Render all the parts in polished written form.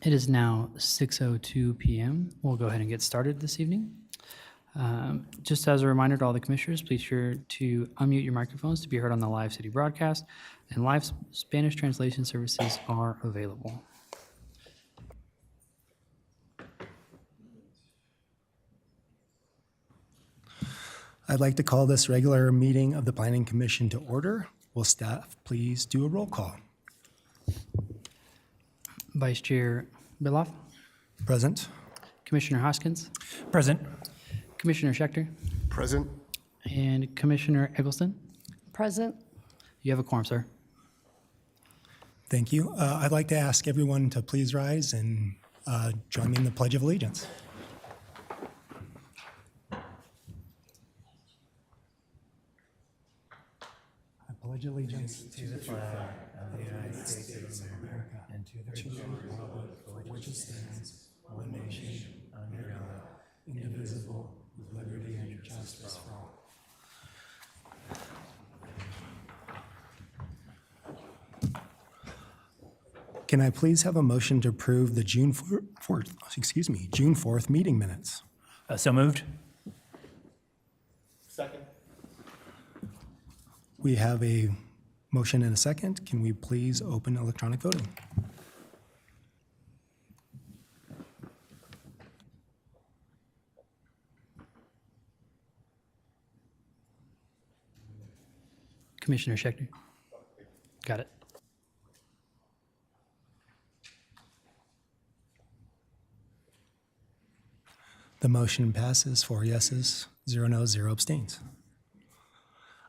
It is now 6:02 p.m. We'll go ahead and get started this evening. Just as a reminder to all the commissioners, please sure to unmute your microphones to be heard on the live city broadcast, and live Spanish translation services are available. I'd like to call this regular meeting of the Planning Commission to order. Will staff please do a roll call? Vice Chair Biloff, Present. Commissioner Hoskins, Present. Commissioner Schechter, Present. and Commissioner Eggleston. Present. You have a quorum, sir. Thank you. I'd like to ask everyone to please rise and join me in the Pledge of Allegiance. I pledge allegiance to the flag of the United States of America and to the republic for which it stands, one nation, under God, indivisible, with liberty and justice for all. Can I please have a motion to approve the June 4th meeting minutes? So moved. Second. We have a motion and a second. Can we please open electronic voting? Commissioner Schechter. Got it. The motion passes, 4 yeses, 0 noes, 0 abstains.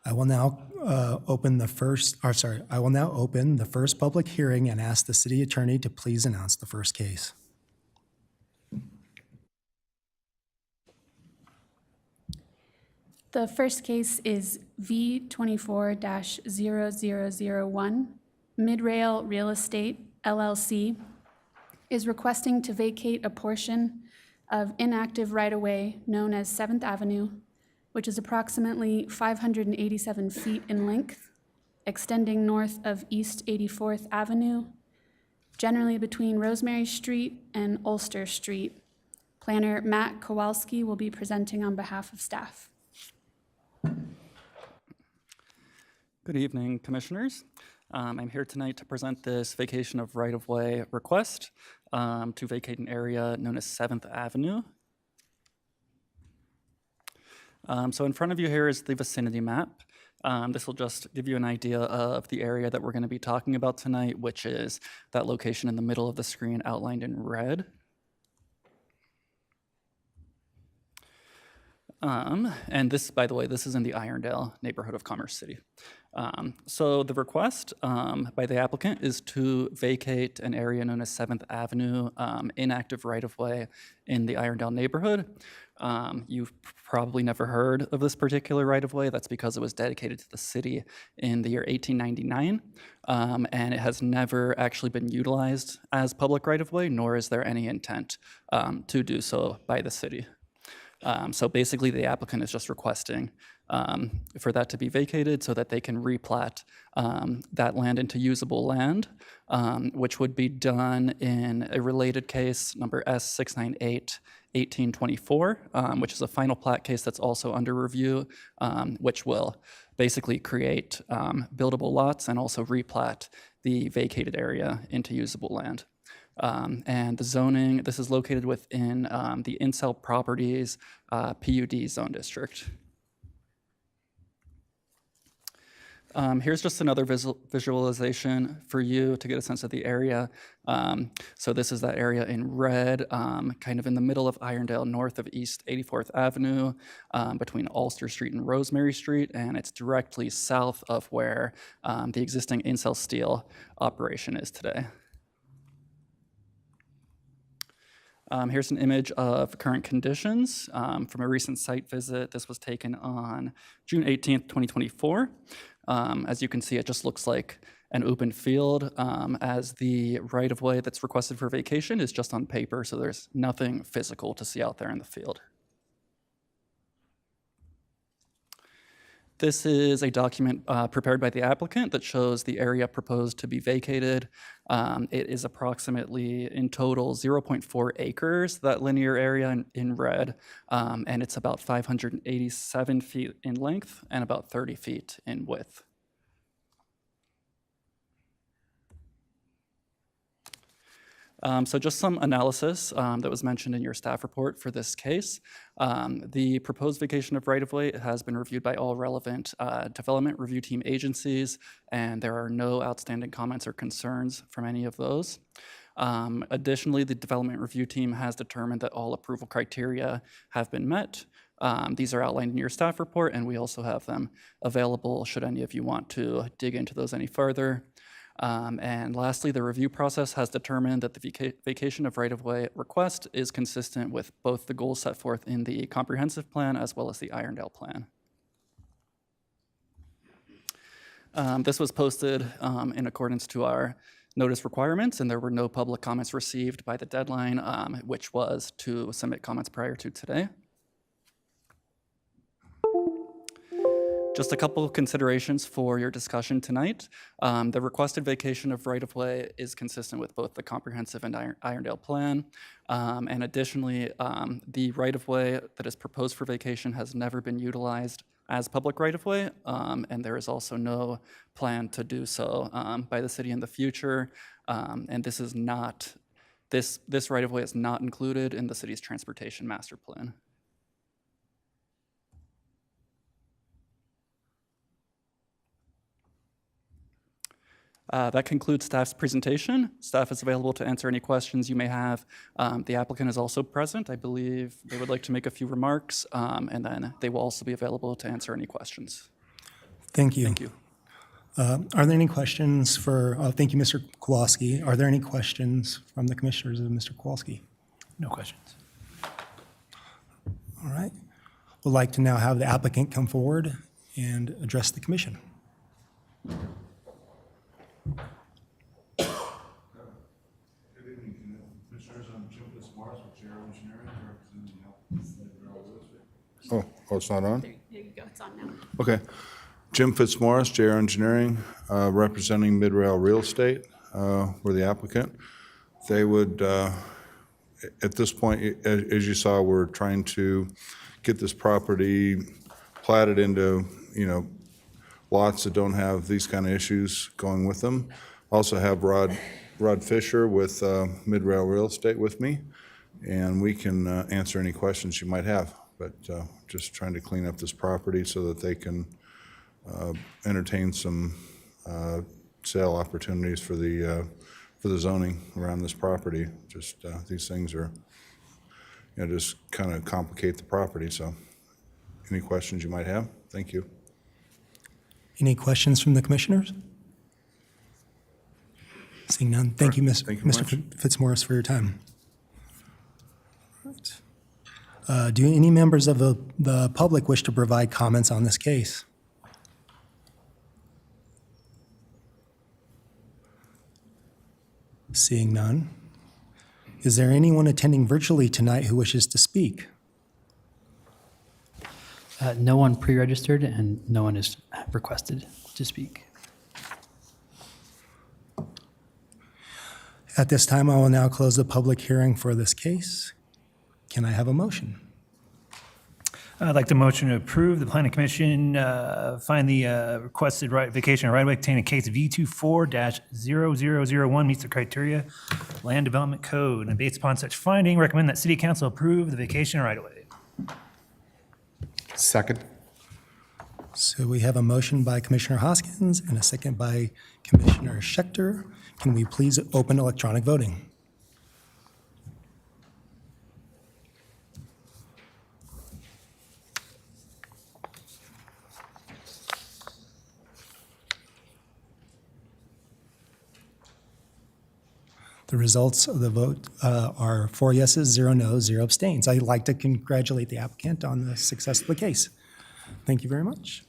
I will now open the first public hearing and ask the city attorney to please announce the first case. The first case is V24-0001. Midrail Real Estate LLC is requesting to vacate a portion of inactive right-of-way known as 7th Avenue, which is approximately 587 feet in length, extending north of East 84th Avenue, generally between Rosemary Street and Ulster Street. Planner Matt Kowalski will be presenting on behalf of staff. Good evening, Commissioners. I'm here tonight to present this vacation of right-of-way request to vacate an area known as 7th Avenue. So in front of you here is the vicinity map. This will just give you an idea of the area that we're going to be talking about tonight, which is that location in the middle of the screen outlined in red. And this, by the way, this is in the Irondale neighborhood of Commerce City. So the request by the applicant is to vacate an area known as 7th Avenue, inactive right-of-way in the Irondale neighborhood. You've probably never heard of this particular right-of-way. That's because it was dedicated to the city in the year 1899, and it has never actually been utilized as public right-of-way, nor is there any intent to do so by the city. So basically, the applicant is just requesting for that to be vacated so that they can replat that land into usable land, which would be done in a related case, number S698-1824, which is a final plat case that's also under review, which will basically create buildable lots and also replat the vacated area into usable land. And the zoning, this is located within the Incel Properties PUD zone district. Here's just another visualization for you to get a sense of the area. So this is that area in red, kind of in the middle of Irondale, north of East 84th Avenue, between Ulster Street and Rosemary Street, and it's directly south of where the existing Incel Steel operation is today. Here's an image of current conditions from a recent site visit. This was taken on June 18th, 2024. As you can see, it just looks like an open field as the right-of-way that's requested for vacation is just on paper, so there's nothing physical to see out there in the field. This is a document prepared by the applicant that shows the area proposed to be vacated. It is approximately, in total, 0.4 acres, that linear area in red, and it's about 587 feet in length and about 30 feet in width. So just some analysis that was mentioned in your staff report for this case. The proposed vacation of right-of-way has been reviewed by all relevant development review team agencies, and there are no outstanding comments or concerns from any of those. Additionally, the development review team has determined that all approval criteria have been met. These are outlined in your staff report, and we also have them available should any of you want to dig into those any further. And lastly, the review process has determined that the vacation of right-of-way request is consistent with both the goals set forth in the comprehensive plan as well as the Irondale plan. This was posted in accordance to our notice requirements, and there were no public comments received by the deadline, which was to submit comments prior to today. Just a couple of considerations for your discussion tonight. The requested vacation of right-of-way is consistent with both the comprehensive and Irondale plan. And additionally, the right-of-way that is proposed for vacation has never been utilized as public right-of-way, and there is also no plan to do so by the city in the future. And this is not, this right-of-way is not included in the city's transportation master plan. That concludes staff's presentation. Staff is available to answer any questions you may have. The applicant is also present. I believe they would like to make a few remarks, and then they will also be available to answer any questions. Thank you. Thank you. Are there any questions for, thank you, Mr. Kowalski. Are there any questions from the commissioners of Mr. Kowalski? No questions. All right. Would like to now have the applicant come forward and address the commission. Good evening, Commissioners. I'm Jim Fitzmaurice with JR Engineering, representing the Rail Real Estate. Oh, it's not on? There you go, it's on now. Okay. Jim Fitzmaurice, JR Engineering, representing Midrail Real Estate. We're the applicant. They would, at this point, as you saw, we're trying to get this property platted into, lots that don't have these kind of issues going with them. Also have Rod Fisher with Midrail Real Estate with me, and we can answer any questions you might have. But just trying to clean up this property so that they can entertain some sale opportunities for the zoning around this property. Just these things are, just kind of complicate the property. So, any questions you might have? Thank you. Any questions from the commissioners? Seeing none, thank you, Thank you much. Mr. Fitzmaurice, for your time. All right. Do any members of the public wish to provide comments on this case? Seeing none. Is there anyone attending virtually tonight who wishes to speak? No one pre-registered and no one is requested to speak. At this time, I will now close the public hearing for this case. Can I have a motion? I'd like the motion to approve the planning commission find the requested vacation right-of-way contained in case V24-0001 meets the criteria land development code, and based upon such finding, recommend that city council approve the vacation right-of-way. Second. So we have a motion by Commissioner Hoskins and a second by Commissioner Schechter. Can we please open electronic voting? The results of the vote are 4 yeses, 0 noes, 0 abstains. I'd like to congratulate the applicant on the success of the case. Thank you very much.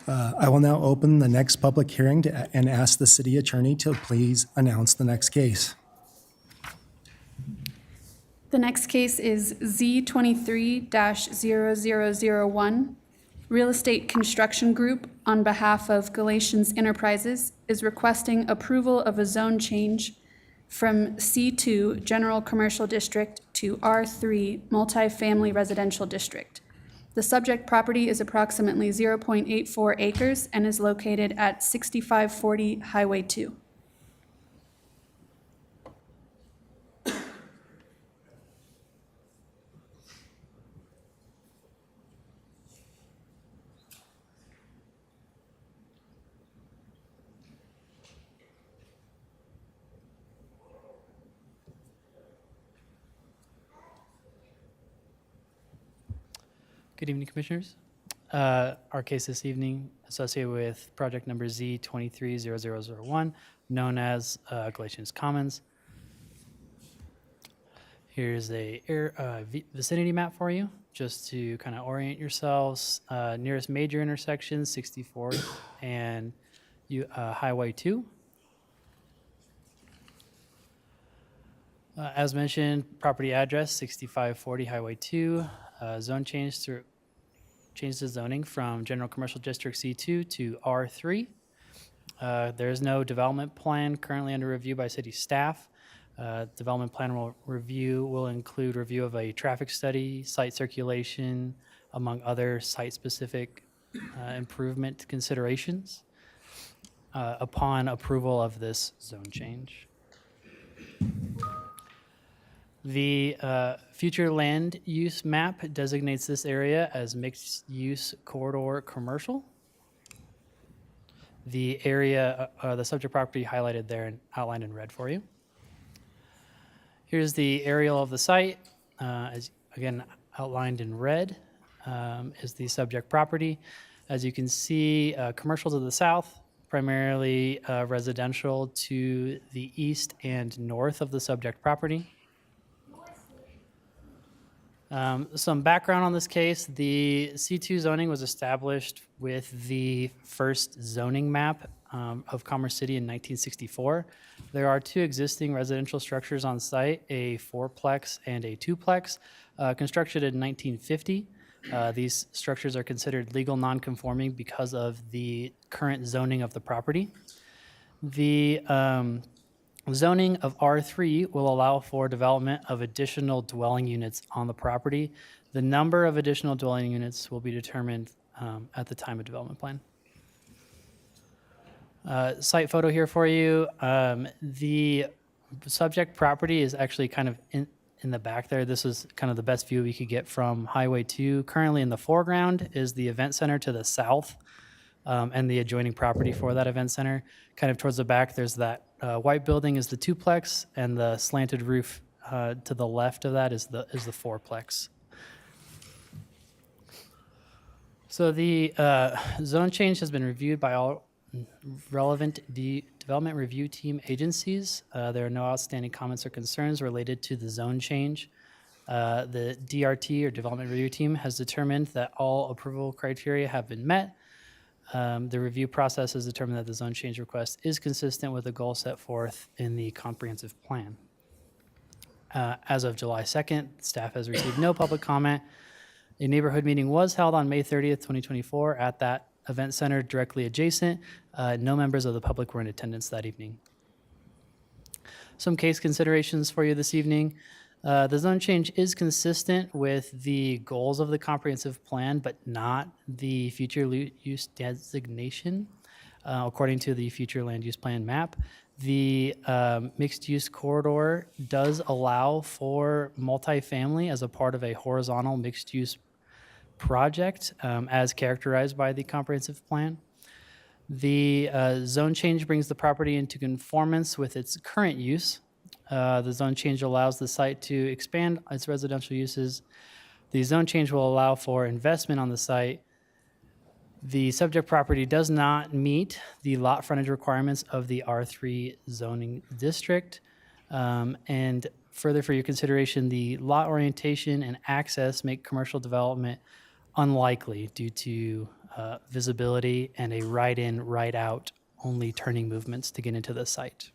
I will now open the next public hearing and ask the city attorney to please announce the next case. The next case is Z23-0001 Real Estate Construction Group, on behalf of Galatians Enterprises, is requesting approval of a zone change from C2 General Commercial District to R3 Multifamily Residential District. The subject property is approximately 0.84 acres and is located at 6540 Highway 2. Good evening, Commissioners. Our case this evening associated with project number Z230001, known as Galatians Commons. Here's a vicinity map for you, just to kind of orient yourselves. Nearest major intersection, 64th and Highway 2. As mentioned, property address, 6540 Highway 2. Zone change the zoning from General Commercial District C2 to R3. There is no development plan currently under review by city staff. Development plan will include review of a traffic study, site circulation, among other site-specific improvement considerations upon approval of this zone change. The future land use map designates this area as mixed-use corridor commercial. The area, the subject property highlighted there and outlined in red for you. Here's the aerial of the site, as again outlined in red, is the subject property. As you can see, commercial to the south, primarily residential to the east and north of the subject property. Some background on this case, the C2 zoning was established with the first zoning map of Commerce City in 1964. There are two existing residential structures on site, a fourplex and a twoplex, constructed in 1950. These structures are considered legal non-conforming because of the current zoning of the property. The zoning of R3 will allow for development of additional dwelling units on the property. The number of additional dwelling units will be determined at the time of development plan. Site photo here for you. The subject property is actually kind of in the back there. This is kind of the best view we could get from Highway 2. Currently in the foreground is the event center to the south and the adjoining property for that event center. Kind of towards the back, there's that white building is the twoplex, and the slanted roof to the left of that is the fourplex. So the zone change has been reviewed by all relevant development review team agencies. There are no outstanding comments or concerns related to the zone change. The DRT, or Development Review Team, has determined that all approval criteria have been met. The review process has determined that the zone change request is consistent with the goal set forth in the comprehensive plan. As of July 2nd, staff has received no public comment. A neighborhood meeting was held on May 30th, 2024 at that event center directly adjacent. No members of the public were in attendance that evening. Some case considerations for you this evening. The zone change is consistent with the goals of the comprehensive plan, but not the future use designation. According to the future land use plan map, the mixed use corridor does allow for multifamily as a part of a horizontal mixed use project as characterized by the comprehensive plan. The zone change brings the property into conformance with its current use. The zone change allows the site to expand its residential uses. The zone change will allow for investment on the site. The subject property does not meet the lot frontage requirements of the R3 zoning district. And further for your consideration, the lot orientation and access make commercial development unlikely due to visibility and a right-in, right-out only turning movements to get into the site.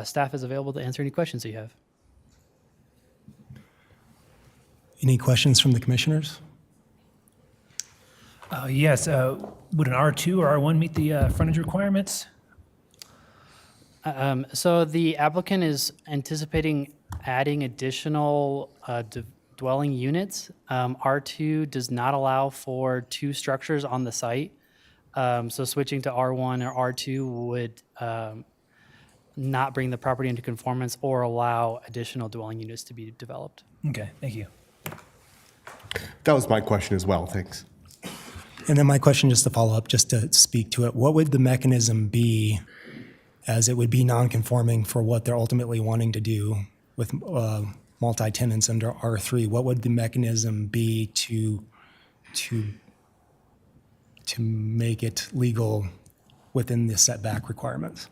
Staff is available to answer any questions that you have. Any questions from the commissioners? Yes, would an R2 or R1 meet the frontage requirements? So the applicant is anticipating adding additional dwelling units. R2 does not allow for two structures on the site. So switching to R1 or R2 would not bring the property into conformance or allow additional dwelling units to be developed. Okay, thank you. That was my question as well, thanks. And then my question, just to follow up, just to speak to it, what would the mechanism be, as it would be non-conforming for what they're ultimately wanting to do with multi-tenants under R3? What would the mechanism be to make it legal within the setback requirements?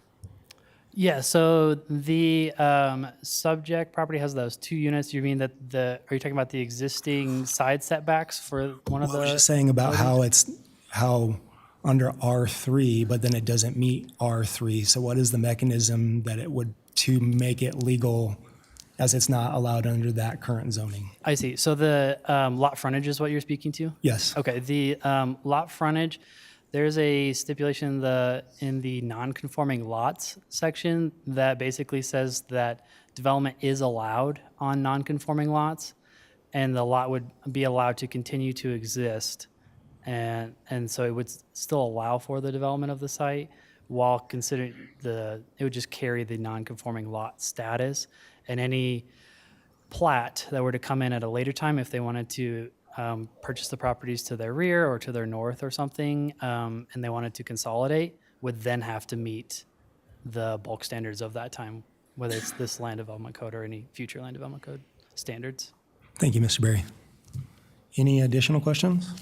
Yeah, so the subject property has those two units. You mean that are you talking about the existing side setbacks for one of I was the? just saying about how under R3, but then it doesn't meet R3. So what is the mechanism that it would to make it legal, as it's not allowed under that current zoning? I see. So the lot frontage is what you're speaking to? Yes. Okay, the lot frontage, there's a stipulation in the non-conforming lots section that basically says that development is allowed on non-conforming lots, and the lot would be allowed to continue to exist. And so it would still allow for the development of the site while considering it would just carry the non-conforming lot status. And any plat that were to come in at a later time, if they wanted to purchase the properties to their rear or to their north or something, and they wanted to consolidate, would then have to meet the bulk standards of that time, whether it's this land development code or any future land development code standards. Thank you, Mr. Berry. Any additional questions?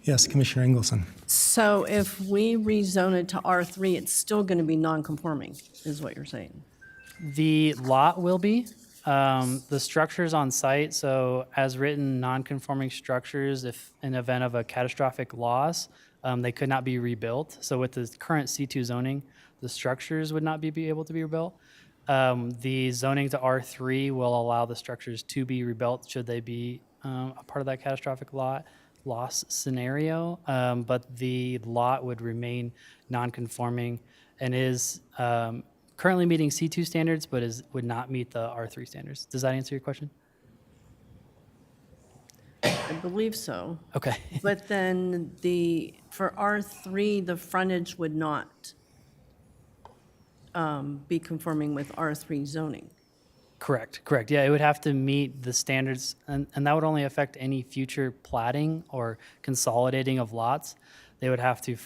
Yes, Commissioner Engelson. So if we rezone it to R3, it's still going to be non-conforming, is what you're saying? The lot will be. The structures on site, so as written, non-conforming structures, if in event of a catastrophic loss, they could not be rebuilt. So with the current C2 zoning, the structures would not be able to be rebuilt. The zoning to R3 will allow the structures to be rebuilt should they be a part of that catastrophic loss scenario. But the lot would remain non-conforming and is currently meeting C2 standards, but would not meet the R3 standards. Does that answer your question? I believe so. Okay. But then for R3, the frontage would not be conforming with R3 zoning. Correct. Yeah, it would have to meet the standards, and that would only affect any future platting or consolidating of lots. They would have to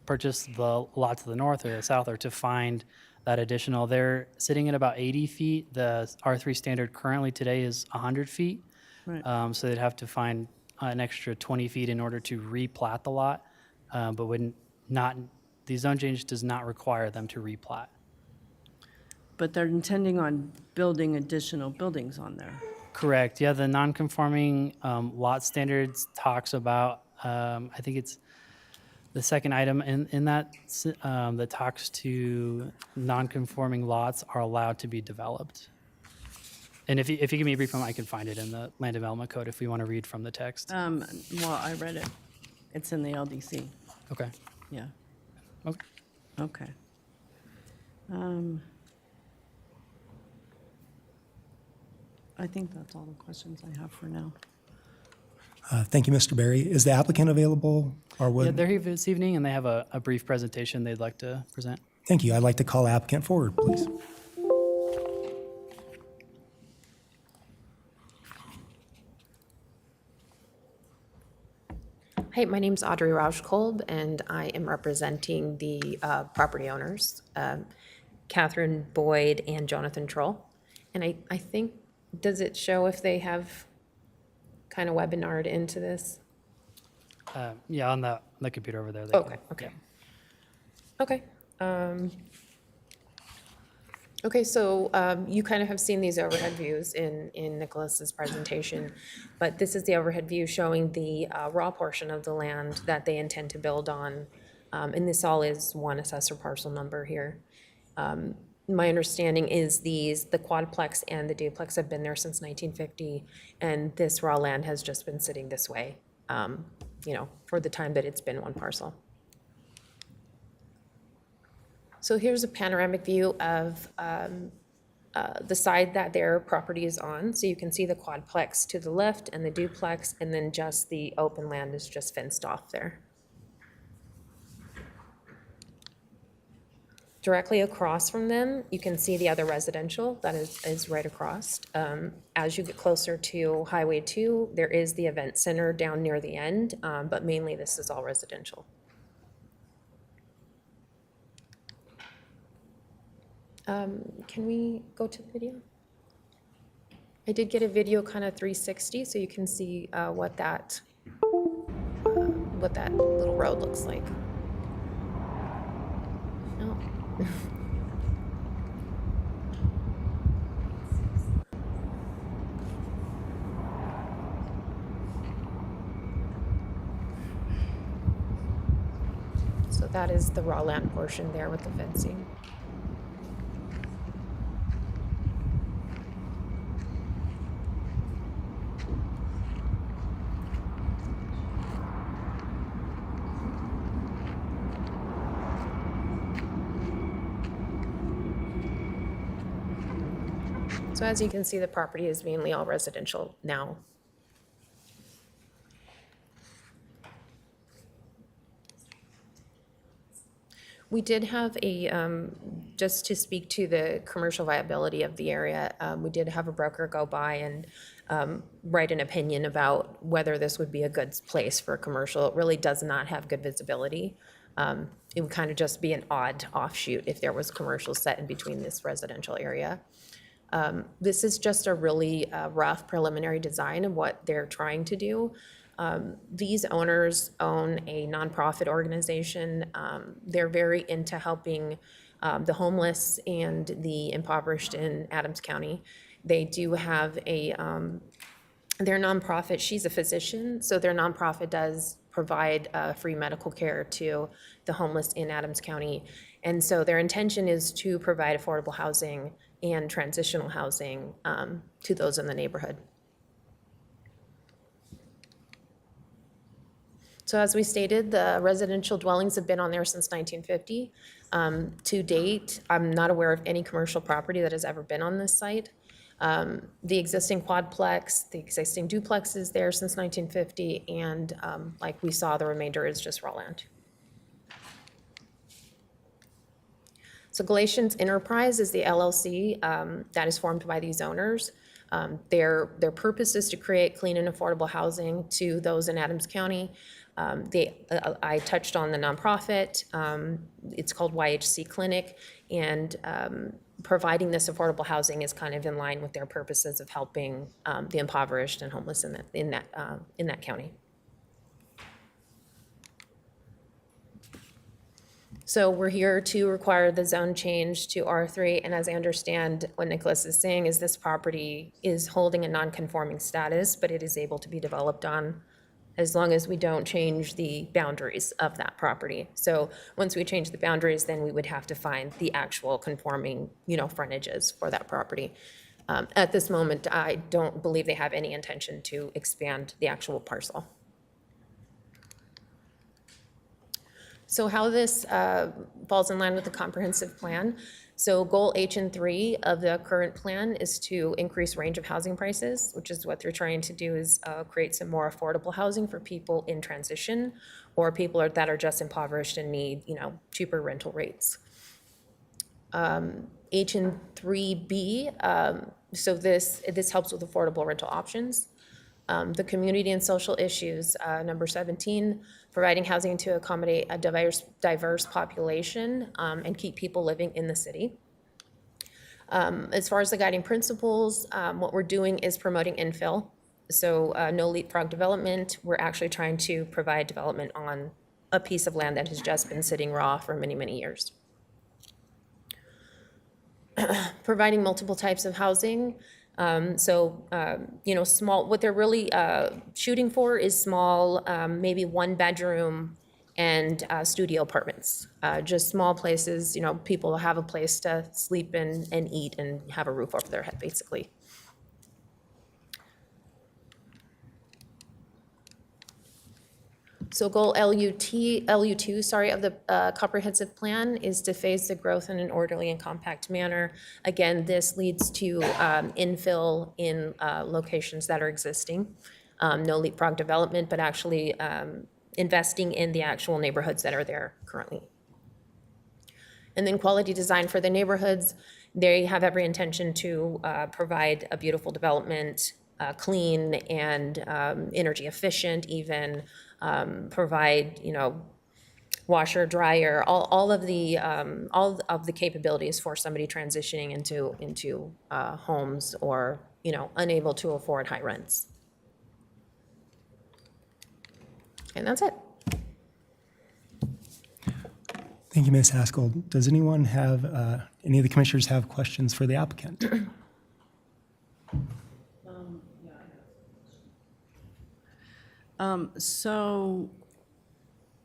purchase the lot to the north or the south, or to find that additional. They're sitting at about 80 feet. The R3 standard currently today is 100 feet. Right. So they'd have to find an extra 20 feet in order to replat the lot, but the zone change does not require them to replat. But they're intending on building additional buildings on there. Correct. Yeah, the non-conforming lot standards talks about, I think it's the second item in that that talks to non-conforming lots are allowed to be developed. And if you give me a brief moment, I can find it in the land development code if we want to read from the text. Well, I read it. It's in the LDC. Okay. Yeah. Okay. Okay. I think that's all the questions I have for now. Thank you, Mr. Berry. Is the applicant available, or Yeah, would? they're here this evening, and they have a brief presentation they'd like to present. Thank you. I'd like to call applicant forward, please. Hi, my name's Audrey Rauschkolb, and I am representing the property owners, Catherine Boyd and Jonathan Troll. And I think, does it show if they have kind of webinared into this? Yeah, on the computer over there. They Okay, can- okay. Okay. Okay, so you kind of have seen these overhead views in Nicholas's presentation, but this is the overhead view showing the raw portion of the land that they intend to build on. And this all is one assessor parcel number here. My understanding is the quadplex and the duplex have been there since 1950, and this raw land has just been sitting this way, for the time that it's been one parcel. So here's a panoramic view of the side that their property is on. So you can see the quadplex to the left and the duplex, and then just the open land is just fenced off there. Directly across from them, you can see the other residential that is right across. As you get closer to Highway 2, there is the event center down near the end, but mainly this is all residential. Can we go to the video? I did get a video kind of 360, so you can see what that little road looks like. No. So that is the raw land portion there with the fencing. So as you can see, the property is mainly all residential now. We did have just to speak to the commercial viability of the area, we did have a broker go by and write an opinion about whether this would be a good place for a commercial. It really does not have good visibility. It would kind of just be an odd offshoot if there was commercial set in between this residential area. This is just a really rough preliminary design of what they're trying to do. These owners own a nonprofit organization. They're very into helping the homeless and the impoverished in Adams County. They do have their nonprofit, she's a physician, so their nonprofit does provide free medical care to the homeless in Adams County. And so their intention is to provide affordable housing and transitional housing to those in the neighborhood. So as we stated, the residential dwellings have been on there since 1950. To date, I'm not aware of any commercial property that has ever been on this site. The existing quadplex, the existing duplex is there since 1950, and like we saw, the remainder is just raw land. So Galatians Enterprise is the LLC that is formed by these owners. Their purpose is to create clean and affordable housing to those in Adams County. I touched on the nonprofit. It's called YHC Clinic, and providing this affordable housing is kind of in line with their purposes of helping the impoverished and homeless in that county. So we're here to require the zone change to R3, and as I understand what Nicholas is saying is this property is holding a non-conforming status, but it is able to be developed on as long as we don't change the boundaries of that property. So once we change the boundaries, then we would have to find the actual conforming, frontages for that property. At this moment, I don't believe they have any intention to expand the actual parcel. So how this falls in line with the comprehensive plan. So goal H and 3 of the current plan is to increase range of housing prices, which is what they're trying to do is create some more affordable housing for people in transition or people that are just impoverished and need, cheaper rental rates. H and 3B, so this helps with affordable rental options. The community and social issues, number 17, providing housing to accommodate a diverse population and keep people living in the city. As far as the guiding principles, what we're doing is promoting infill. So no leapfrog development. We're actually trying to provide development on a piece of land that has just been sitting raw for many, many years. Providing multiple types of housing. Small, what they're really shooting for is small, maybe 1 bedroom and studio apartments. Just small places, you know, people have a place to sleep in and eat and have a roof over their head, basically. So goal LU2, sorry, of the comprehensive plan is to phase the growth in an orderly and compact manner. Again, this leads to infill in locations that are existing. No leapfrog development, but actually investing in the actual neighborhoods that are there currently. And then quality design for the neighborhoods, they have every intention to provide a beautiful development, clean and energy efficient, even provide, you know, washer, dryer, all of the capabilities for somebody transitioning into homes or, you know, unable to afford high rents. And that's it. Thank you, Ms. Haskell. Does anyone have, any of the commissioners have questions for the applicant? So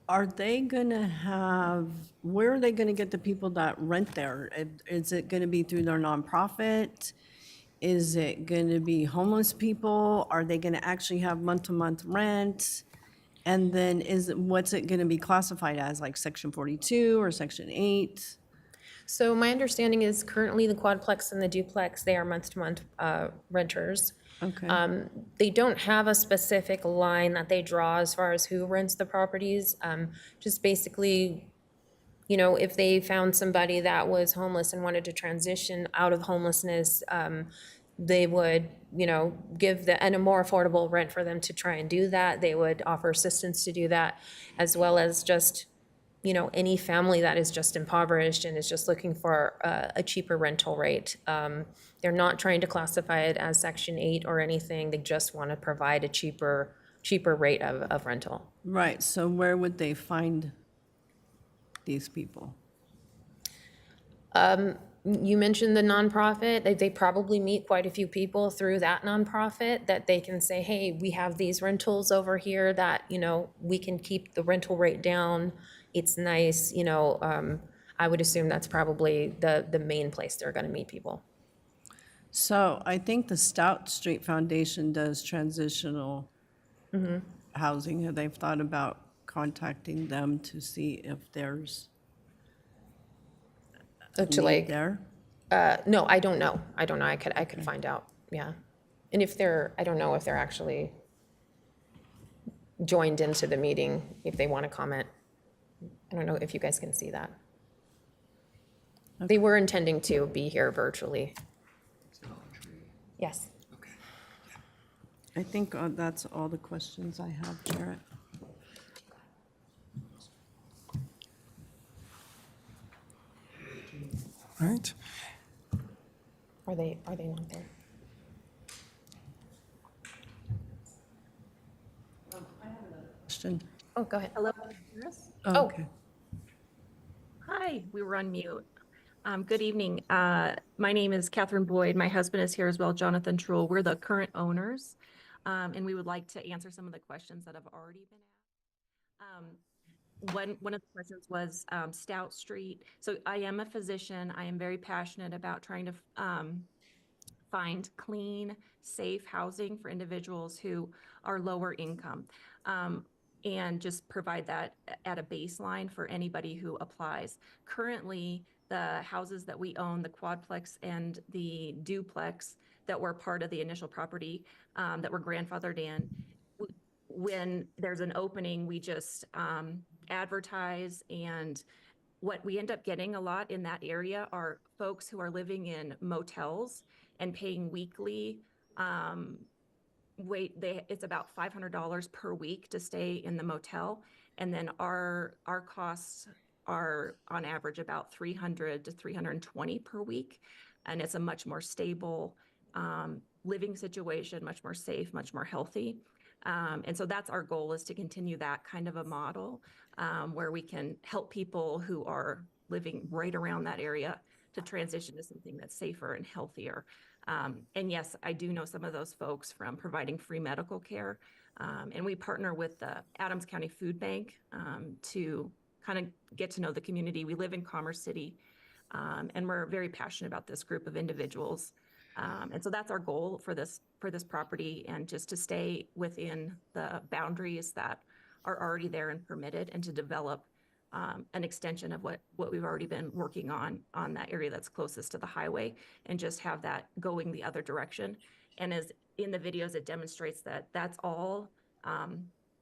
are they gonna have, where are they gonna get the people that rent there? Is it gonna be through their nonprofit? Is it gonna be homeless people? Are they gonna actually have month-to-month rent? And then what's it gonna be classified as, like Section 42 or Section 8? So my understanding is currently the quadplex and the duplex, they are month-to-month renters. Okay. They don't have a specific line that they draw as far as who rents the properties. Just basically, you know, if they found somebody that was homeless and wanted to transition out of homelessness, they would, you know, give and a more affordable rent for them to try and do that. They would offer assistance to do that, as well as just, you know, any family that is just impoverished and is just looking for a cheaper rental rate. They're not trying to classify it as Section 8 or anything. They just want to provide a cheaper rate of rental. Right, so where would they find these people? You mentioned the nonprofit. They probably meet quite a few people through that nonprofit that they can say, hey, we have these rentals over here that, you know, we can keep the rental rate down. It's nice, you know, I would assume that's probably the main place they're going to meet people. So I think the Stout Street Foundation does transitional housing. Have they thought about contacting them to see if there's To need like, there? no, I don't know. I could find out. Yeah. And if I don't know if they're actually joined into the meeting, if they want to comment. I don't know if you guys can see that. They were intending to be here virtually. Yes. I think that's all the questions I have, Jarrett. All right. Are they not there? Question? Oh, go ahead. Hello. Oh. Okay. Hi, we were on mute. Good evening. My name is Catherine Boyd. My husband is here as well, Jonathan Trull. We're the current owners, and we would like to answer some of the questions that have already been asked. One of the questions was Stout Street. So I am a physician. I am very passionate about trying to find clean, safe housing for individuals who are lower income. And just provide that at a baseline for anybody who applies. Currently, the houses that we own, the quadplex and the duplex that were part of the initial property that were grandfathered in, when there's an opening, we just advertise, and what we end up getting a lot in that area are folks who are living in motels and paying weekly it's about $500 per week to stay in the motel, and then our costs are on average about $300 to $320 per week, and it's a much more stable living situation, much more safe, much more healthy, and so that's our goal, is to continue that kind of a model where we can help people who are living right around that area to transition to something that's safer and healthier. And yes, I do know some of those folks from providing free medical care. And we partner with the Adams County Food Bank to kind of get to know the community. We live in Commerce City, and we're very passionate about this group of individuals. And so that's our goal for this property, and just to stay within the boundaries that are already there and permitted, and to develop an extension of what we've already been working on that area that's closest to the highway, and just have that going the other direction. And as in the videos, it demonstrates that that's all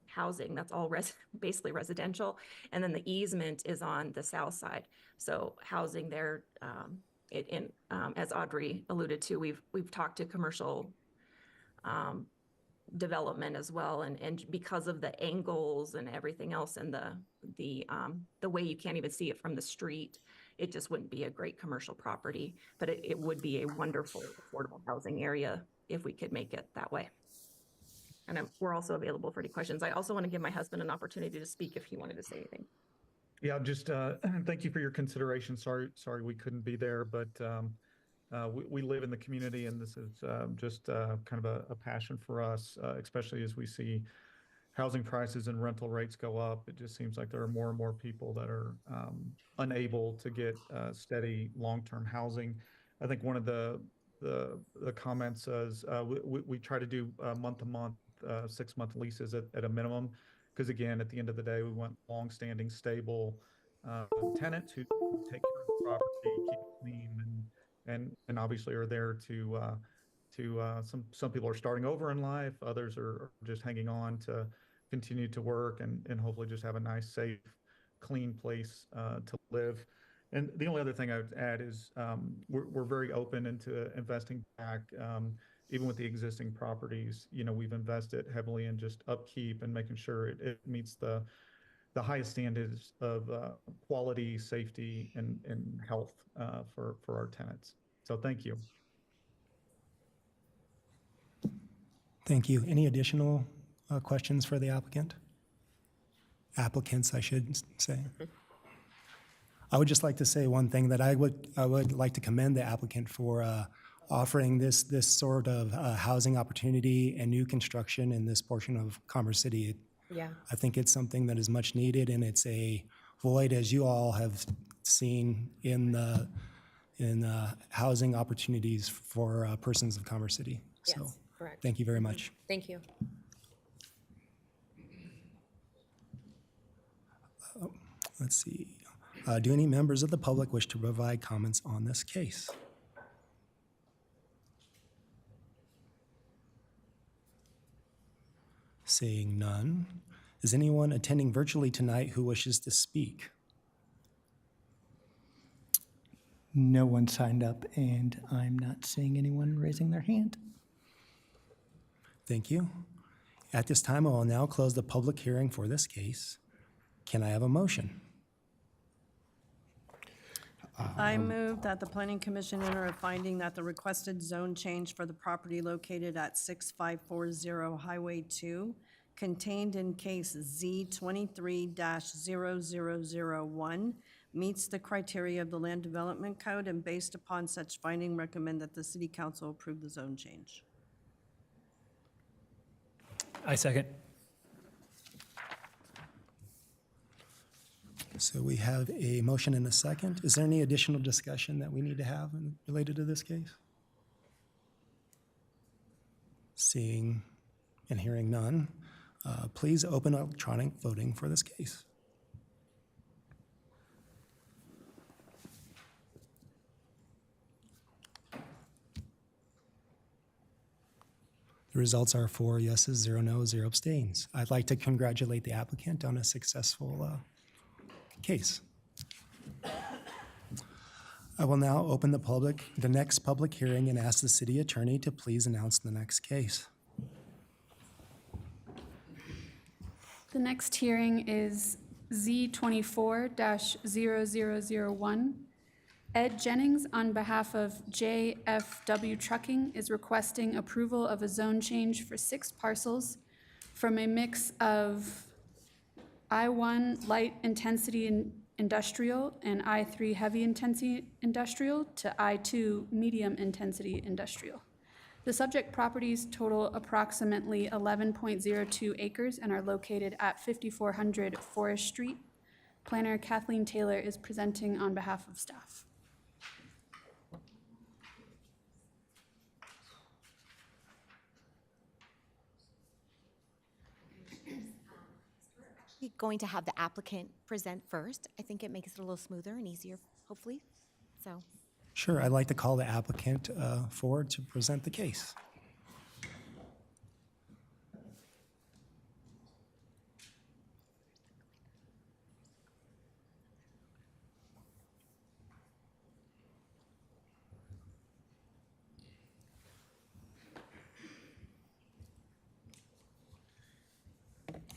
housing, that's all basically residential. And then the easement is on the south side. So housing there, as Audrey alluded to, we've talked to commercial development as well, and because of the angles and everything else, and the way you can't even see it from the street, it just wouldn't be a great commercial property, but it would be a wonderful affordable housing area if we could make it that way. And we're also available for any questions. I also want to give my husband an opportunity to speak if he wanted to say anything. Yeah, just thank you for your consideration. Sorry we couldn't be there, but we live in the community, and this is just kind of a passion for us, especially as we see housing prices and rental rates go up. It just seems like there are more and more people that are unable to get steady long-term housing. I think one of the comments is we try to do month-to-month, 6-month leases at a minimum, because again, at the end of the day, we want long-standing, stable tenants who take care of the property, keep it clean, and obviously are there to some people are starting over in life, others are just hanging on to continue to work and hopefully just have a nice, safe, clean place to live. And the only other thing I would add is we're very open into investing back, even with the existing properties. You know, we've invested heavily in just upkeep and making sure it meets the highest standards of quality, safety, and health for our tenants. So thank you. Thank you. Any additional questions for the applicant? Applicants, I should say. I would just like to say one thing, that I would like to commend the applicant for offering this sort of housing opportunity and new construction in this portion of Commerce City. Yeah. I think it's something that is much needed, and it's a void, as you all have seen, in housing opportunities for persons of Commerce City. So, Yes, correct. thank you very much. Thank you. Let's see. Do any members of the public wish to provide comments on this case? Seeing none, is anyone attending virtually tonight who wishes to speak? No one signed up, and I'm not seeing anyone raising their hand. Thank you. At this time, I will now close the public hearing for this case. Can I have a motion? I move that the Planning Commission enter a finding that the requested zone change for the property located at 6540 Highway 2, contained in case Z23-0001, meets the criteria of the Land Development Code, and based upon such finding, recommend that the City Council approve the zone change. I second. So we have a motion and a second. Is there any additional discussion that we need to have related to this case? Seeing and hearing none, please open electronic voting for this case. The results are 4 yeses, 0 noes, 0 abstains. I'd like to congratulate the applicant on a successful case. I will now open the next public hearing and ask the city attorney to please announce the next case. The next hearing is Z24-0001. Ed Jennings, on behalf of JFW Trucking, is requesting approval of a zone change for 6 parcels from a mix of I-1 light intensity industrial and I-3 heavy intensity industrial to I-2 medium intensity industrial. The subject properties total approximately 11.02 acres and are located at 5400 Forest Street. Planner Kathleen Taylor is presenting on behalf of staff. We're going to have the applicant present first. I think it makes it a little smoother and easier, hopefully. So, Sure, I'd like to call the applicant forward to present the case.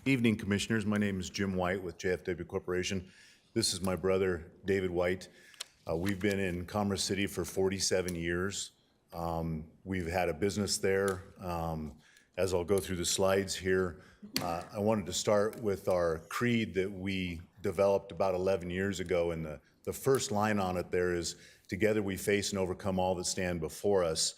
Evening, Commissioners. My name is Jim White with JFW Corporation. This is my brother, David White. We've been in Commerce City for 47 years. We've had a business there. As I'll go through the slides here, I wanted to start with our creed that we developed about 11 years ago, and the first line on it there is, "Together we face and overcome all that stand before us."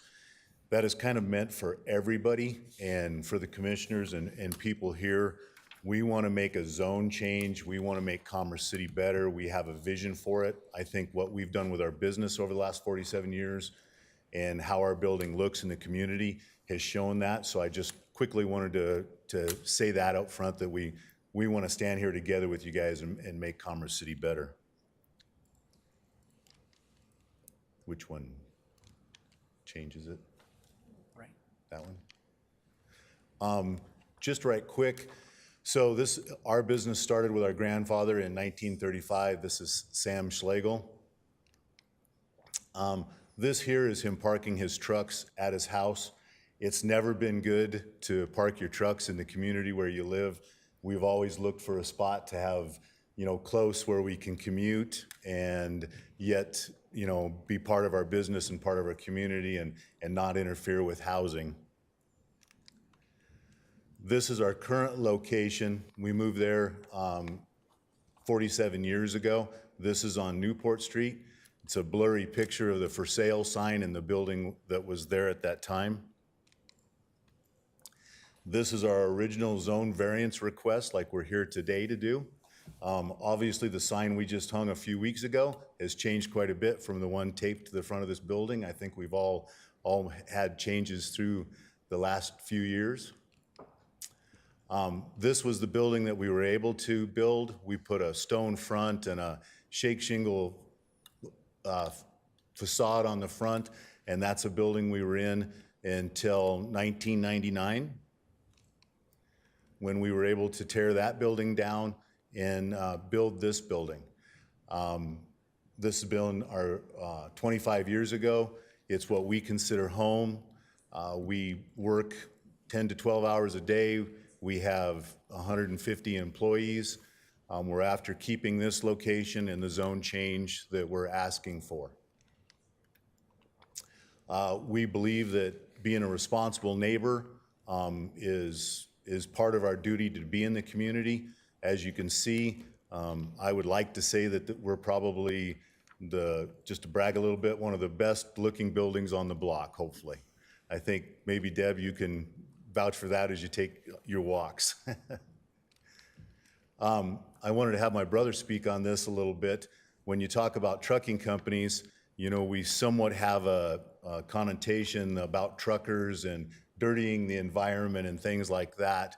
That is kind of meant for everybody and for the commissioners and people here. We want to make a zone change. We want to make Commerce City better. We have a vision for it. I think what we've done with our business over the last 47 years and how our building looks in the community has shown that. So I just quickly wanted to say that up front, that we want to stand here together with you guys and make Commerce City better. Which one changes it? Right. That one? Just right quick. So our business started with our grandfather in 1935. This is Sam Schlegel. This here is him parking his trucks at his house. It's never been good to park your trucks in the community where you live. We've always looked for a spot to have, close where we can commute and yet, be part of our business and part of our community and not interfere with housing. This is our current location. We moved there 47 years ago. This is on Newport Street. It's a blurry picture of the for sale sign in the building that was there at that time. This is our original zone variance request, like we're here today to do. Obviously, the sign we just hung a few weeks ago has changed quite a bit from the one taped to the front of this building. I think we've all had changes through the last few years. This was the building that we were able to build. We put a stone front and a shake shingle facade on the front, and that's a building we were in until 1999, when we were able to tear that building down and build this building. This has been our 25 years ago. It's what we consider home. We work 10 to 12 hours a day. We have 150 employees. We're after keeping this location and the zone change that we're asking for. We believe that being a responsible neighbor is part of our duty to be in the community. As you can see, I would like to say that we're probably, just to brag a little bit, one of the best looking buildings on the block, hopefully. I think maybe Deb, you can vouch for that as you take your walks. I wanted to have my brother speak on this a little bit. When you talk about trucking companies, we somewhat have a connotation about truckers and dirtying the environment and things like that.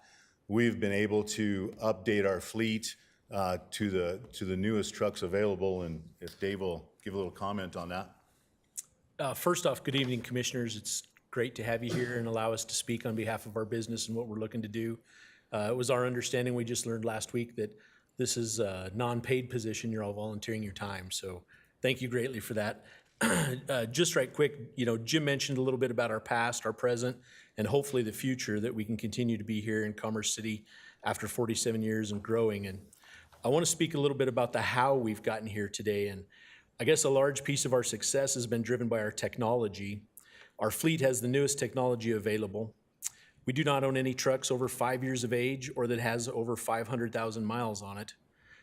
We've been able to update our fleet to the newest trucks available, and if Dave will give a little comment on that. First off, good evening, Commissioners. It's great to have you here and allow us to speak on behalf of our business and what we're looking to do. It was our understanding, we just learned last week, that this is a non-paid position. You're all volunteering your time, so thank you greatly for that. Just right quick, Jim mentioned a little bit about our past, our present, and hopefully the future, that we can continue to be here in Commerce City after 47 years and growing. And I want to speak a little bit about the how we've gotten here today. And I guess a large piece of our success has been driven by our technology. Our fleet has the newest technology available. We do not own any trucks over 5 years of age or that has over 500,000 miles on it.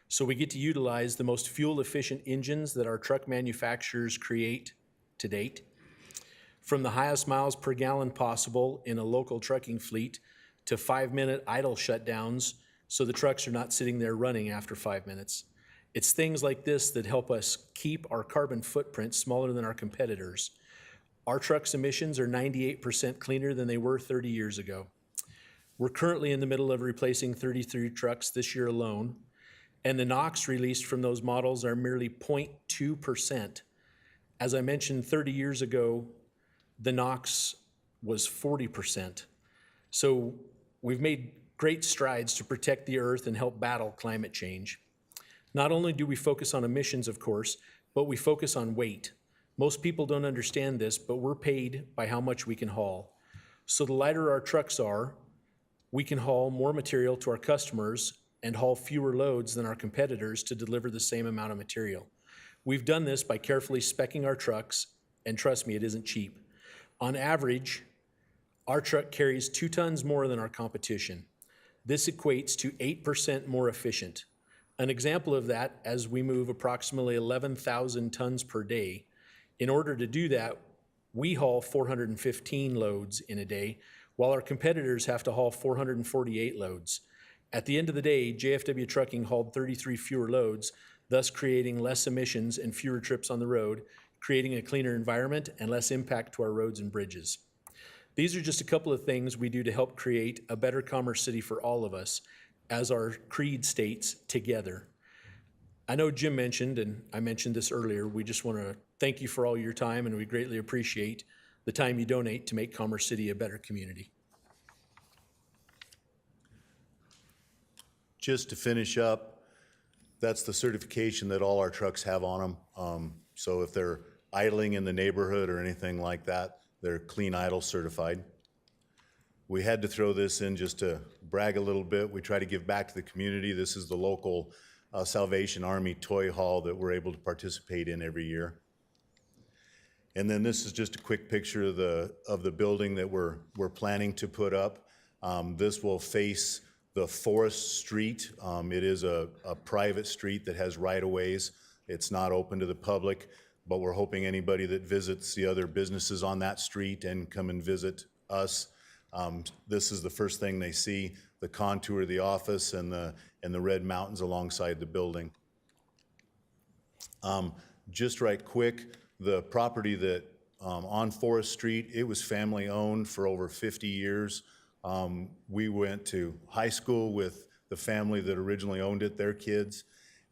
So we get to utilize the most fuel-efficient engines that our truck manufacturers create to date. from the highest miles per gallon possible in a local trucking fleet to 5-minute idle shutdowns so the trucks are not sitting there running after 5 minutes. It's things like this that help us keep our carbon footprint smaller than our competitors. Our trucks' emissions are 98% cleaner than they were 30 years ago. We're currently in the middle of replacing 33 trucks this year alone, and the NOx released from those models are merely 0.2%. As I mentioned, 30 years ago, the NOx was 40%. So we've made great strides to protect the earth and help battle climate change. Not only do we focus on emissions, of course, but we focus on weight. Most people don't understand this, but we're paid by how much we can haul. So the lighter our trucks are, we can haul more material to our customers and haul fewer loads than our competitors to deliver the same amount of material. We've done this by carefully speccing our trucks, and trust me, it isn't cheap. On average, our truck carries 2 tons more than our competition. This equates to 8% more efficient. An example of that, as we move approximately 11,000 tons per day, in order to do that, we haul 415 loads in a day, while our competitors have to haul 448 loads. At the end of the day, JFW Trucking hauled 33 fewer loads, thus creating less emissions and fewer trips on the road, creating a cleaner environment and less impact to our roads and bridges. These are just a couple of things we do to help create a better Commerce City for all of us, as our creed states, together. I know Jim mentioned, and I mentioned this earlier, we just want to thank you for all your time, and we greatly appreciate the time you donate to make Commerce City a better community. Just to finish up, that's the certification that all our trucks have on them. So if they're idling in the neighborhood or anything like that, they're clean idle certified. We had to throw this in just to brag a little bit. We try to give back to the community. This is the local Salvation Army toy hall that we're able to participate in every year. And then this is just a quick picture of the building that we're planning to put up. This will face the Forest Street. It is a private street that has right-of-ways. It's not open to the public, but we're hoping anybody that visits the other businesses on that street and come and visit us, this is the first thing they see, the contour of the office and the red mountains alongside the building. Just right quick, the property that on Forest Street, it was family owned for over 50 years. We went to high school with the family that originally owned it, their kids,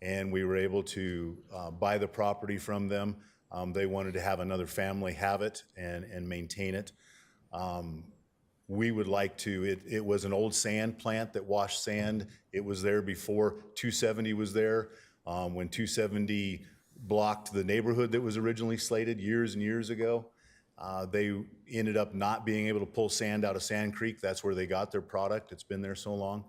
and we were able to buy the property from them. They wanted to have another family have it and maintain it. We would like to, it was an old sand plant that washed sand. It was there before 270 was there. When 270 blocked the neighborhood that was originally slated years and years ago, they ended up not being able to pull sand out of Sand Creek. That's where they got their product. It's been there so long.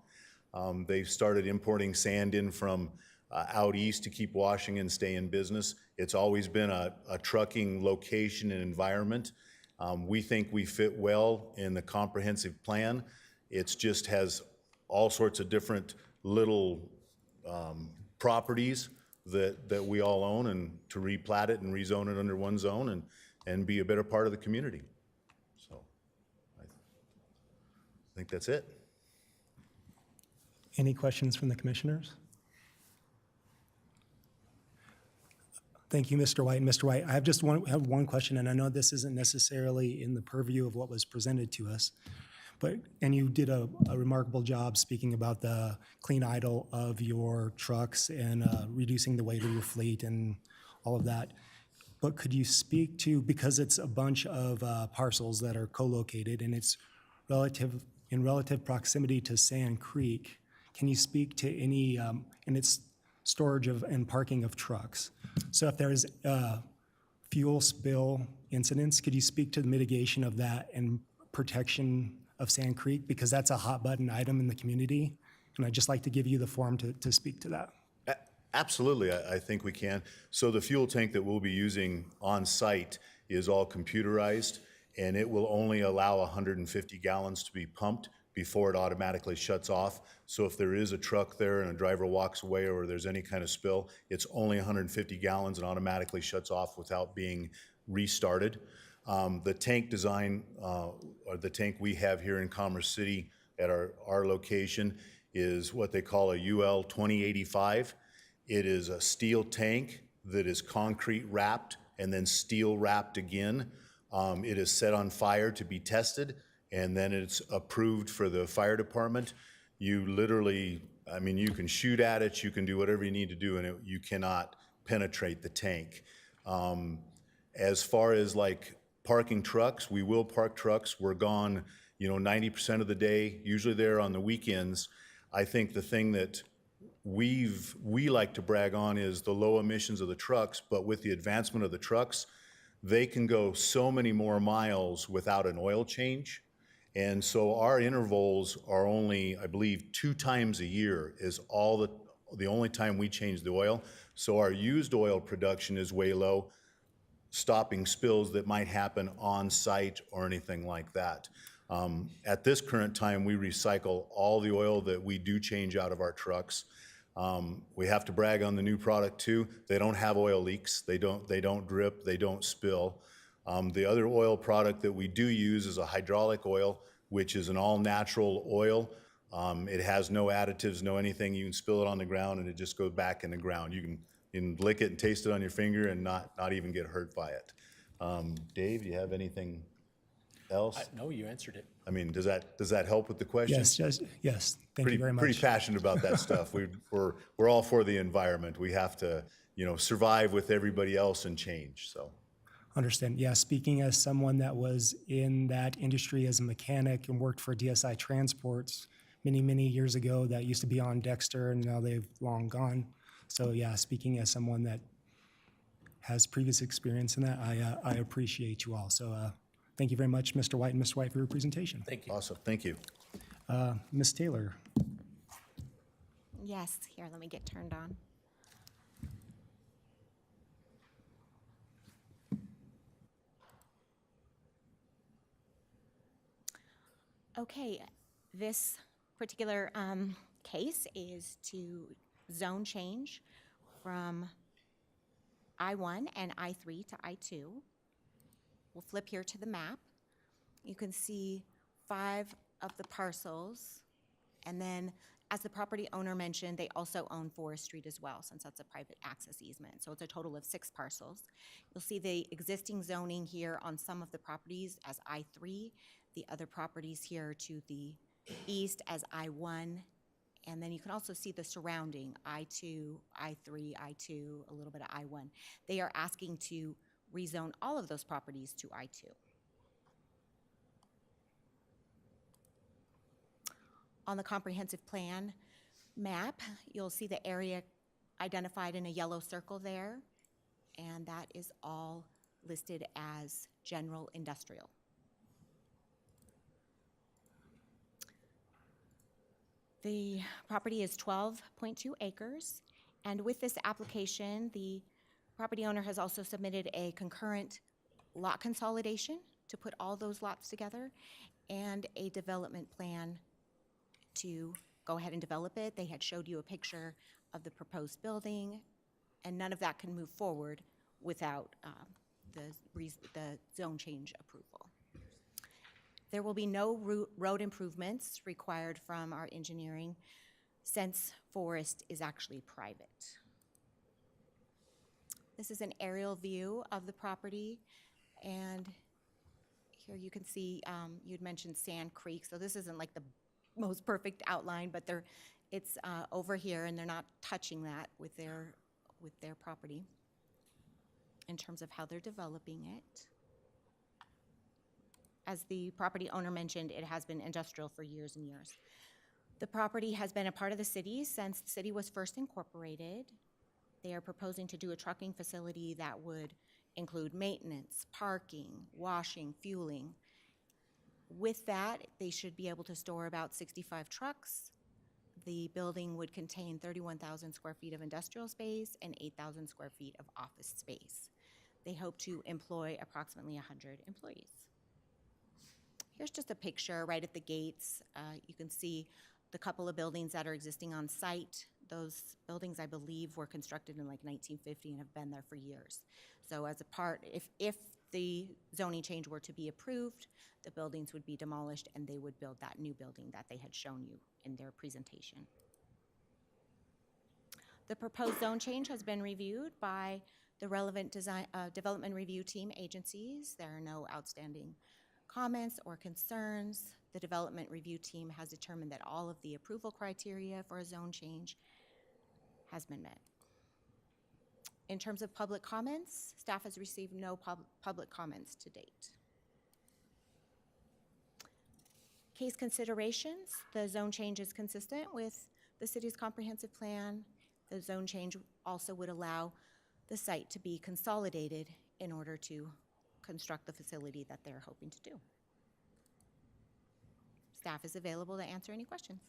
They started importing sand in from out east to keep washing and stay in business. It's always been a trucking location and environment. We think we fit well in the comprehensive plan. It just has all sorts of different little properties that we all own, and to replat it and rezone it under one zone and be a better part of the community. So I think that's it. Any questions from the commissioners? Thank you, Mr. White. Mr. White, I have just one question, and I know this isn't necessarily in the purview of what was presented to us, and you did a remarkable job speaking about the clean idle of your trucks and reducing the weight of your fleet and all of that. But could you speak to, because it's a bunch of parcels that are co-located and it's in relative proximity to Sand Creek, can you speak to any, and it's storage of and parking of trucks. So if there's fuel spill incidents, could you speak to the mitigation of that and protection of Sand Creek? Because that's a hot button item in the community. And I'd just like to give you the forum to speak to that. Absolutely, I think we can. So the fuel tank that we'll be using on site is all computerized, and it will only allow 150 gallons to be pumped before it automatically shuts off. So if there is a truck there and a driver walks away or there's any kind of spill, it's only 150 gallons and automatically shuts off without being restarted. The tank design, or the tank we have here in Commerce City at our location is what they call a UL 2085. It is a steel tank that is concrete wrapped and then steel wrapped again. It is set on fire to be tested, and then it's approved for the fire department. You literally, I mean, you can shoot at it, you can do whatever you need to do, and you cannot penetrate the tank. As far as like parking trucks, we will park trucks. We're gone, 90% of the day, usually there on the weekends. I think the thing that we like to brag on is the low emissions of the trucks, but with the advancement of the trucks, they can go so many more miles without an oil change. And so our intervals are only, I believe, 2 times a year is the only time we change the oil. So our used oil production is way low, stopping spills that might happen on site or anything like that. At this current time, we recycle all the oil that we do change out of our trucks. We have to brag on the new product too. They don't have oil leaks. They don't drip. They don't spill. The other oil product that we do use is a hydraulic oil, which is an all-natural oil. It has no additives, no anything. You can spill it on the ground and it just goes back in the ground. You can lick it and taste it on your finger and not even get hurt by it. Dave, do you have anything else? No, you answered it. I mean, does that help with the question? Yes. Thank you very much. Pretty passionate about that stuff. We're all for the environment. We have to, survive with everybody else and change. So. Understand. Yeah, speaking as someone that was in that industry as a mechanic and worked for DSI Transports many, many years ago, that used to be on Dexter and now they've long gone. So yeah, speaking as someone that has previous experience in that, I appreciate you all. So thank you very much, Mr. White and Mr. White, for your presentation. Thank you. Awesome. Thank you. Ms. Taylor. Yes, here, let me get turned on. Okay, this particular case is to zone change from I-1 and I-3 to I-2. We'll flip here to the map. You can see 5 of the parcels, and then as the property owner mentioned, they also own Forest Street as well, since that's a private access easement. So it's a total of 6 parcels. You'll see the existing zoning here on some of the properties as I-3, the other properties here to the east as I-1, and then you can also see the surrounding I-2, I-3, I-2, a little bit of I-1. They are asking to rezone all of those properties to I-2. On the comprehensive plan map, you'll see the area identified in a yellow circle there, and that is all listed as general industrial. The property is 12.2 acres, and with this application, the property owner has also submitted a concurrent lot consolidation to put all those lots together and a development plan to go ahead and develop it. They had showed you a picture of the proposed building, and none of that can move forward without the zone change approval. There will be no road improvements required from our engineering since Forest is actually private. This is an aerial view of the property, and here you can see, you'd mentioned Sand Creek, so this isn't like the most perfect outline, but it's over here, and they're not touching that with their property in terms of how they're developing it. As the property owner mentioned, it has been industrial for years and years. The property has been a part of the city since the city was first incorporated. They are proposing to do a trucking facility that would include maintenance, parking, washing, fueling. With that, they should be able to store about 65 trucks. The building would contain 31,000 square feet of industrial space and 8,000 square feet of office space. They hope to employ approximately 100 employees. Here's just a picture right at the gates. You can see the couple of buildings that are existing on site. Those buildings, I believe, were constructed in like 1950 and have been there for years. So as a part, if the zoning change were to be approved, the buildings would be demolished and they would build that new building that they had shown you in their presentation. The proposed zone change has been reviewed by the relevant development review team agencies. There are no outstanding comments or concerns. The development review team has determined that all of the approval criteria for a zone change has been met. In terms of public comments, staff has received no public comments to date. Case considerations, the zone change is consistent with the city's comprehensive plan. The zone change also would allow the site to be consolidated in order to construct the facility that they're hoping to do. Staff is available to answer any questions.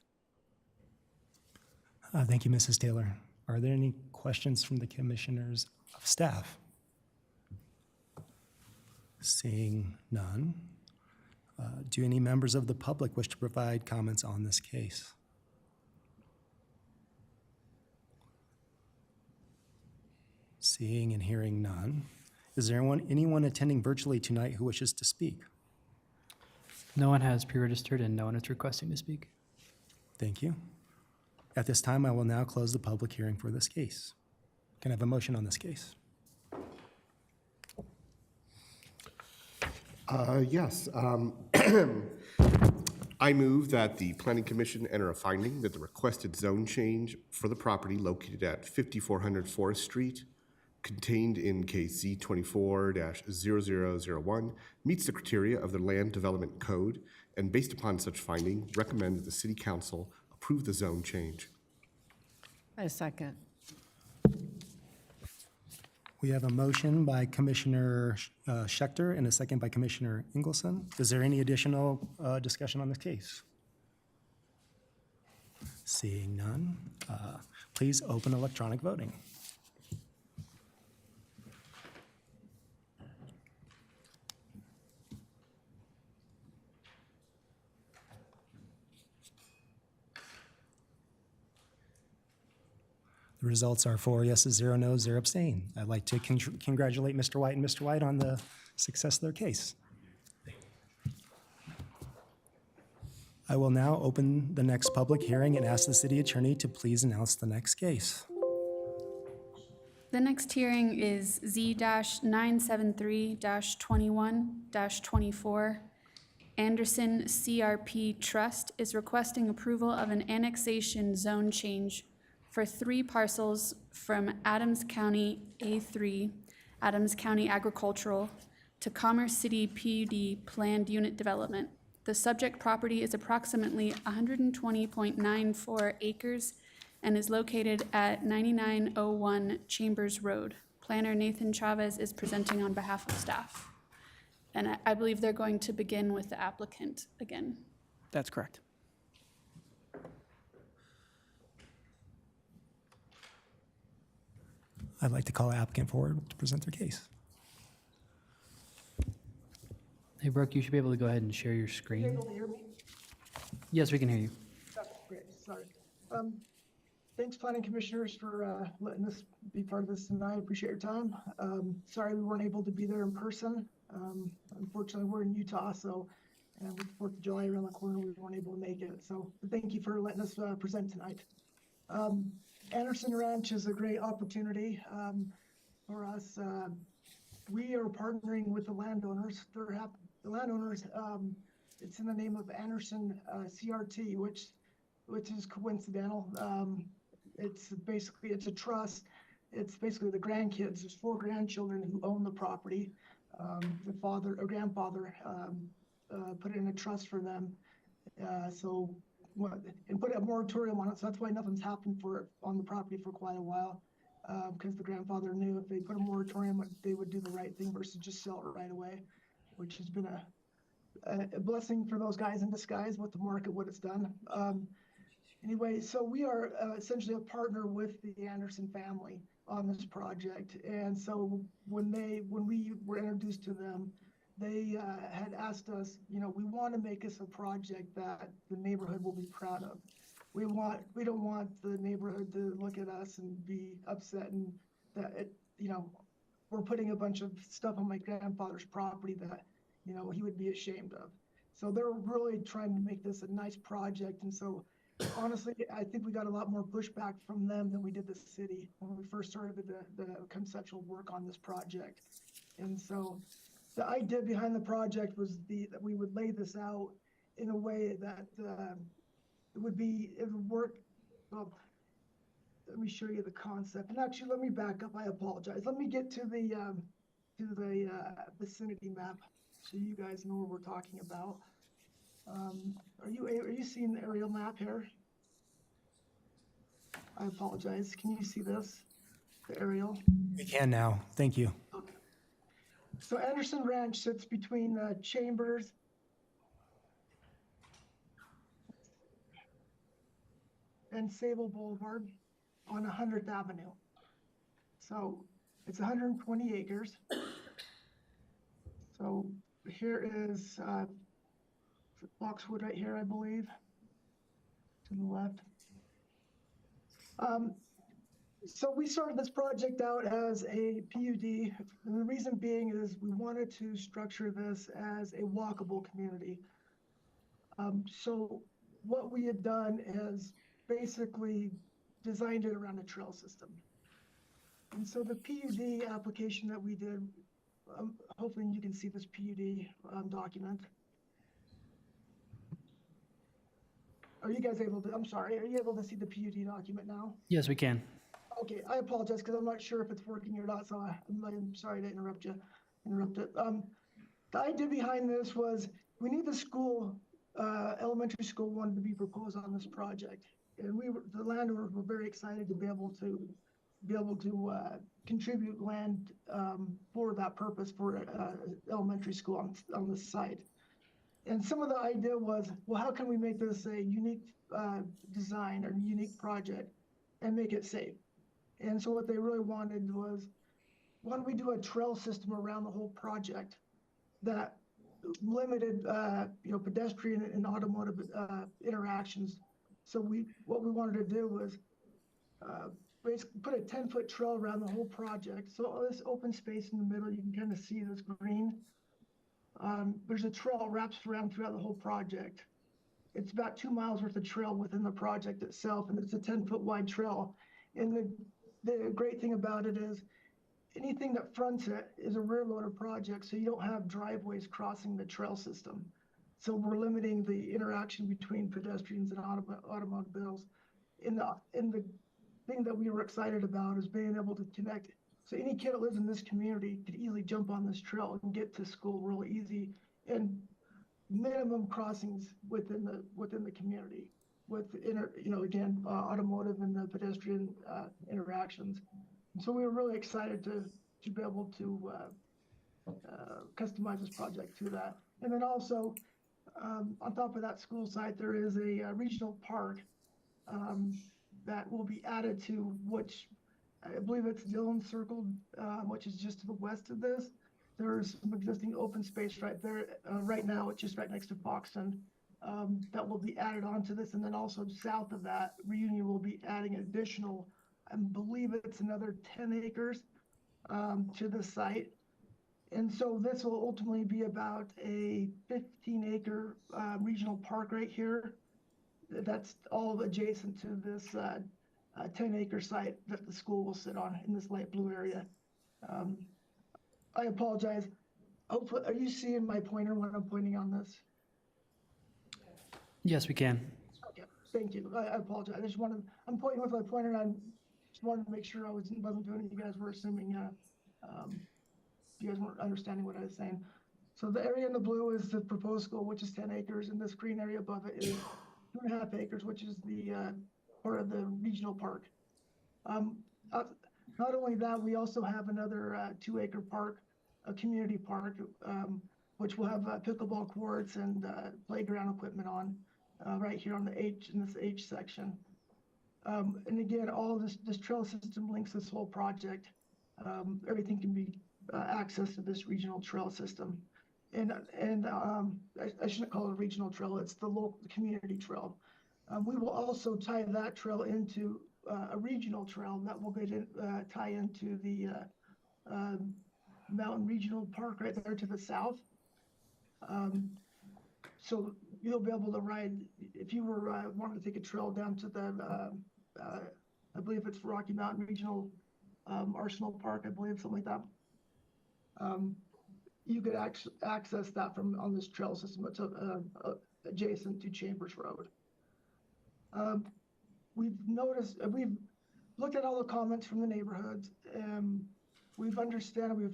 Thank you, Mrs. Taylor. Are there any questions from the commissioners of staff? Seeing none, do any members of the public wish to provide comments on this case? Seeing and hearing none, is there anyone attending virtually tonight who wishes to speak? No one has pre-registered and no one is requesting to speak. Thank you. At this time, I will now close the public hearing for this case. Can I have a motion on this case? Yes. I move that the Planning Commission enter a finding that the requested zone change for the property located at 5400 Forest Street, contained in case Z24-0001, meets the criteria of the Land Development Code, and based upon such finding, recommend that the City Council approve the zone change. I second. We have a motion by Commissioner Schechter and a second by Commissioner Ingleson. Is there any additional discussion on this case? Seeing none, please open electronic voting. The results are 4 yeses, 0 noes, 0 abstain. I'd like to congratulate Mr. White and Mr. White on the success of their case. I will now open the next public hearing and ask the city attorney to please announce the next case. The next hearing is Z-973-21-24. Anderson CRP Trust is requesting approval of an annexation zone change for 3 parcels from Adams County A3, Adams County Agricultural, to Commerce City PUD Planned Unit Development. The subject property is approximately 120.94 acres and is located at 9901 Chambers Road. Planner Nathan Chavez is presenting on behalf of staff. And I believe they're going to begin with the applicant again. That's correct. I'd like to call the applicant forward to present their case. Hey, Brooke, you should be able to go ahead and share your screen. Able to hear me? Yes, we can hear you. Oh, great, sorry. Thanks, planning commissioners, for letting us be part of this tonight. I appreciate your time. Sorry we weren't able to be there in person. Unfortunately, we're in Utah, so with the 4th of July around the corner, we weren't able to make it. So thank you for letting us present tonight. Anderson Ranch is a great opportunity for us. We are partnering with the landowners. The landowners, it's in the name of Anderson CRT, which is coincidental. It's a trust. It's basically the grandkids. There's 4 grandchildren who own the property. The father or grandfather put in a trust for them. And put a moratorium on it. So that's why nothing's happened on the property for quite a while. Because the grandfather knew if they put a moratorium, they would do the right thing versus just sell it right away, which has been a blessing for those guys in disguise with the market, what it's done. Anyway, so we are essentially a partner with the Anderson family on this project. And so when we were introduced to them, they had asked us, we want to make this a project that the neighborhood will be proud of. we don't want the neighborhood to look at us and be upset and that we're putting a bunch of stuff on my grandfather's property that, he would be ashamed of. So they're really trying to make this a nice project. And so honestly, I think we got a lot more pushback from them than we did the city when we first started the conceptual work on this project. And so the idea behind the project was that we would lay this out in a way that it would work. Well, let me show you the concept. And actually, let me back up. I apologize. Let me get to the vicinity map so you guys know what we're talking about. Are you seeing the aerial map here? I apologize. Can you see this? The aerial? We can now. Thank you. Okay. So Anderson Ranch sits between Chambers and Sable Boulevard on 100th Avenue. So it's 120 acres. So here is Boxwood right here, I believe, to the left. So we started this project out as a PUD, and the reason being is we wanted to structure this as a walkable community. So what we had done is basically designed it around a trail system. And so the PUD application that we did, hopefully you can see this PUD document. Are you guys able to, I'm sorry, are you able to see the PUD document now? Yes, we can. Okay, I apologize because I'm not sure if it's working or not, so I'm sorry to interrupt it. The idea behind this was we knew the school, elementary school, wanted to be proposed on this project, and the landowners were very excited to be able to contribute land for that purpose for elementary school on this site. And some of the idea was, well, how can we make this a unique design or unique project and make it safe? And so what they really wanted was, why don't we do a trail system around the whole project that limited, pedestrian and automotive interactions. So what we wanted to do was basically put a 10-foot trail around the whole project. So all this open space in the middle, you can kind of see this green. There's a trail wraps around throughout the whole project. It's about 2 miles worth of trail within the project itself, and it's a 10-foot wide trail. And the great thing about it is anything that fronts it is a rear loader project, so you don't have driveways crossing the trail system. So we're limiting the interaction between pedestrians and automobiles. And the thing that we were excited about is being able to connect. So any kid that lives in this community could easily jump on this trail and get to school real easy, and minimum crossings within the community with automotive and the pedestrian interactions. And so we were really excited to be able to customize this project to that. And then also on top of that school site, there is a regional park that will be added to, which I believe it's Dillon Circle, which is just to the west of this. There's some existing open space right there. Right now, it's just right next to Foxton. That will be added onto this. And then also south of that, Reunion will be adding additional, I believe it's another 10 acres to the site. And so this will ultimately be about a 15-acre regional park right here. That's all adjacent to this 10-acre site that the school will sit on in this light blue area. I apologize. Hopefully, are you seeing my pointer when I'm pointing on this? Yes, we can. Okay, thank you. I apologize. I'm pointing with my pointer, and I just wanted to make sure I wasn't doing it. You guys were assuming, you guys weren't understanding what I was saying. So the area in the blue is the proposed school, which is 10 acres, and this green area above it is 2.5 acres, which is the part of the regional park. Not only that, we also have another 2-acre park, a community park, which will have pickleball courts and playground equipment on right here on in this H section. And again, all of this trail system links this whole project. Everything can be accessed to this regional trail system. And I shouldn't call it a regional trail, it's the local community trail. We will also tie that trail into a regional trail that will tie into the Mountain Regional Park right there to the south. So you'll be able to ride, if you were wanting to take a trail down to the, I believe it's Rocky Mountain Regional Arsenal Park, I believe, something like that. You could access that from on this trail system. It's adjacent to Chambers Road. We've looked at all the comments from the neighborhoods. We've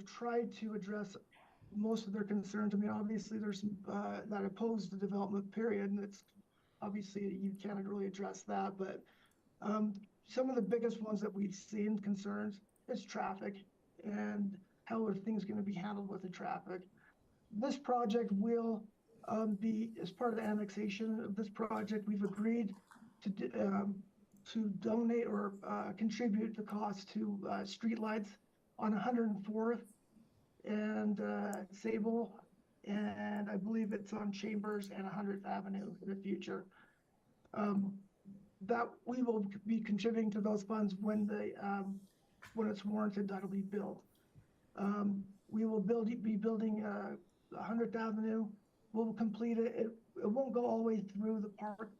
tried to address most of their concerns. I mean, obviously there's some that oppose the development period, and it's obviously you can't really address that, but some of the biggest ones that we've seen concerns is traffic and how are things going to be handled with the traffic. This project will be, as part of the annexation of this project, we've agreed to donate or contribute the cost to streetlights on 104th and Sable, and I believe it's on Chambers and 100th Avenue in the future. That we will be contributing to those funds when it's warranted. That'll be built. We will be building 100th Avenue. We'll complete it. It won't go all the way through the park.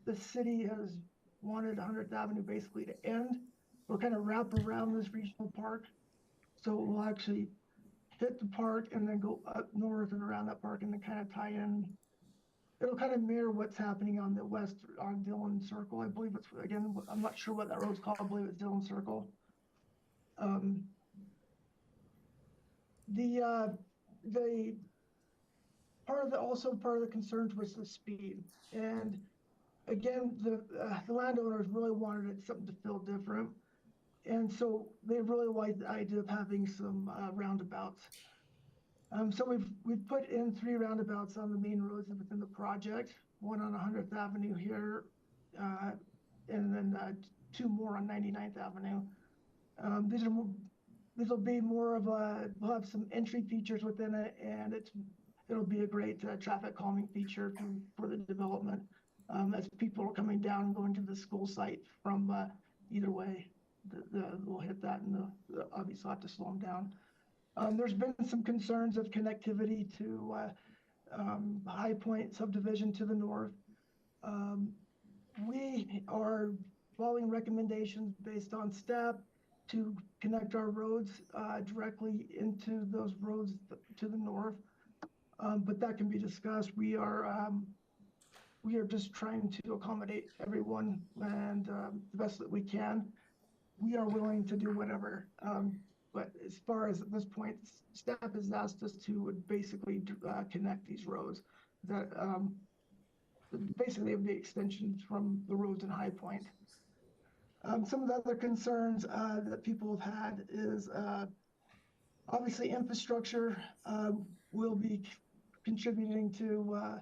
The city has wanted 100th Avenue basically to end. We'll kind of wrap around this regional park. So we'll actually hit the park and then go up north and around that park and then kind of tie in. It'll kind of mirror what's happening on the west on Dillon Circle. I believe it's, again, I'm not sure what that road's called. I believe it's Dillon Circle. The also part of the concerns was the speed. And again, the landowners really wanted something to feel different. And so they really liked the idea of having some roundabouts. So we've put in 3 roundabouts on the main roads within the project, one on 100th Avenue here, and then 2 more on 99th Avenue. This will be more of we'll have some entry features within it, and it'll be a great traffic calming feature for the development as people are coming down and going to the school site from either way. We'll hit that, and obviously have to slow them down. There's been some concerns of connectivity to High Point subdivision to the north. We are following recommendations based on staff to connect our roads directly into those roads to the north, but that can be discussed. We are just trying to accommodate everyone and the best that we can. We are willing to do whatever, but as far as at this point, staff has asked us to basically connect these roads that basically would be extensions from the roads in High Point. Some of the other concerns that people have had is obviously infrastructure. We'll be contributing to,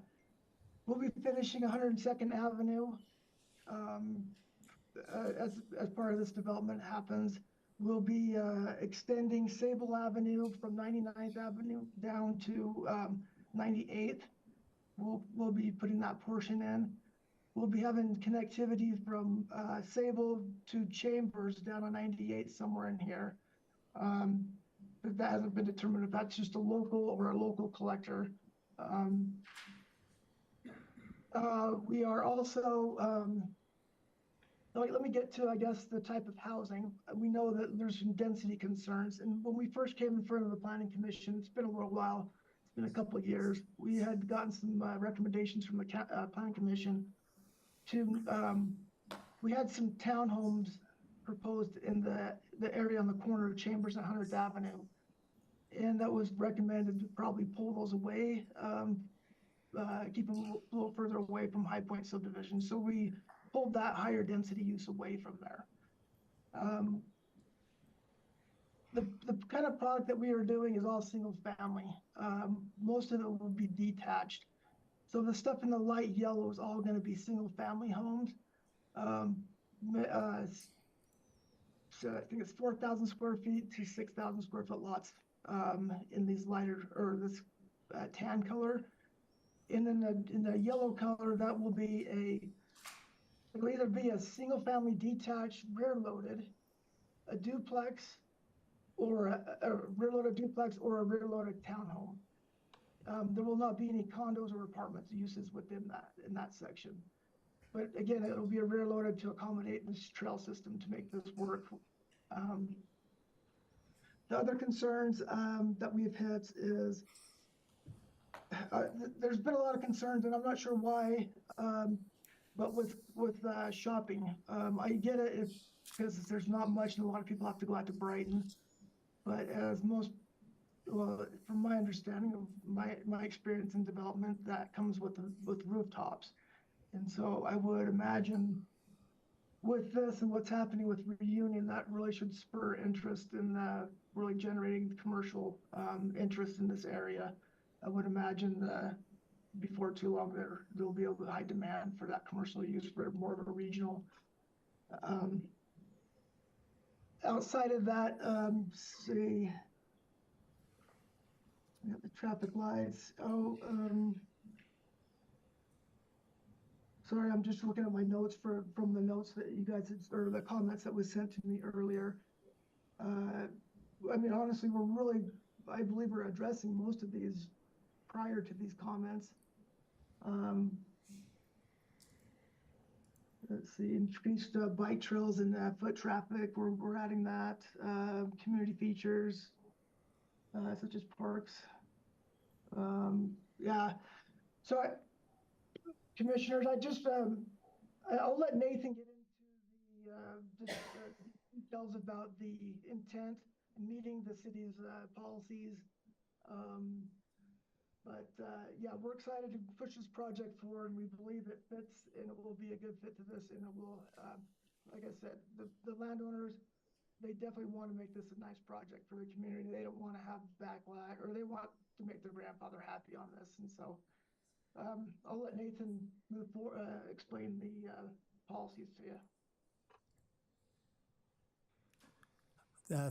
we'll be finishing 102nd Avenue as part of this development happens. We'll be extending Sable Avenue from 99th Avenue down to 98th. We'll be putting that portion in. We'll be having connectivity from Sable to Chambers down on 98 somewhere in here. But that hasn't been determined if that's just a local or a local collector. We are also, let me get to, I guess, the type of housing. We know that there's some density concerns. And when we first came in front of the Planning Commission, it's been a little while, it's been a couple of years. We had gotten some recommendations from the Planning Commission to, we had some townhomes proposed in the area on the corner of Chambers and 100th Avenue. And that was recommended to probably pull those away, keep them a little further away from High Point subdivision. So we pulled that higher density use away from there. The kind of product that we are doing is all single family. Most of it will be detached. So the stuff in the light yellow is all going to be single family homes. So I think it's 4,000 square feet to 6,000 square foot lots in these lighter, or this tan color. And then in the yellow color, that will be it'll either be a single-family detached rear-loaded, a duplex, or a rear-loaded duplex or a rear-loaded townhome. There will not be any condos or apartments uses within in that section. But again, it'll be a rear-loaded to accommodate this trail system to make this work. The other concerns that we've hit is there's been a lot of concerns, and I'm not sure why, but with shopping, I get it because there's not much, and a lot of people have to go out to Brighton. But as from my understanding of my experience in development, that comes with rooftops, and so I would imagine with this and what's happening with Reunion, that really should spur interest in really generating commercial interest in this area. I would imagine before too long there'll be a high demand for that commercial use for more of a regional. Outside of that, see, we got the traffic lights. Sorry, I'm just looking at my notes from the notes that you guys or the comments that was sent to me earlier. I mean, honestly, I believe we're addressing most of these prior to these comments. Let's see, increased bike trails and foot traffic. We're adding that. Community features such as parks. Yeah. So, commissioners, I'll let Nathan get into the details about the intent and meeting the city's policies. Yeah, we're excited to push this project forward, and we believe it fits and it will be a good fit to this. And it will, like I said, the landowners, they definitely want to make this a nice project for the community. They don't want to have backlash, or they want to make their grandfather happy on this. And so I'll let Nathan move forward, explain the policies to you.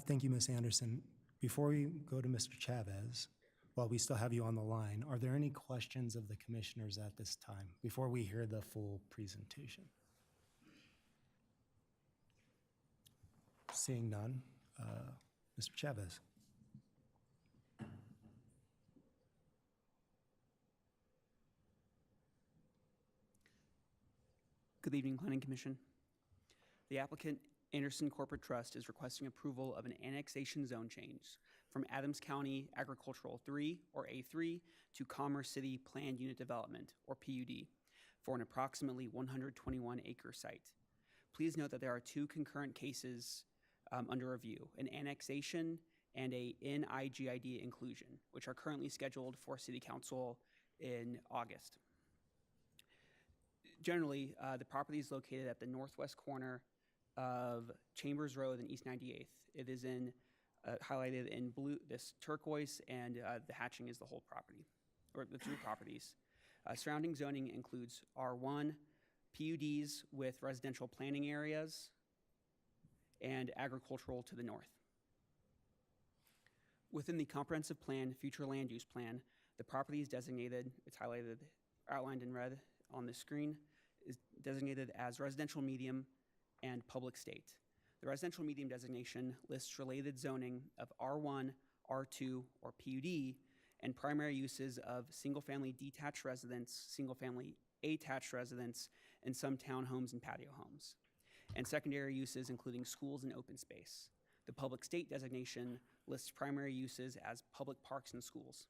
Thank you, Ms. Anderson. Before we go to Mr. Chavez, while we still have you on the line, are there any questions of the commissioners at this time before we hear the full presentation? Seeing none, Mr. Chavez. Good evening, Planning Commission. The applicant, Anderson Corporate Trust, is requesting approval of an annexation zone change from Adams County Agricultural 3, or A3, to Commerce City Planned Unit Development, or PUD, for an approximately 121-acre site. Please note that there are two concurrent cases under review, an annexation and a NIGID inclusion, which are currently scheduled for City Council in August. Generally, the property is located at the northwest corner of Chambers Road and East 98th. It is highlighted in blue, this turquoise, and the hatching is the whole property, or the two properties. Surrounding zoning includes R1, PUDs with residential planning areas, and agricultural to the north. Within the comprehensive plan, future land use plan, the property is designated, it's highlighted, outlined in red on the screen, is designated as residential medium and public state. The residential medium designation lists related zoning of R1, R2, or PUD, and primary uses of single-family detached residence, single-family attached residence, and some townhomes and patio homes, and secondary uses including schools and open space. The public state designation lists primary uses as public parks and schools.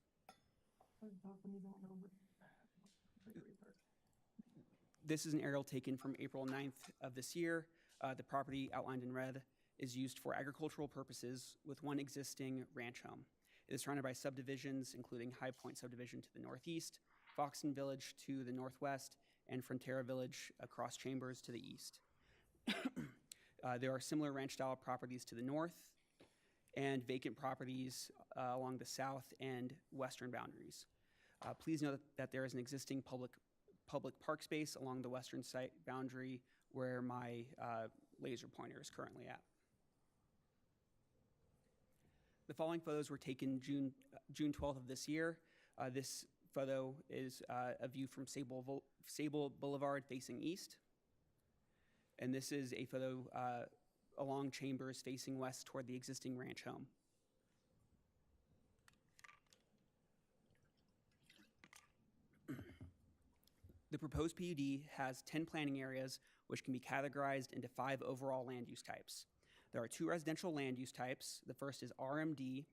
This is an aerial taken from April 9th of this year. The property outlined in red is used for agricultural purposes with one existing ranch home. It is surrounded by subdivisions, including High Point subdivision to the northeast, Foxton Village to the northwest, and Frontera Village across Chambers to the east. There are similar ranch-style properties to the north and vacant properties along the south and western boundaries. Please note that there is an existing public park space along the western site boundary where my laser pointer is currently at. The following photos were taken June 12th of this year. This photo is a view from Sable Boulevard facing east. And this is a photo along Chambers facing west toward the existing ranch home. The proposed PUD has 10 planning areas, which can be categorized into 5 overall land use types. There are 2 residential land use types. The first is RMD,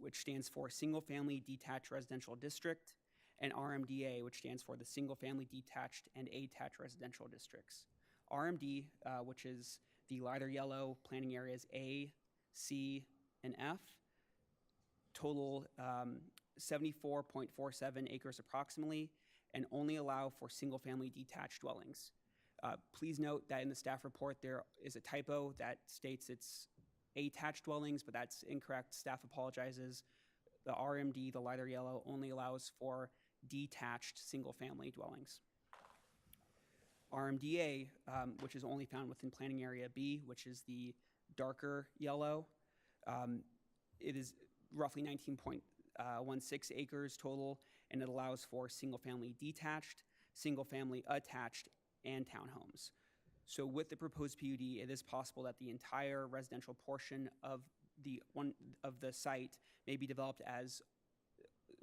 which stands for Single Family Detached Residential District, and RMDA, which stands for the Single Family Detached and Attached Residential Districts. RMD, which is the lighter yellow planning areas A, C, and F, total 74.47 acres approximately, and only allow for single-family detached dwellings. Please note that in the staff report, there is a typo that states it's attached dwellings, but that's incorrect. Staff apologizes. The RMD, the lighter yellow, only allows for detached single-family dwellings. RMDA, which is only found within planning area B, which is the darker yellow, it is roughly 19.16 acres total, and it allows for single-family detached, single-family attached, and townhomes. So with the proposed PUD, it is possible that the entire residential portion of the site may be developed as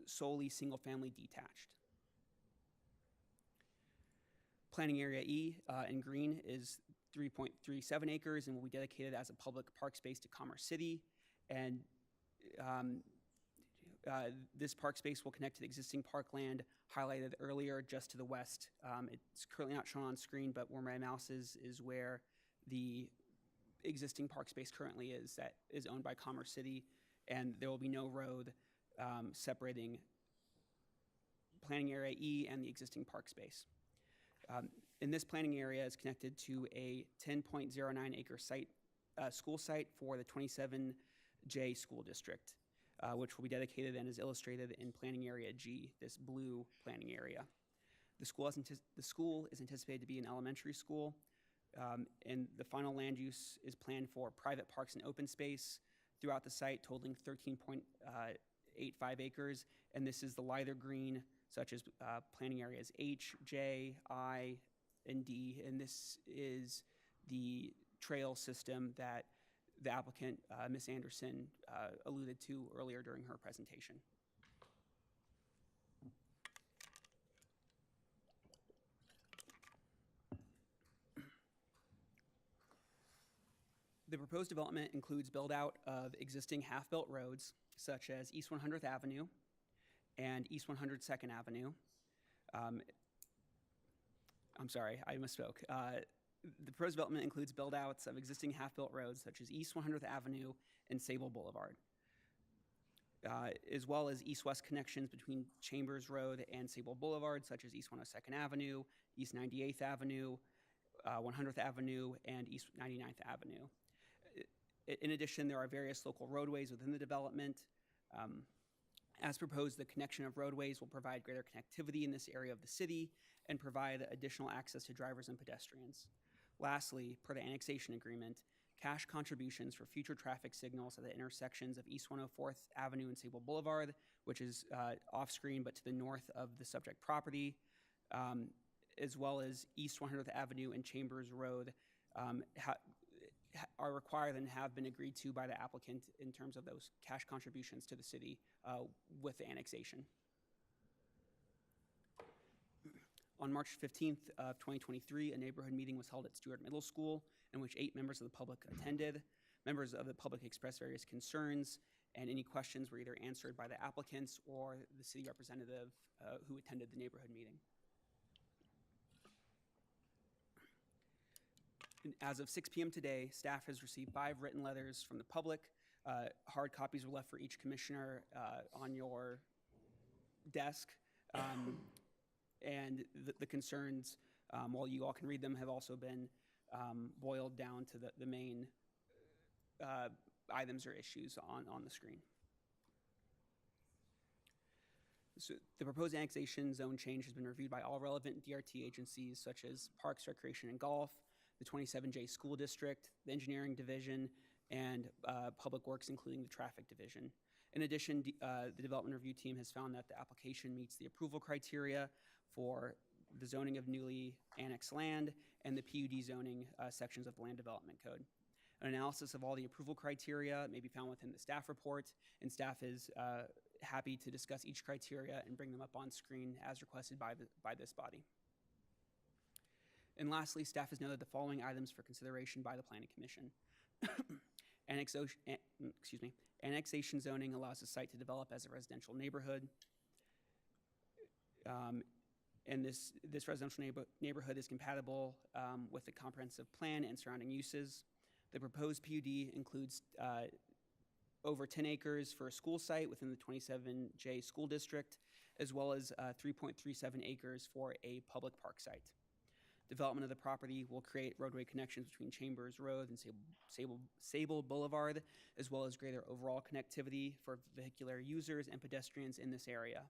solely single-family detached. Planning area E in green is 3.37 acres and will be dedicated as a public park space to Commerce City. And this park space will connect to the existing parkland highlighted earlier just to the west. It's currently not shown on screen, but where my mouse is where the existing park space currently is, that is owned by Commerce City, and there will be no road separating planning area E and the existing park space. In this planning area is connected to a 10.09 acre site, school site for the 27J school district, which will be dedicated and is illustrated in planning area G, this blue planning area. The school is anticipated to be an elementary school, and the final land use is planned for private parks and open space throughout the site, totaling 13.85 acres, and this is the lighter green, such as planning areas H, J, I, and D, and this is the trail system that the applicant, Ms. Anderson, alluded to earlier during her presentation. The proposed development includes build-out of existing half-built roads, such as East 100th Avenue and East 102nd Avenue. I'm sorry, I misspoke. The proposed development includes build-outs of existing half-built roads, such as East 100th Avenue and Sable Boulevard, as well as east-west connections between Chambers Road and Sable Boulevard, such as East 102nd Avenue, East 98th Avenue, 100th Avenue, and East 99th Avenue. In addition, there are various local roadways within the development. As proposed, the connection of roadways will provide greater connectivity in this area of the city and provide additional access to drivers and pedestrians. Lastly, per the annexation agreement, cash contributions for future traffic signals at the intersections of East 104th Avenue and Sable Boulevard, which is off-screen but to the north of the subject property, as well as East 100th Avenue and Chambers Road, are required and have been agreed to by the applicant in terms of those cash contributions to the city with the annexation. On March 15th of 2023, a neighborhood meeting was held at Stewart Middle School in which 8 members of the public attended. Members of the public expressed various concerns, and any questions were either answered by the applicants or the city representative who attended the neighborhood meeting. As of 6 p.m. today, staff has received 5 written letters from the public. Hard copies were left for each commissioner on your desk. And the concerns, while you all can read them, have also been boiled down to the main items or issues on the screen. So the proposed annexation zone change has been reviewed by all relevant DRT agencies such as Parks, Recreation, and Golf, the 27J School District, the Engineering Division, and Public Works, including the Traffic Division. In addition, the Development Review Team has found that the application meets the approval criteria for the zoning of newly annexed land and the PUD zoning sections of the Land Development Code. An analysis of all the approval criteria may be found within the staff report, and staff is happy to discuss each criteria and bring them up on screen as requested by this body. And lastly, staff has noted the following items for consideration by the Planning Commission. Annexation zoning allows the site to develop as a residential neighborhood. And this residential neighborhood is compatible with the comprehensive plan and surrounding uses. The proposed PUD includes over 10 acres for a school site within the 27J school district, as well as 3.37 acres for a public park site. Development of the property will create roadway connections between Chambers Road and Sable Boulevard, as well as greater overall connectivity for vehicular users and pedestrians in this area.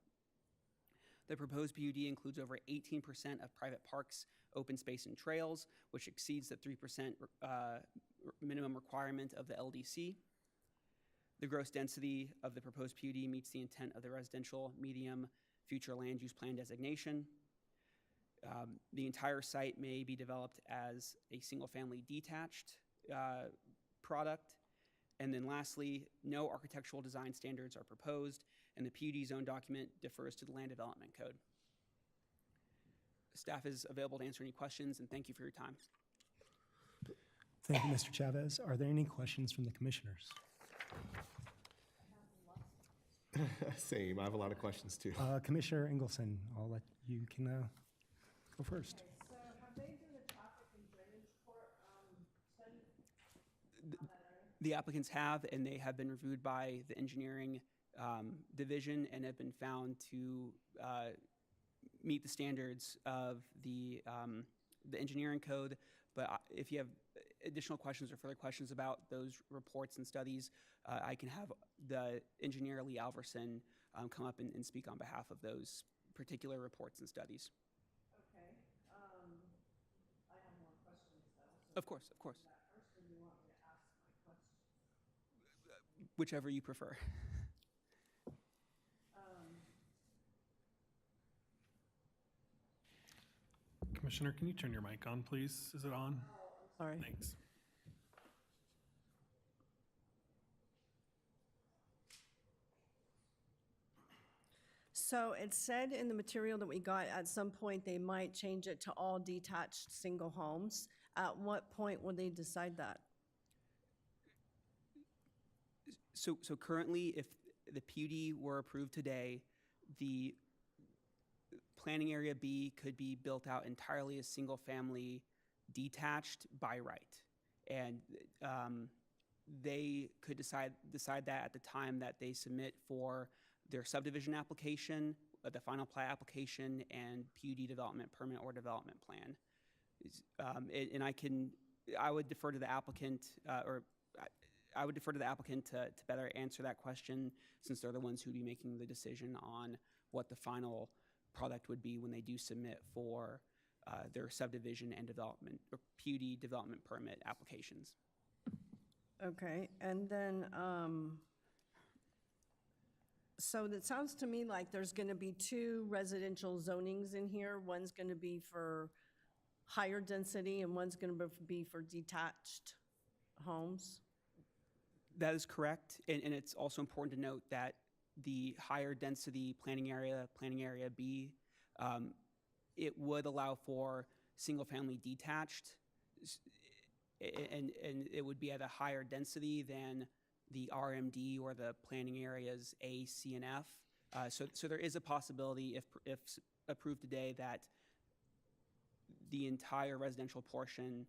The proposed PUD includes over 18% of private parks, open space, and trails, which exceeds the 3% minimum requirement of the LDC. The gross density of the proposed PUD meets the intent of the residential medium future land use plan designation. The entire site may be developed as a single-family detached product. And then lastly, no architectural design standards are proposed, and the PUD zone document differs to the Land Development Code. Staff is available to answer any questions, and thank you for your time. Thank you, Mr. Chavez. Are there any questions from the commissioners? Same, I have a lot of questions too. Commissioner Engelson, I'll let you can go first. So have they done the traffic and drainage study? The applicants have, and they have been reviewed by the engineering division and have been found to meet the standards of the engineering code. But if you have additional questions or further questions about those reports and studies, I can have the engineer, Lee Alverson, come up and speak on behalf of those particular reports and studies. Okay. I have more questions though. So Of course, of course. first, or you want me to ask my questions? Whichever you prefer. Commissioner, can you turn your mic on, please? Is it on? Sorry. Thanks. So it said in the material that we got, at some point, they might change it to all detached single homes. At what point will they decide that? So currently, if the PUD were approved today, the planning area B could be built out entirely as single-family detached by right. And they could decide that at the time that they submit for their subdivision application, the final plat application, and PUD development permit or development plan. And I would defer to the applicant, I would defer to the applicant to better answer that question, since they're the ones who would be making the decision on what the final product would be when they do submit for their subdivision and development or PUD development permit applications. Okay, and then, so it sounds to me like there's going to be two residential zonings in here. One's going to be for higher density and one's going to be for detached homes. That is correct, and it's also important to note that the higher density planning area B, it would allow for single-family detached, and it would be at a higher density than the RMD or the planning areas A, C, and F. So there is a possibility, if approved today, that the entire residential portion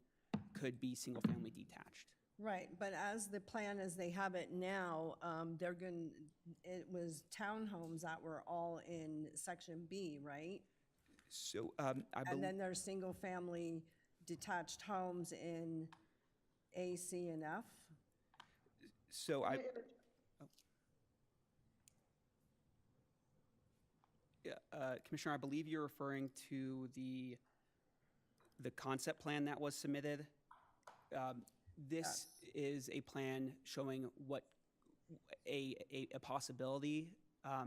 could be single-family detached. Right, but as the plan as they have it now, it was townhomes that were all in section B, right? So And then there's single-family detached homes in A, C, and F? So Commissioner, I believe you're referring to the concept plan that was submitted. This is a plan showing what a possibility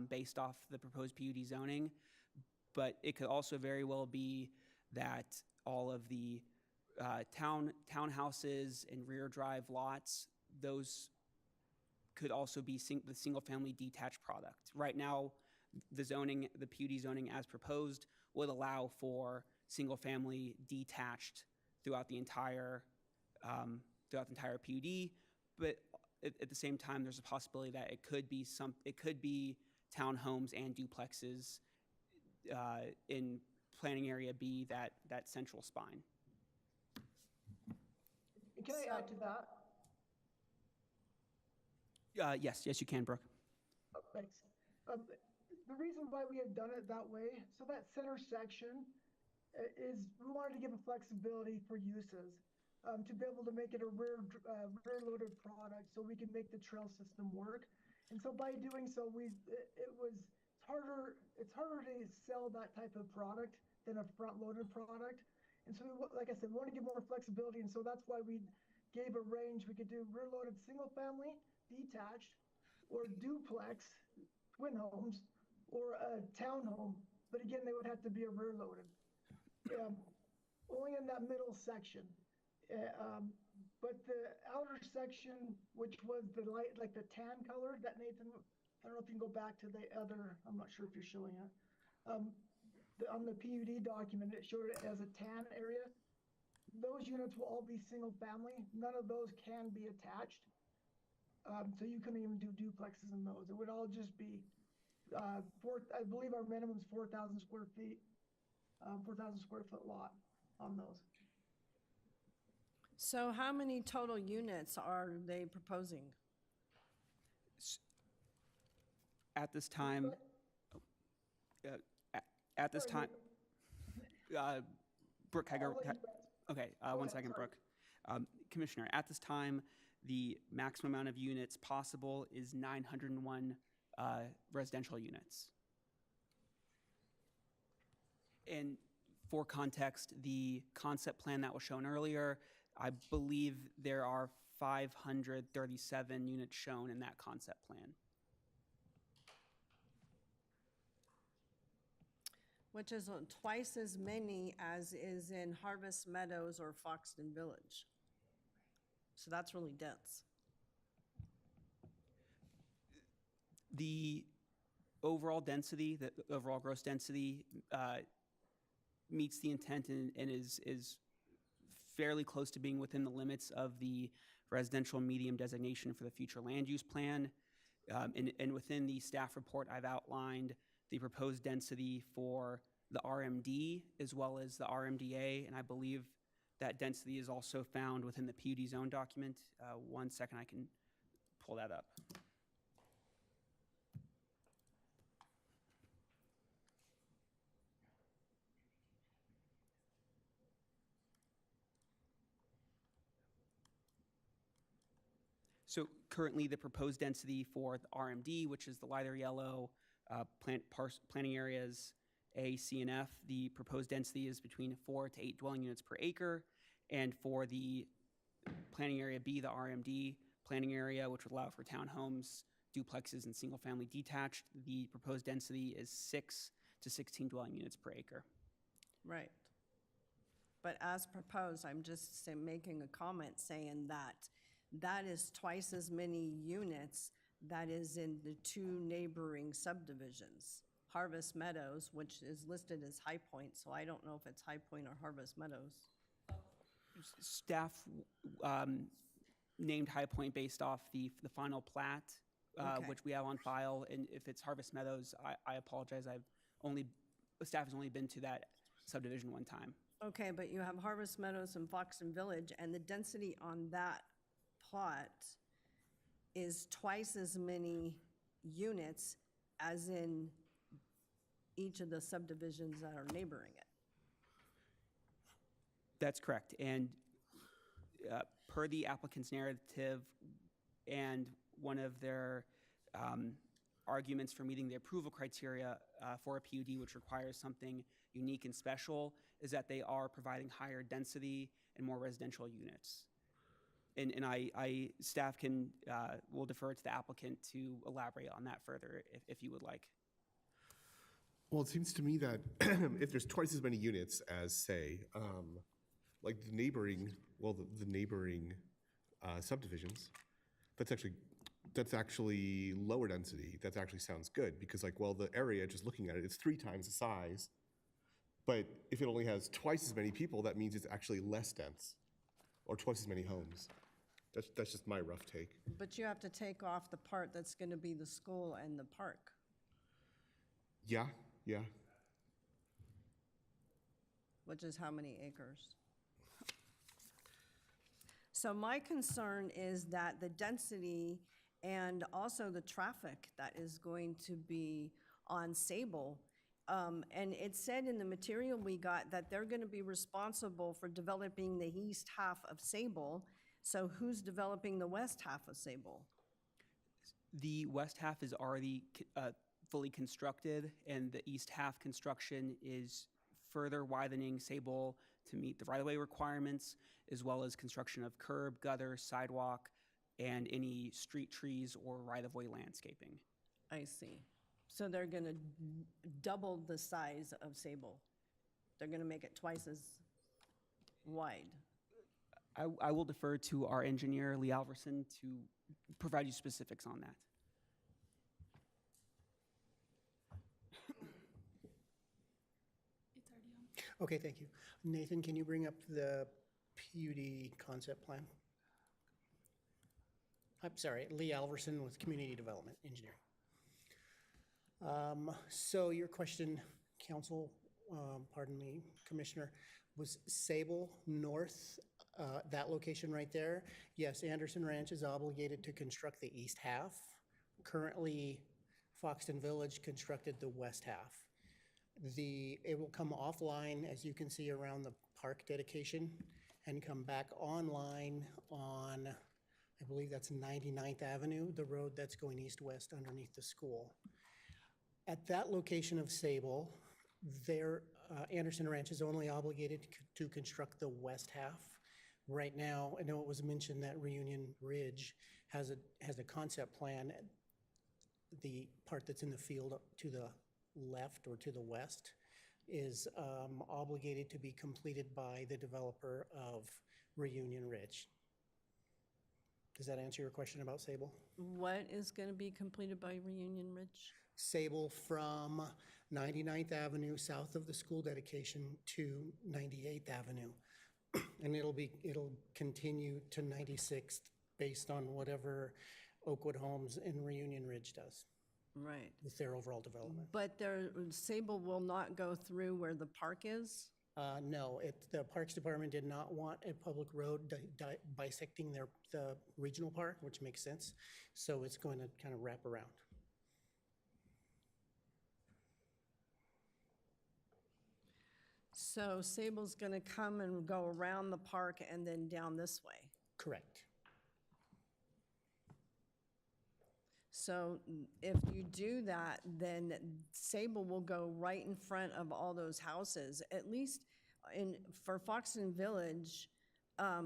based off the proposed PUD zoning, but it could also very well be that all of the townhouses and rear drive lots, those could also be the single-family detached product. Right now, the zoning, the PUD zoning as proposed, would allow for single-family detached throughout the entire PUD, but at the same time, there's a possibility that it could be townhomes and duplexes in planning area B, that central spine. Can I add to that? Yes, you can, Brooke. Oh, thanks. The reason why we have done it that way, so that center section is, we wanted to give a flexibility for uses to be able to make it a rear-loaded product so we can make the trail system work. And so by doing so, it's harder to sell that type of product than a front-loaded product. And so, like I said, we want to give more flexibility, and so that's why we gave a range. We could do rear-loaded single-family, detached, or duplex, twin homes, or a townhome. But again, they would have to be a rear-loaded. Only in that middle section. But the outer section, which was the light, like the tan color that Nathan, I don't know if you can go back to the other, I'm not sure if you're showing it. On the PUD document, it showed it as a tan area. Those units will all be single family. None of those can be attached. So you couldn't even do duplexes in those. It would all just be, I believe our minimum is 4,000 square feet, 4,000 square foot lot on those. So how many total units are they proposing? At this time, Brooke, can I go? Okay, one second, Brooke. Commissioner, at this time, the maximum amount of units possible is 901 residential units. And for context, the concept plan that was shown earlier, I believe there are 537 units shown in that concept plan. Which is twice as many as is in Harvest Meadows or Foxton Village. So that's really dense. The overall density, the overall gross density meets the intent and is fairly close to being within the limits of the residential medium designation for the future land use plan. And within the staff report, I've outlined the proposed density for the RMD as well as the RMDA, and I believe that density is also found within the PUD zone document. 1 second, I can pull that up. So currently, the proposed density for the RMD, which is the lighter yellow planning areas A, C, and F, the proposed density is between 4 to 8 dwelling units per acre. And for the planning area B, the RMD planning area, which would allow for townhomes, duplexes, and single-family detached, the proposed density is 6 to 16 dwelling units per acre. Right. But as proposed, I'm just making a comment saying that that is twice as many units that is in the two neighboring subdivisions. Harvest Meadows, which is listed as High Point, so I don't know if it's High Point or Harvest Meadows. Staff named High Point based off the final plat, Okay. which we have on file, and if it's Harvest Meadows, I apologize. Staff has only been to that subdivision one time. Okay, but you have Harvest Meadows and Foxton Village, and the density on that plot is twice as many units as in each of the subdivisions that are neighboring it. That's correct. And per the applicant's narrative and one of their arguments for meeting the approval criteria for a PUD, which requires something unique and special, is that they are providing higher density and more residential units. And staff will defer to the applicant to elaborate on that further if you would like. Well, it seems to me that if there's twice as many units as, say, like the neighboring subdivisions, that's actually lower density. That actually sounds good because, like, well, the area, just looking at it, it's 3 times the size. But if it only has twice as many people, that means it's actually less dense, or twice as many homes. That's just my rough take. But you have to take off the part that's going to be the school and the park. Yeah. Which is how many acres? So my concern is that the density and also the traffic that is going to be on Sable. And it said in the material we got that they're going to be responsible for developing the east half of Sable. So who's developing the west half of Sable? The west half is already fully constructed, and the east half construction is further widening Sable to meet the right-of-way requirements, as well as construction of curb, gutter, sidewalk, and any street trees or right-of-way landscaping. I see. So they're going to double the size of Sable. They're going to make it twice as wide. I will defer to our engineer, Lee Alverson, to provide you specifics on that. Okay, thank you. Nathan, can you bring up the PUD concept plan? I'm sorry, Lee Alverson with Community Development Engineering. So your question, Council, pardon me, Commissioner, was Sable North, that location right there? Yes, Anderson Ranch is obligated to construct the east half. Currently, Foxton Village constructed the west half. It will come offline, as you can see, around the park dedication and come back online on, I believe that's 99th Avenue, the road that's going east-west underneath the school. At that location of Sable, Anderson Ranch is only obligated to construct the west half. Right now, I know it was mentioned that Reunion Ridge has a concept plan. The part that's in the field to the left or to the west is obligated to be completed by the developer of Reunion Ridge. Does that answer your question about Sable? What is going to be completed by Reunion Ridge? Sable from 99th Avenue south of the school dedication to 98th Avenue. And it'll continue to 96th based on whatever Oakwood Homes and Reunion Ridge does. Right. With their overall development. But Sable will not go through where the park is? No, the Parks Department did not want a public road bisecting the regional park, which makes sense. So it's going to kind of wrap around. So Sable's going to come and go around the park and then down this way? Correct. So if you do that, then Sable will go right in front of all those houses. At least for Foxton Village,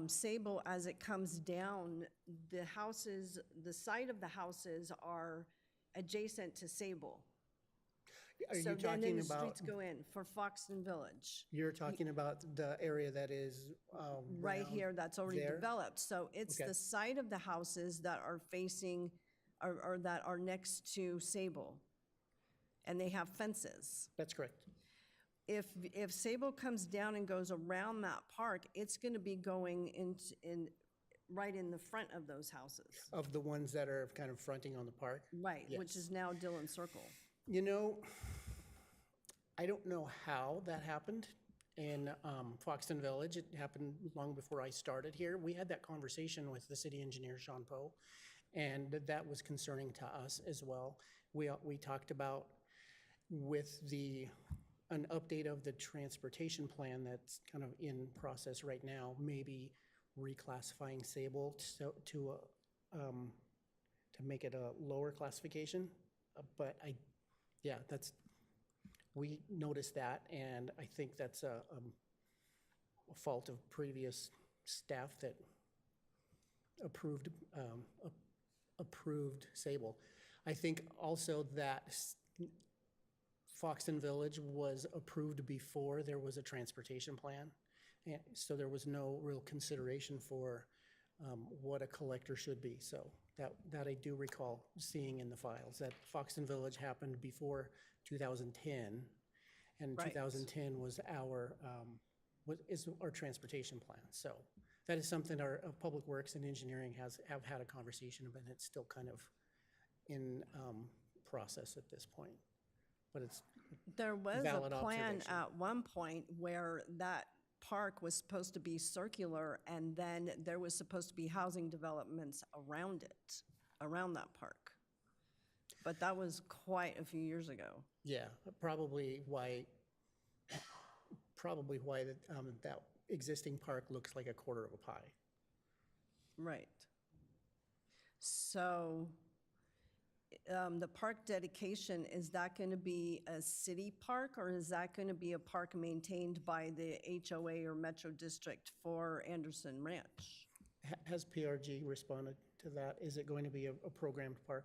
Sable, as it comes down, the side of the houses are adjacent to Sable. Are you So then talking the about? streets go in for Foxton Village. You're talking about the area that is Right around here, that's already there? developed. So it's Okay. the side of the houses that are facing, or that are next to Sable. And they have fences. That's correct. If Sable comes down and goes around that park, it's going to be going right in the front of those houses. Of the ones that are kind of fronting on the park? Right, which Yes. is now Dillon Circle. You know, I don't know how that happened in Foxton Village. It happened long before I started here. We had that conversation with the city engineer, Sean Poe, and that was concerning to us as well. We talked about with an update of the transportation plan that's kind of in process right now, maybe reclassifying Sable to make it a lower classification. But we noticed that, and I think that's a fault of previous staff that approved, approved Sable. I think also that Foxton Village was approved before there was a transportation plan. And so there was no real consideration for what a collector should be. So that I do recall seeing in the files, that Foxton Village happened before 2010. And Right. 2010 was is our transportation plan. So that is something our Public Works and Engineering have had a conversation about, and it's still kind of in process at this point. But it's There was a valid plan observation. at one point where that park was supposed to be circular, and then there was supposed to be housing developments around it, around that park. But that was quite a few years ago. Yeah, probably why that existing park looks like a quarter of a pie. Right. So the park dedication, is that going to be a city park, or is that going to be a park maintained by the HOA or Metro District for Anderson Ranch? Has PRG responded to that? Is it going to be a programmed park?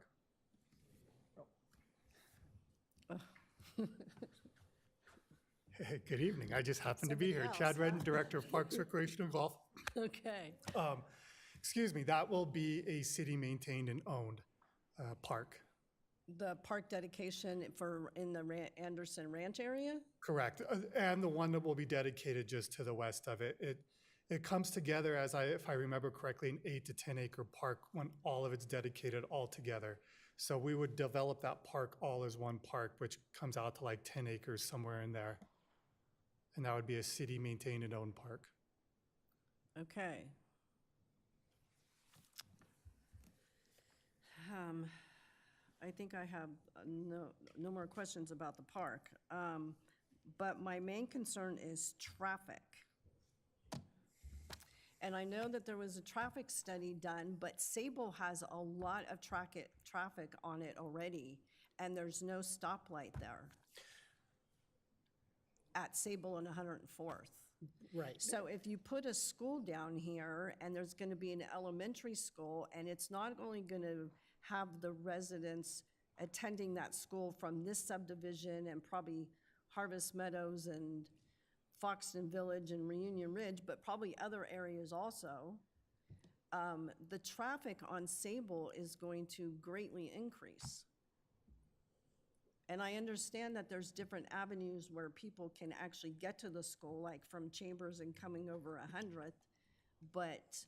Hey, good evening. I just happened to be here. Somebody Chad else, Redden, huh? Director of Parks, Recreation, and Golf. Okay. Excuse me, that will be a city-maintained and owned park. The park dedication in the Anderson Ranch area? Correct. And the one that will be dedicated just to the west of it. It comes together as if I remember correctly, an 8 to 10 acre park when all of it's dedicated all together. So we would develop that park all as one park, which comes out to like 10 acres somewhere in there. And that would be a city-maintained and owned park. Okay. I think I have no more questions about the park. But my main concern is traffic. And I know that there was a traffic study done, but Sable has a lot of traffic on it already, and there's no stoplight there at Sable and 104th. Right. So if you put a school down here, and there's going to be an elementary school, and it's not only going to have the residents attending that school from this subdivision and probably Harvest Meadows and Foxton Village and Reunion Ridge, but probably other areas also, the traffic on Sable is going to greatly increase. And I understand that there's different avenues where people can actually get to the school, like from Chambers and coming over 100th, but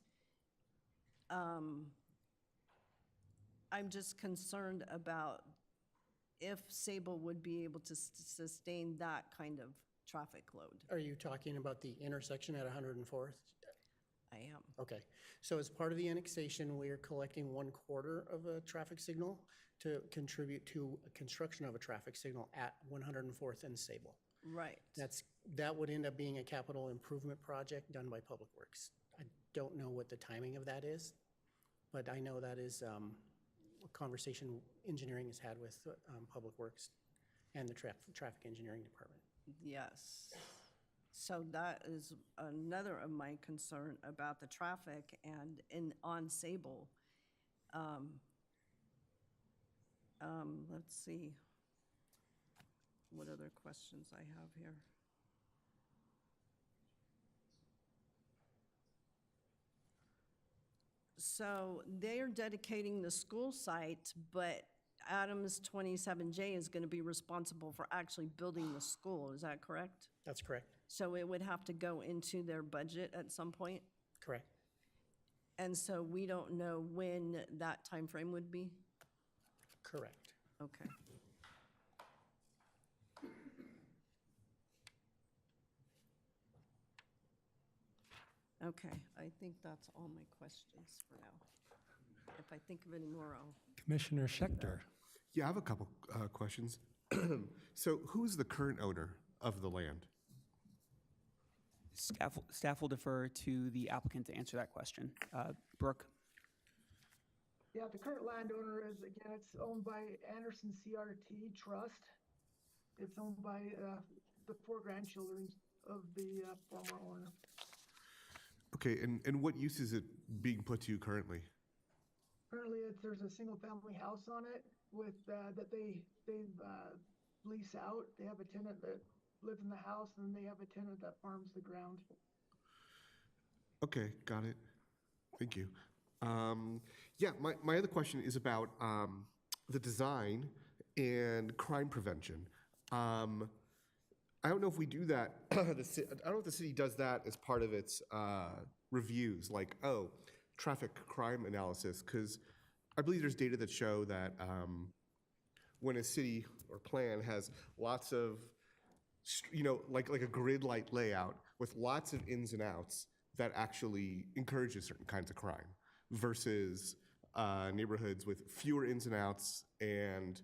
I'm just concerned about if Sable would be able to sustain that kind of traffic load. Are you talking about the intersection at 104th? I am. Okay, so as part of the annexation, we are collecting 1/4 of a traffic signal to contribute to a construction of a traffic signal at 104th and Sable. Right. That would end up being a capital improvement project done by Public Works. I don't know what the timing of that is, but I know that is a conversation engineering has had with Public Works and the traffic engineering department. Yes. So that is another of my concern about the traffic and on Sable. Let's see what other questions I have here. So they're dedicating the school site, but Adams 27J is going to be responsible for actually building the school. Is that correct? That's correct. So it would have to go into their budget at some point? Correct. And so we don't know when that time frame would be? Correct. Okay. Okay, I think that's all my questions for now. If I think of any more, I'll. Commissioner Schechter. Yeah, I have a couple questions. So who's the current owner of the land? Staff will defer to the applicant to answer that question. Brooke? Yeah, the current landowner is, again, it's owned by Anderson CRT Trust. It's owned by the 4 grandchildren of the former owner. Okay, and what use is it being put to currently? Currently, there's a single-family house on it with, that they've lease out. They have a tenant that lives in the house, and they have a tenant that farms the ground. Okay, got it. Thank you. Yeah, my other question is about the design and crime prevention. I don't know if we do that. I don't know if the city does that as part of its reviews, like, oh, traffic crime analysis, because I believe there's data that show that when a city or plan has lots of, like a grid-like layout with lots of ins and outs, that actually encourages certain kinds of crime versus neighborhoods with fewer ins and outs and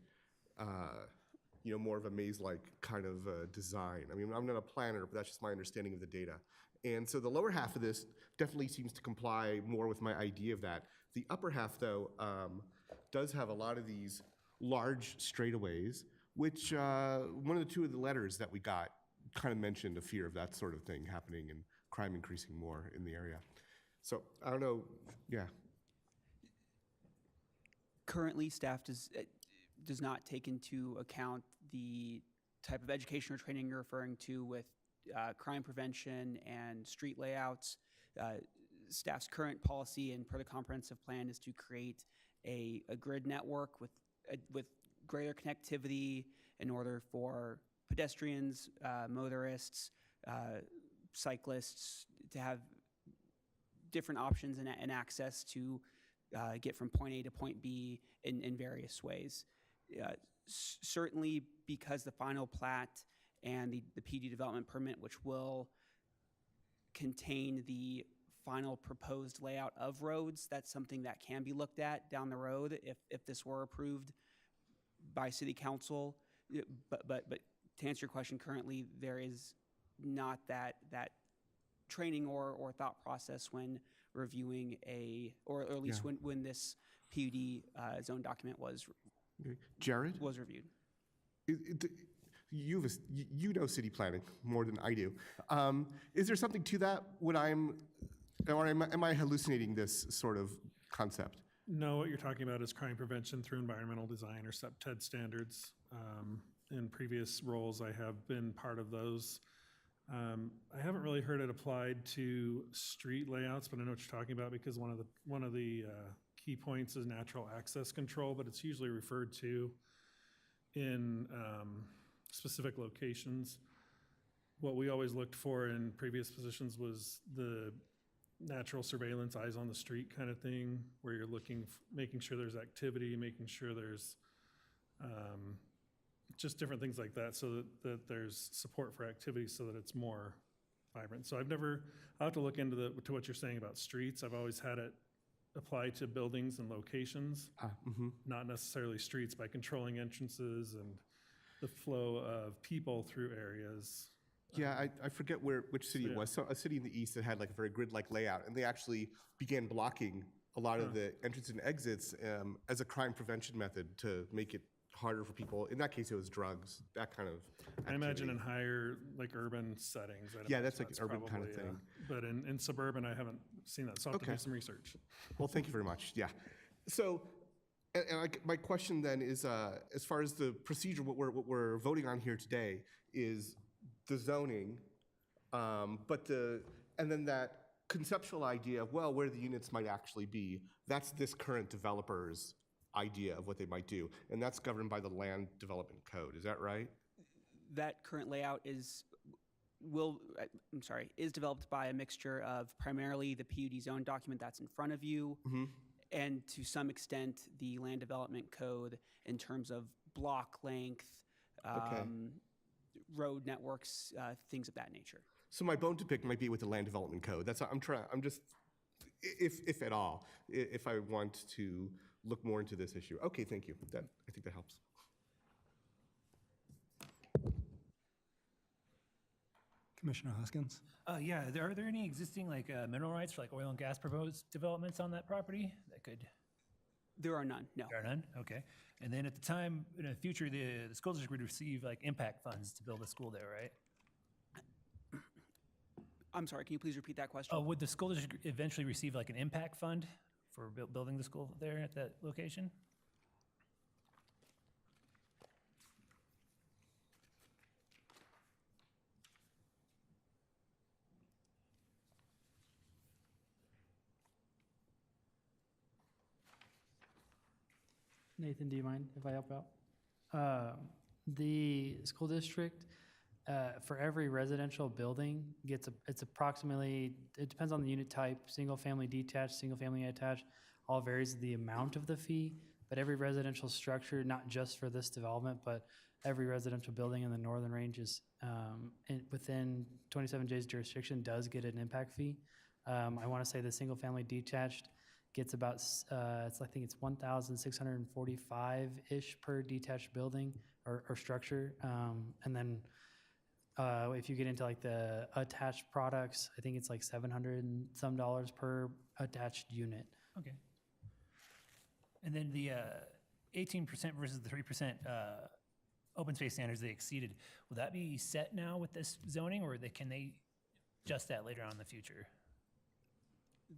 more of a maze-like kind of design. I mean, I'm not a planner, but that's just my understanding of the data. And so the lower half of this definitely seems to comply more with my idea of that. The upper half, though, does have a lot of these large straightaways, which one of the two of the letters that we got kind of mentioned a fear of that sort of thing happening and crime increasing more in the area. So I don't know, yeah. Currently, staff does not take into account the type of education or training you're referring to with crime prevention and street layouts. Staff's current policy and per the comprehensive plan is to create a grid network with greater connectivity in order for pedestrians, motorists, cyclists to have different options and access to get from point A to point B in various ways. Certainly because the final plat and the PD development permit, which will contain the final proposed layout of roads, that's something that can be looked at down the road if this were approved by city council. But to answer your question, currently there is not that training or thought process when reviewing or at least when this PUD zone document was Jared? Was reviewed. You know city planning more than I do. Is there something to that when or am I hallucinating this sort of concept? No, what you're talking about is crime prevention through environmental design or SEPTED standards. In previous roles, I have been part of those. I haven't really heard it applied to street layouts, but I know what you're talking about because one of the key points is natural access control, but it's usually referred to in specific locations. What we always looked for in previous positions was the natural surveillance, eyes on the street kind of thing, where you're making sure there's activity, making sure there's just different things like that, so that there's support for activity so that it's more vibrant. So I'll have to look into to what you're saying about streets. I've always had it apply to buildings and locations, not necessarily streets, by controlling entrances and the flow of people through areas. Yeah, I forget which city it was. So a city in the east that had like a very grid-like layout, and they actually began blocking a lot of the entrance and exits as a crime prevention method to make it harder for people. In that case, it was drugs, that kind of activity. I imagine in higher, like urban settings. Yeah, that's like an urban kind of thing. But in suburban, I haven't seen that, so I'll have to do some research. Well, thank you very much, yeah. So, my question then is, as far as the procedure, what we're voting on here today is the zoning, and then that conceptual idea of, well, where the units might actually be, that's this current developer's idea of what they might do, and that's governed by the land development code. Is that right? That current layout is developed by a mixture of primarily the PUD zone document that's in front of you, and to some extent the land development code in terms of block length, road networks, things of that nature. So my bone to pick might be with the land development code. That's I'm just, if at all, if I want to look more into this issue. Okay, thank you. I think that helps. Commissioner Hoskins? Yeah, are there any existing mineral rights for oil and gas proposed developments on that property that could? There are none, no. There are none, okay. And then at the time, in the future, the school district would receive impact funds to build a school there, right? I'm sorry, can you please repeat that question? Would the school district eventually receive like an impact fund for building the school there at that location? Nathan, do you mind if I help out? The school district, for every residential building, it's approximately, it depends on the unit type, single-family detached, single-family attached, all varies the amount of the fee, but every residential structure, not just for this development, but every residential building in the Northern Range is, within 27J's jurisdiction, does get an impact fee. I want to say the single-family detached gets about, I think it's 1,645-ish per detached building or structure. And then if you get into like the attached products, I think it's like $700 and some per attached unit. Okay. And then the 18% versus the 3% open space standards they exceeded, will that be set now with this zoning, or can they adjust that later on in the future?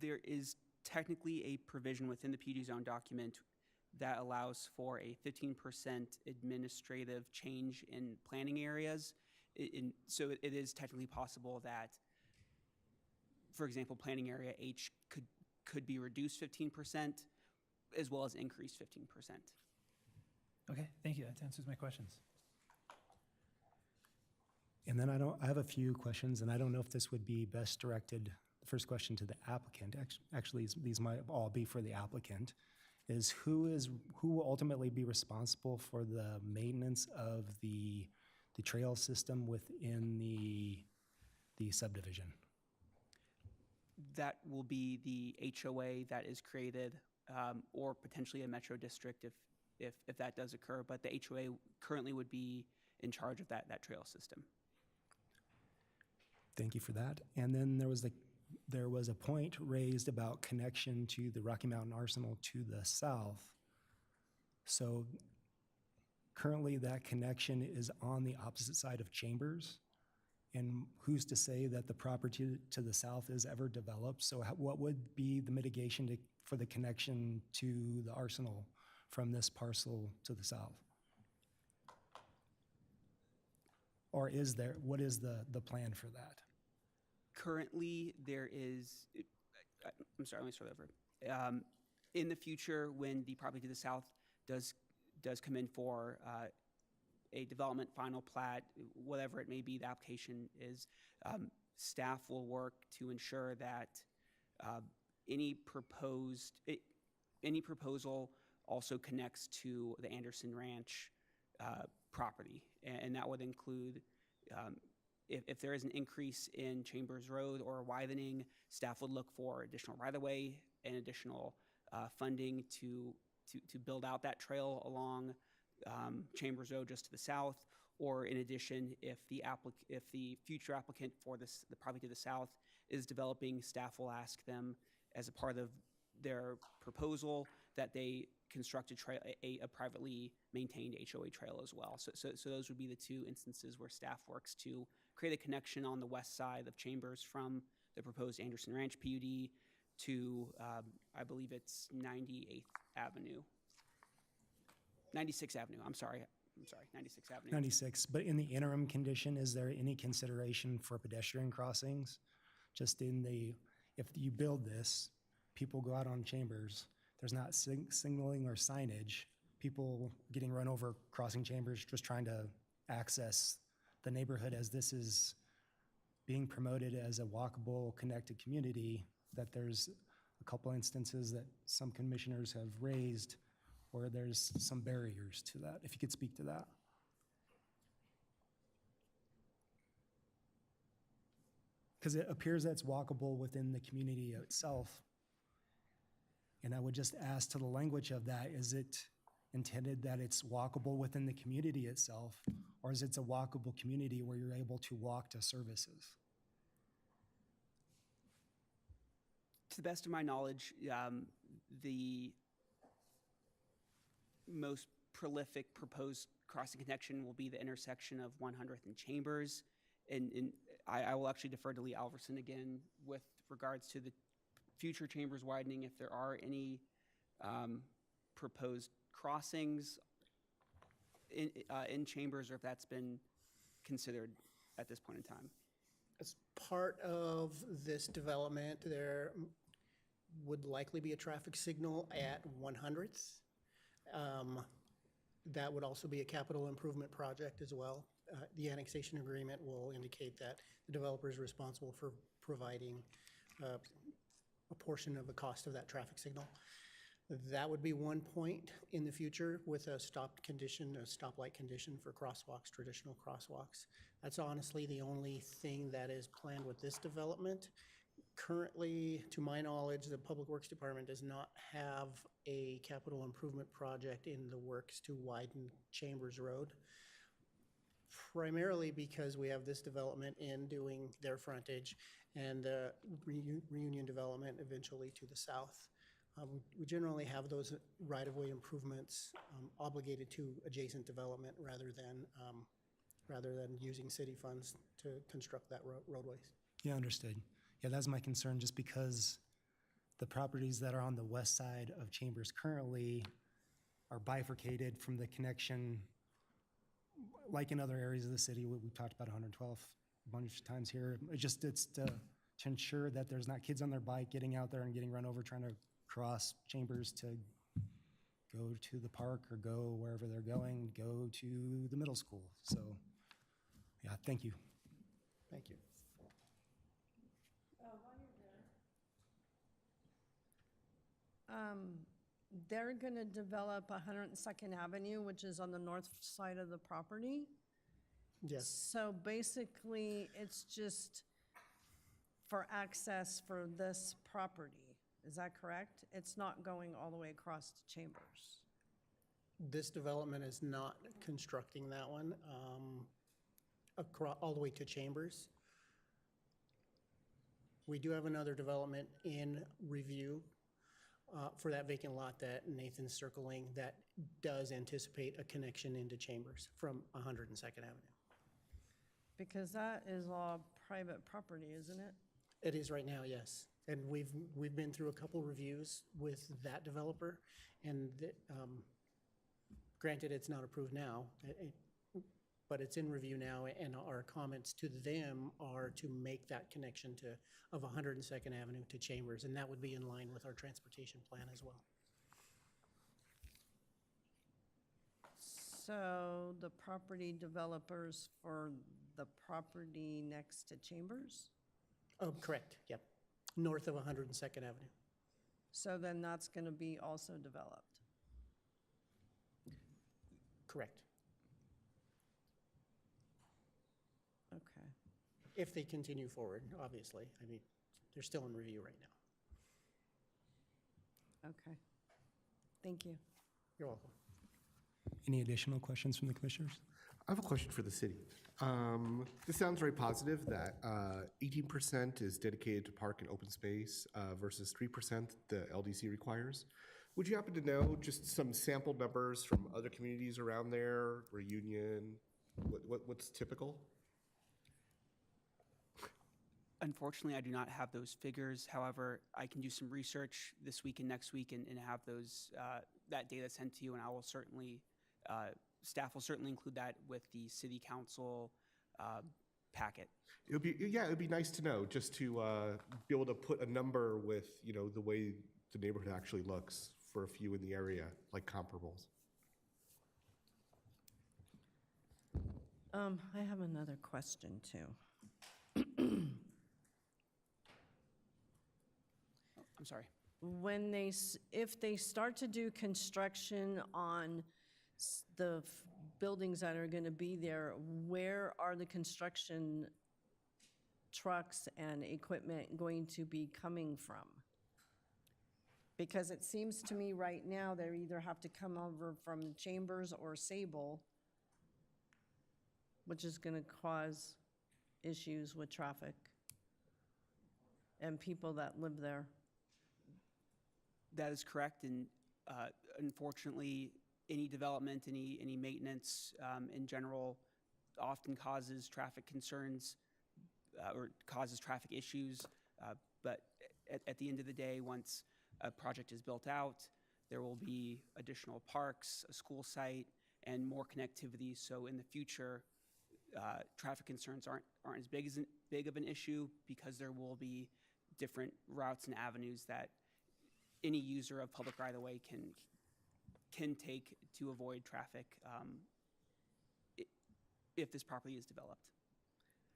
There is technically a provision within the PUD zone document that allows for a 15% administrative change in planning areas. So it is technically possible that, for example, planning area H could be reduced 15% as well as increased 15%. Okay, thank you. That answers my questions. And then I have a few questions, and I don't know if this would be best directed, the first question to the applicant. Actually, these might all be for the applicant, is who will ultimately be responsible for the maintenance of the trail system within the subdivision? That will be the HOA that is created, or potentially a metro district if that does occur. But the HOA currently would be in charge of that trail system. Thank you for that. And then there was a point raised about connection to the Rocky Mountain Arsenal to the south. So currently that connection is on the opposite side of Chambers. And who's to say that the property to the south is ever developed? So what would be the mitigation for the connection to the Arsenal from this parcel to the south? Or what is the plan for that? Currently, there is, I'm sorry, let me start over. In the future, when the property to the south does come in for a development final plat, whatever it may be, the application is, staff will work to ensure that any proposal also connects to the Anderson Ranch property, and that would include if there is an increase in Chambers Road or a widening, staff would look for additional right-of-way and additional funding to build out that trail along Chambers Road just to the south. Or in addition, if the future applicant for the property to the south is developing, staff will ask them as a part of their proposal that they construct a privately maintained HOA trail as well. So those would be the two instances where staff works to create a connection on the west side of Chambers from the proposed Anderson Ranch PUD to, I believe it's 96th Avenue. 96th Avenue, I'm sorry, 96th Avenue. 96, but in the interim condition, is there any consideration for pedestrian crossings? Just if you build this, people go out on Chambers, there's not signaling or signage, people getting run over crossing Chambers, just trying to access the neighborhood as this is being promoted as a walkable, connected community, that there's a couple instances that some commissioners have raised where there's some barriers to that. If you could speak to that. Because it appears that it's walkable within the community itself. And I would just ask to the language of that, is it intended that it's walkable within the community itself, or is it a walkable community where you're able to walk to services? To the best of my knowledge, the most prolific proposed crossing connection will be the intersection of 100th and Chambers. And I will actually defer to Lee Alverson again with regards to the future chambers widening, if there are any proposed crossings in chambers, or if that's been considered at this point in time. As part of this development, there would likely be a traffic signal at 100th. That would also be a capital improvement project as well. The annexation agreement will indicate that the developer is responsible for providing a portion of the cost of that traffic signal. That would be one point in the future with a stopped condition, a stoplight condition for crosswalks, traditional crosswalks. That's honestly the only thing that is planned with this development. Currently, to my knowledge, the Public Works Department does not have a capital improvement project in the works to widen Chambers Road, primarily because we have this development in doing their frontage and Reunion development eventually to the south. We generally have those right-of-way improvements obligated to adjacent development rather than using city funds to construct that roadways. Yeah, understood. Yeah, that's my concern, just because the properties that are on the west side of Chambers currently are bifurcated from the connection, like in other areas of the city. We've talked about 112 a bunch of times here. It's to ensure that there's not kids on their bike getting out there and getting run over trying to cross Chambers to go to the park or go wherever they're going, go to the middle school. So, yeah, thank you. Thank you. They're going to develop 102nd Avenue, which is on the north side of the property. Yes. So basically, it's just for access for this property. Is that correct? It's not going all the way across to Chambers. This development is not constructing that one across all the way to Chambers. We do have another development in review for that vacant lot that Nathan's circling that does anticipate a connection into Chambers from 102nd Avenue. Because that is all private property, isn't it? It is right now, yes. And we've been through a couple reviews with that developer, and granted, it's not approved now, but it's in review now, and our comments to them are to make that connection of 102nd Avenue to Chambers, and that would be in line with our transportation plan as well. So the property developers for the property next to Chambers? Oh, correct, yep. North of 102nd Avenue. So then that's going to be also developed? Correct. Okay. If they continue forward, obviously. I mean, they're still in review right now. Okay. Thank you. You're welcome. Any additional questions from the commissioners? I have a question for the city. This sounds very positive that 18% is dedicated to park and open space versus 3% the LDC requires. Would you happen to know just some sample numbers from other communities around there, Reunion? What's typical? Unfortunately, I do not have those figures. However, I can do some research this week and next week and have those that data sent to you, and I will certainly, staff will certainly include that with the city council packet. It'd be nice to know, just to be able to put a number with, the way the neighborhood actually looks for a few in the area, like comparables. I have another question too. I'm sorry. If they start to do construction on the buildings that are going to be there, where are the construction trucks and equipment going to be coming from? Because it seems to me right now they either have to come over from Chambers or Sable, which is going to cause issues with traffic and people that live there. That is correct, and unfortunately, any development, any maintenance in general often causes traffic concerns or causes traffic issues. But at the end of the day, once a project is built out, there will be additional parks, a school site, and more connectivity. So in the future, traffic concerns aren't as big of an issue because there will be different routes and avenues that any user of public right-of-way can take to avoid traffic if this property is developed.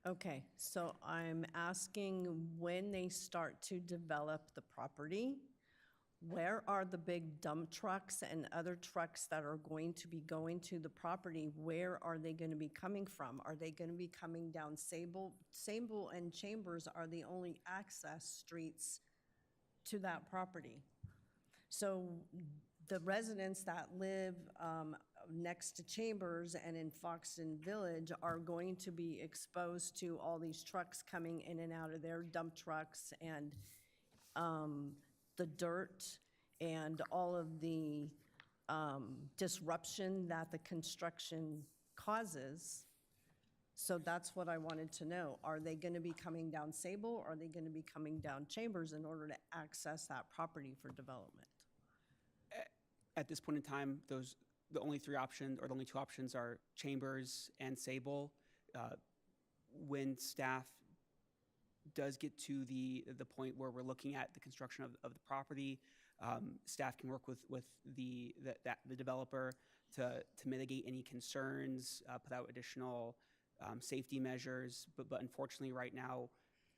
Okay, so I'm asking when they start to develop the property, where are the big dump trucks and other trucks that are going to be going to the property? Where are they going to be coming from? Are they going to be coming down Sable? Sable and Chambers are the only access streets to that property. So the residents that live next to Chambers and in Foxton Village are going to be exposed to all these trucks coming in and out of their dump trucks and the dirt and all of the disruption that the construction causes. So that's what I wanted to know. Are they going to be coming down Sable? Or are they going to be coming down Chambers in order to access that property for development? At this point in time, the only two options are Chambers and Sable. When staff does get to the point where we're looking at the construction of the property, staff can work with the developer to mitigate any concerns, put out additional safety measures. But unfortunately, right now,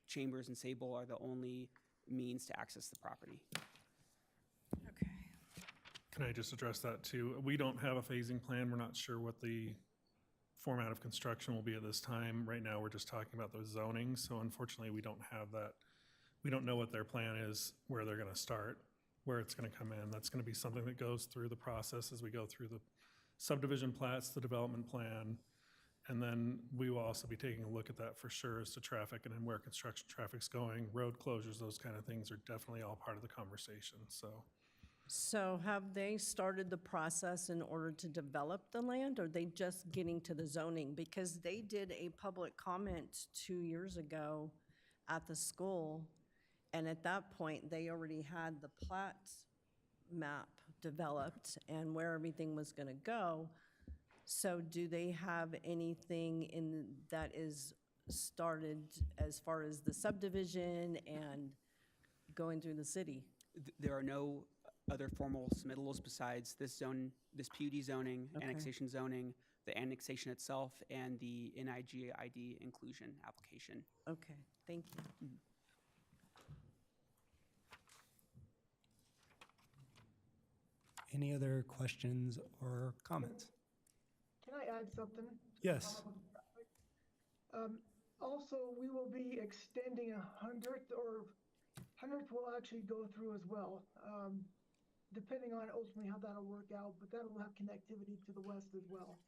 Chambers and Sable are the only means to access the property. Can I just address that too? We don't have a phasing plan. We're not sure what the format of construction will be at this time. Right now, we're just talking about the zoning. So unfortunately, we don't have that. We don't know what their plan is, where they're going to start, where it's going to come in. That's going to be something that goes through the process as we go through the subdivision plats, the development plan. And then we will also be taking a look at that for sure as to traffic and then where construction traffic's going, road closures, those kind of things are definitely all part of the conversation. So have they started the process in order to develop the land, or are they just getting to the zoning? Because they did a public comment 2 years ago at the school, and at that point, they already had the plat map developed and where everything was going to go. So do they have anything that is started as far as the subdivision and going through the city? There are no other formal submittals besides this PUD zoning, Okay. annexation zoning, the annexation itself, and the NIGID inclusion application. Okay, thank you. Any other questions or comments? Can I add something? Yes. Also, we will be extending 100th, or 100th will actually go through as well, depending on ultimately how that'll work out, but that will have connectivity to the west as well.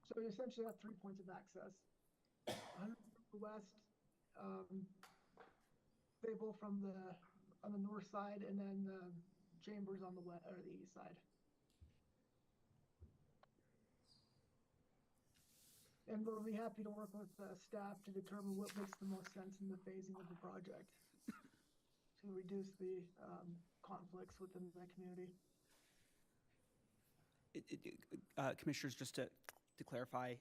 So you essentially have 3 points of access. 100th from the west, Sable on the north side, and then Chambers on the west or the east side. And we'll be happy to work with staff to determine what makes the most sense in the phasing of the project to reduce the conflicts within the community. Commissioners, just to clarify,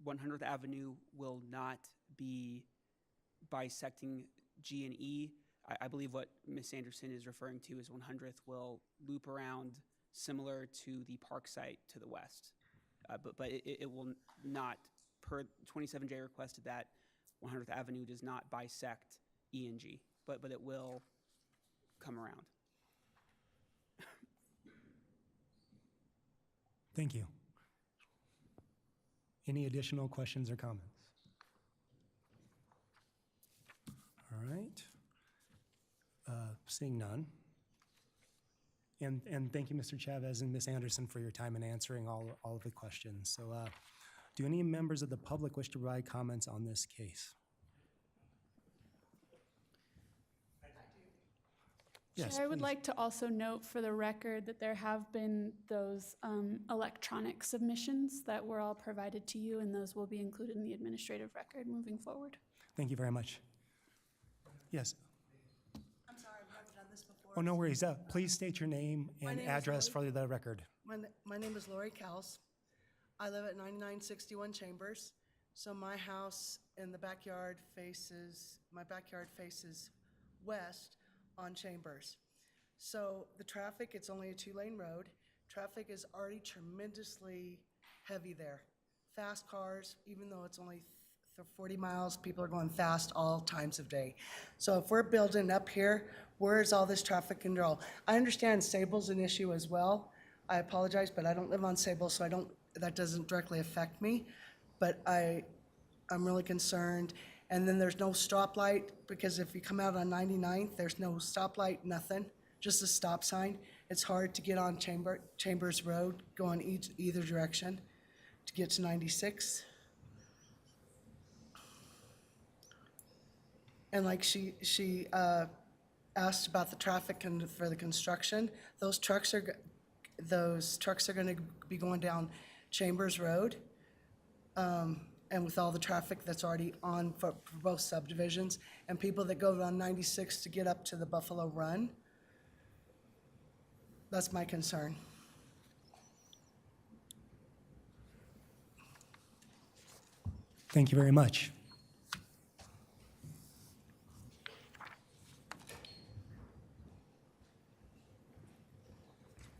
100th Avenue will not be bisecting G and E. I believe what Ms. Anderson is referring to is 100th will loop around similar to the park site to the west. But it will not, per 27J requested that 100th Avenue does not bisect E and G, but it will come around. Thank you. Any additional questions or comments? All right. Seeing none. And thank you, Mr. Chavez and Ms. Anderson, for your time in answering all of the questions. So do any members of the public wish to provide comments on this case? Yes, Chair, I would please. like to also note for the record that there have been those electronic submissions that were all provided to you, and those will be included in the administrative record moving forward. Thank you very much. Yes. I'm sorry, I've never done this before. Oh, no worries. Please state your name My and name is address Lori. for the record. My name is Lori Kels. I live at 9961 Chambers. So my house in the backyard faces, my backyard faces west on Chambers. So the traffic, it's only a 2-lane road. Traffic is already tremendously heavy there. Fast cars, even though it's only 40 miles, people are going fast all times of day. So if we're building up here, where is all this traffic control? I understand Sable's an issue as well. I apologize, but I don't live on Sable, so that doesn't directly affect me. But I'm really concerned. And then there's no stoplight, because if you come out on 99th, there's no stoplight, nothing, just a stop sign. It's hard to get on Chambers Road, going either direction to get to 96. And like she asked about the traffic and for the construction, those trucks are going to be going down Chambers Road. And with all the traffic that's already on for both subdivisions, and people that go on 96 to get up to the Buffalo Run, that's my concern. Thank you very much.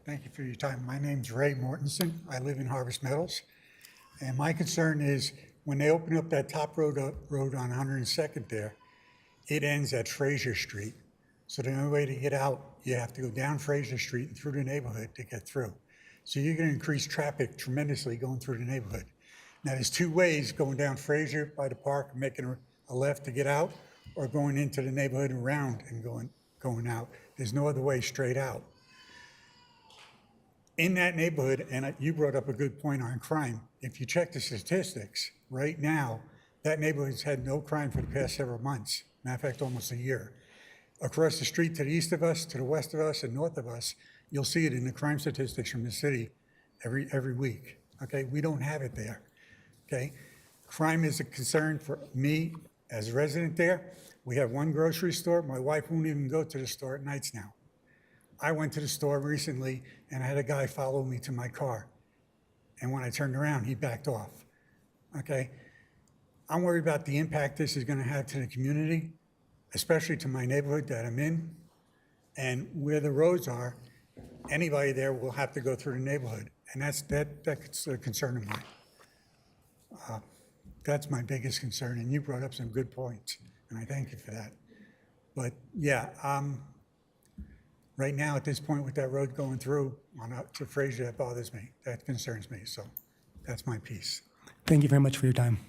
Thank you for your time. My name's Ray Mortensen. I live in Harvest Meadows. And my concern is when they open up that top road on 102nd there, it ends at Fraser Street. So the only way to get out, you have to go down Fraser Street and through the neighborhood to get through. So you're going to increase traffic tremendously going through the neighborhood. Now there's 2 ways going down Fraser by the park and making a left to get out, or going into the neighborhood around and going out. There's no other way straight out. In that neighborhood, and you brought up a good point on crime, if you check the statistics, right now, that neighborhood's had no crime for the past several months. Matter of fact, almost a year. Across the street to the east of us, to the west of us, and north of us, you'll see it in the crime statistics from the city every week, okay? We don't have it there, okay? Crime is a concern for me as a resident there. We have 1 grocery store. My wife won't even go to the store at nights now. I went to the store recently and I had a guy follow me to my car. And when I turned around, he backed off, okay? I'm worried about the impact this is gonna have to the community, especially to my neighborhood that I'm in. And where the roads are, anybody there will have to go through the neighborhood. And that's a concern of mine. That's my biggest concern, and you brought up some good points, and I thank you for that. But yeah, right now, at this point, with that road going through on up to Fraser, that bothers me. That concerns me, so that's my piece. Thank you very much for your time.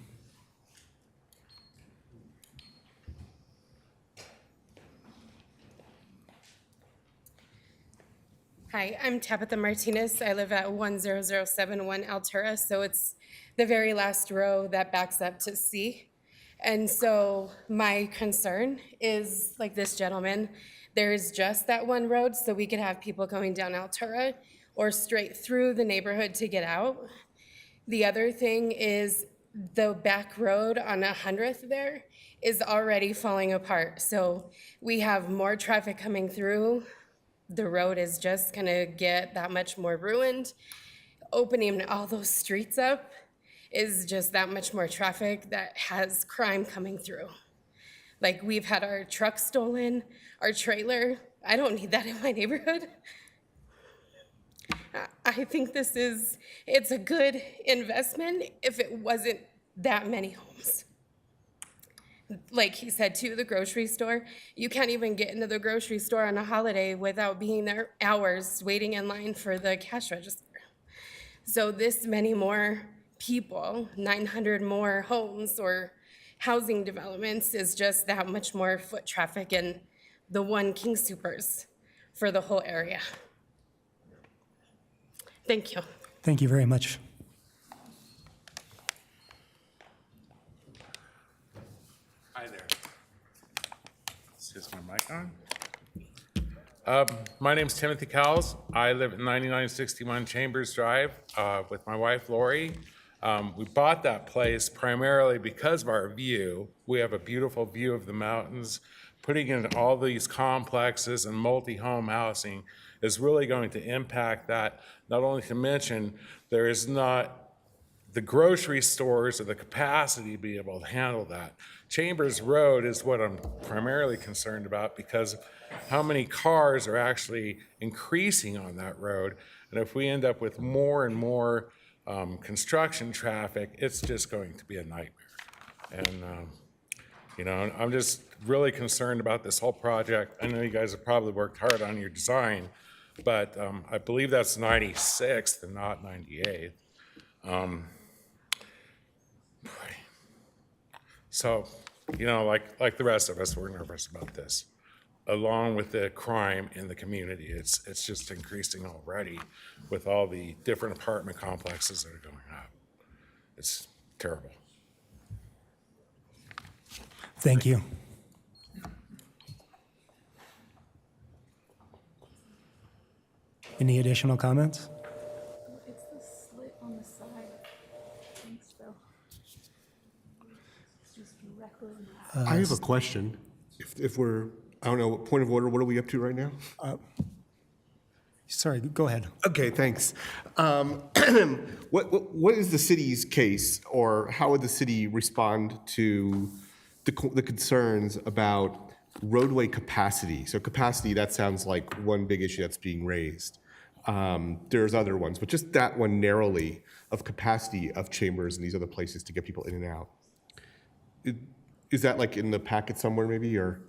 Hi, I'm Tabitha Martinez. I live at 10071 Altura, so it's the very last row that backs up to C. And so my concern is, like this gentleman, there's just that one road, so we could have people going down Altura or straight through the neighborhood to get out. The other thing is the back road on 100th there is already falling apart. So we have more traffic coming through. The road is just gonna get that much more ruined. Opening all those streets up is just that much more traffic that has crime coming through. Like, we've had our truck stolen, our trailer. I don't need that in my neighborhood. I think it's a good investment if it wasn't that many homes. Like he said too, the grocery store, you can't even get into the grocery store on a holiday without being there hours waiting in line for the cash register. So this many more people, 900 more homes or housing developments is just that much more foot traffic in the one King Soopers for the whole area. Thank you. Thank you very much. Hi there. Is my mic on? My name's Timothy Cowles. I live at 9961 Chambers Drive with my wife Lori. We bought that place primarily because of our view. We have a beautiful view of the mountains. Putting in all these complexes and multi-home housing is really going to impact that. Not only to mention, there is not the grocery stores or the capacity to be able to handle that. Chambers Road is what I'm primarily concerned about because how many cars are actually increasing on that road. And if we end up with more and more construction traffic, it's just going to be a nightmare. And, you know, I'm just really concerned about this whole project. I know you guys have probably worked hard on your design, but I believe that's 96th and not 98th. So, you know, like the rest of us, we're nervous about this. Along with the crime in the community, it's just increasing already with all the different apartment complexes that are going up. It's terrible. Thank you. Any additional comments? It's the slit on the side. Thanks, Bill. It's just directly in the I have a question. If we're, I don't know, point of order, what are we up to right now? Sorry, go ahead. Okay, thanks. What is the city's case, or how would the city respond to the concerns about roadway capacity? So capacity, that sounds like one big issue that's being raised. There's other ones, but just that one narrowly of capacity of Chambers and these other places to get people in and out. Is that like in the packet somewhere maybe, or?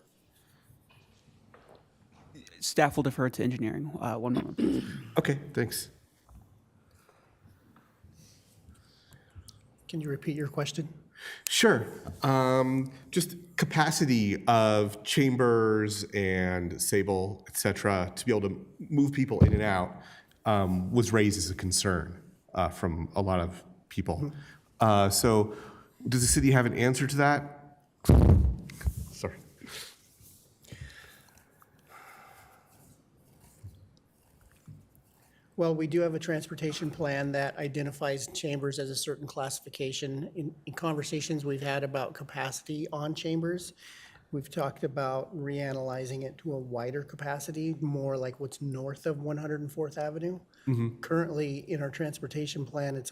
Staff will defer to engineering. One moment, please. Okay, thanks. Can you repeat your question? Sure. Just capacity of Chambers and Sable, et cetera, to be able to move people in and out was raised as a concern from a lot of people. So does the city have an answer to that? Sorry. Well, we do have a transportation plan that identifies Chambers as a certain classification. In conversations we've had about capacity on Chambers, we've talked about reanalyzing it to a wider capacity, more like what's north of 104th Avenue. Currently, in our transportation plan, it's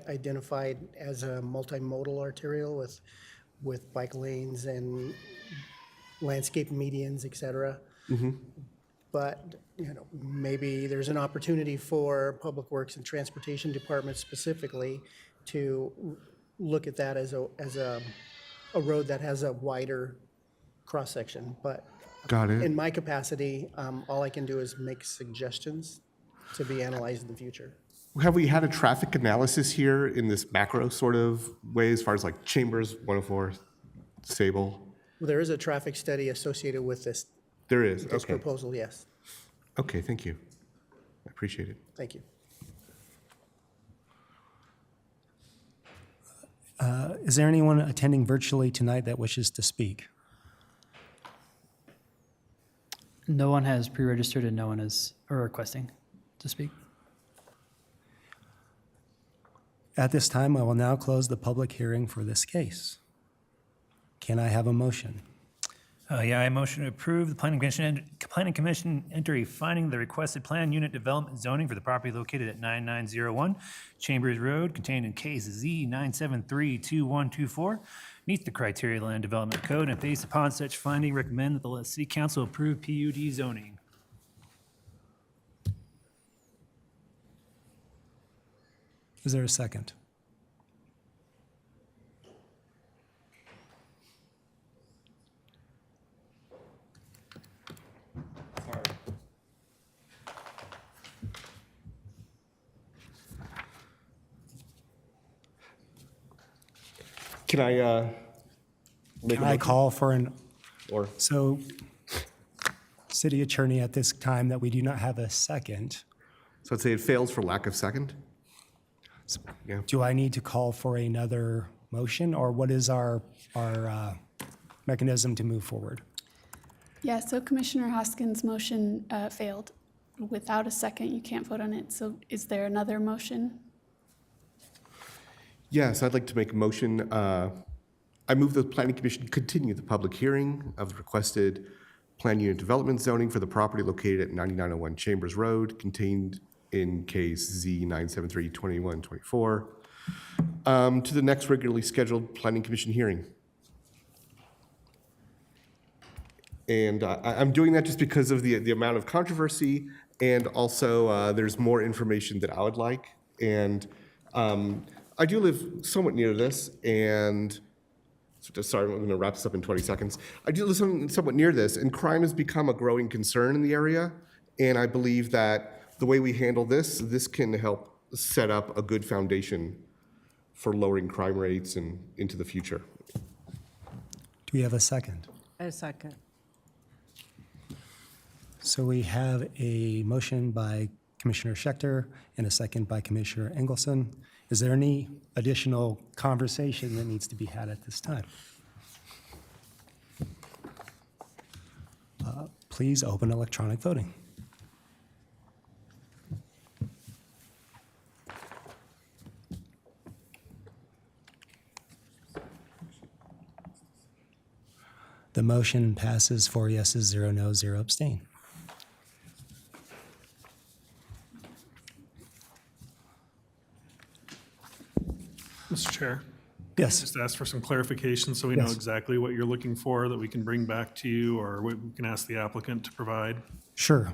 identified as a multimodal arterial with bike lanes and landscape medians, et cetera. But, you know, maybe there's an opportunity for Public Works and Transportation Department specifically to look at that as a road that has a wider cross-section. But Got it. in my capacity, all I can do is make suggestions to be analyzed in the future. Have we had a traffic analysis here in this macro sort of way as far as like Chambers, 104, Sable? Well, there is a traffic study associated with this. There is, This okay. proposal, yes. Okay, thank you. I appreciate it. Thank you. Is there anyone attending virtually tonight that wishes to speak? No one has pre-registered and no one is requesting to speak. At this time, I will now close the public hearing for this case. Can I have a motion? Yeah, I motion to approve the planning commission enter a finding the requested plan unit development zoning for the property located at 9901 Chambers Road, contained in case Z 9732124, meets the criteria of the Land Development Code, and based upon such finding, recommend that the city council approve PUD zoning. Is there a second? Can I make Can a I motion? call for an, Or, so, city attorney, at this time that we do not have a second, so I'd say it fails for lack of second? Yeah. do I need to call for another motion, or what is our mechanism to move forward? Yeah, so Commissioner Hoskins' motion failed. Without a second, you can't vote on it. So is there another motion? Yes, I'd like to make a motion. I move the Planning Commission continue the public hearing of the requested plan unit development zoning for the property located at 9901 Chambers Road, contained in case Z 973-2124, to the next regularly scheduled Planning Commission hearing. And I'm doing that just because of the amount of controversy, and also there's more information that I would like. And I do live somewhat near this, and sorry, I'm going to wrap this up in 20 seconds. I do live somewhat near this, and crime has become a growing concern in the area. And I believe that the way we handle this can help set up a good foundation for lowering crime rates and into the future. Do we have a second? A second. So we have a motion by Commissioner Schechter and a second by Commissioner Engelson. Is there any additional conversation that needs to be had at this time? Please open electronic voting. The motion passes 4 yeses, 0 noes, 0 abstain. Mr. Chair? Yes. Just ask for some clarification so we know Yes. exactly what you're looking for that we can bring back to you, or we can ask the applicant to provide Sure.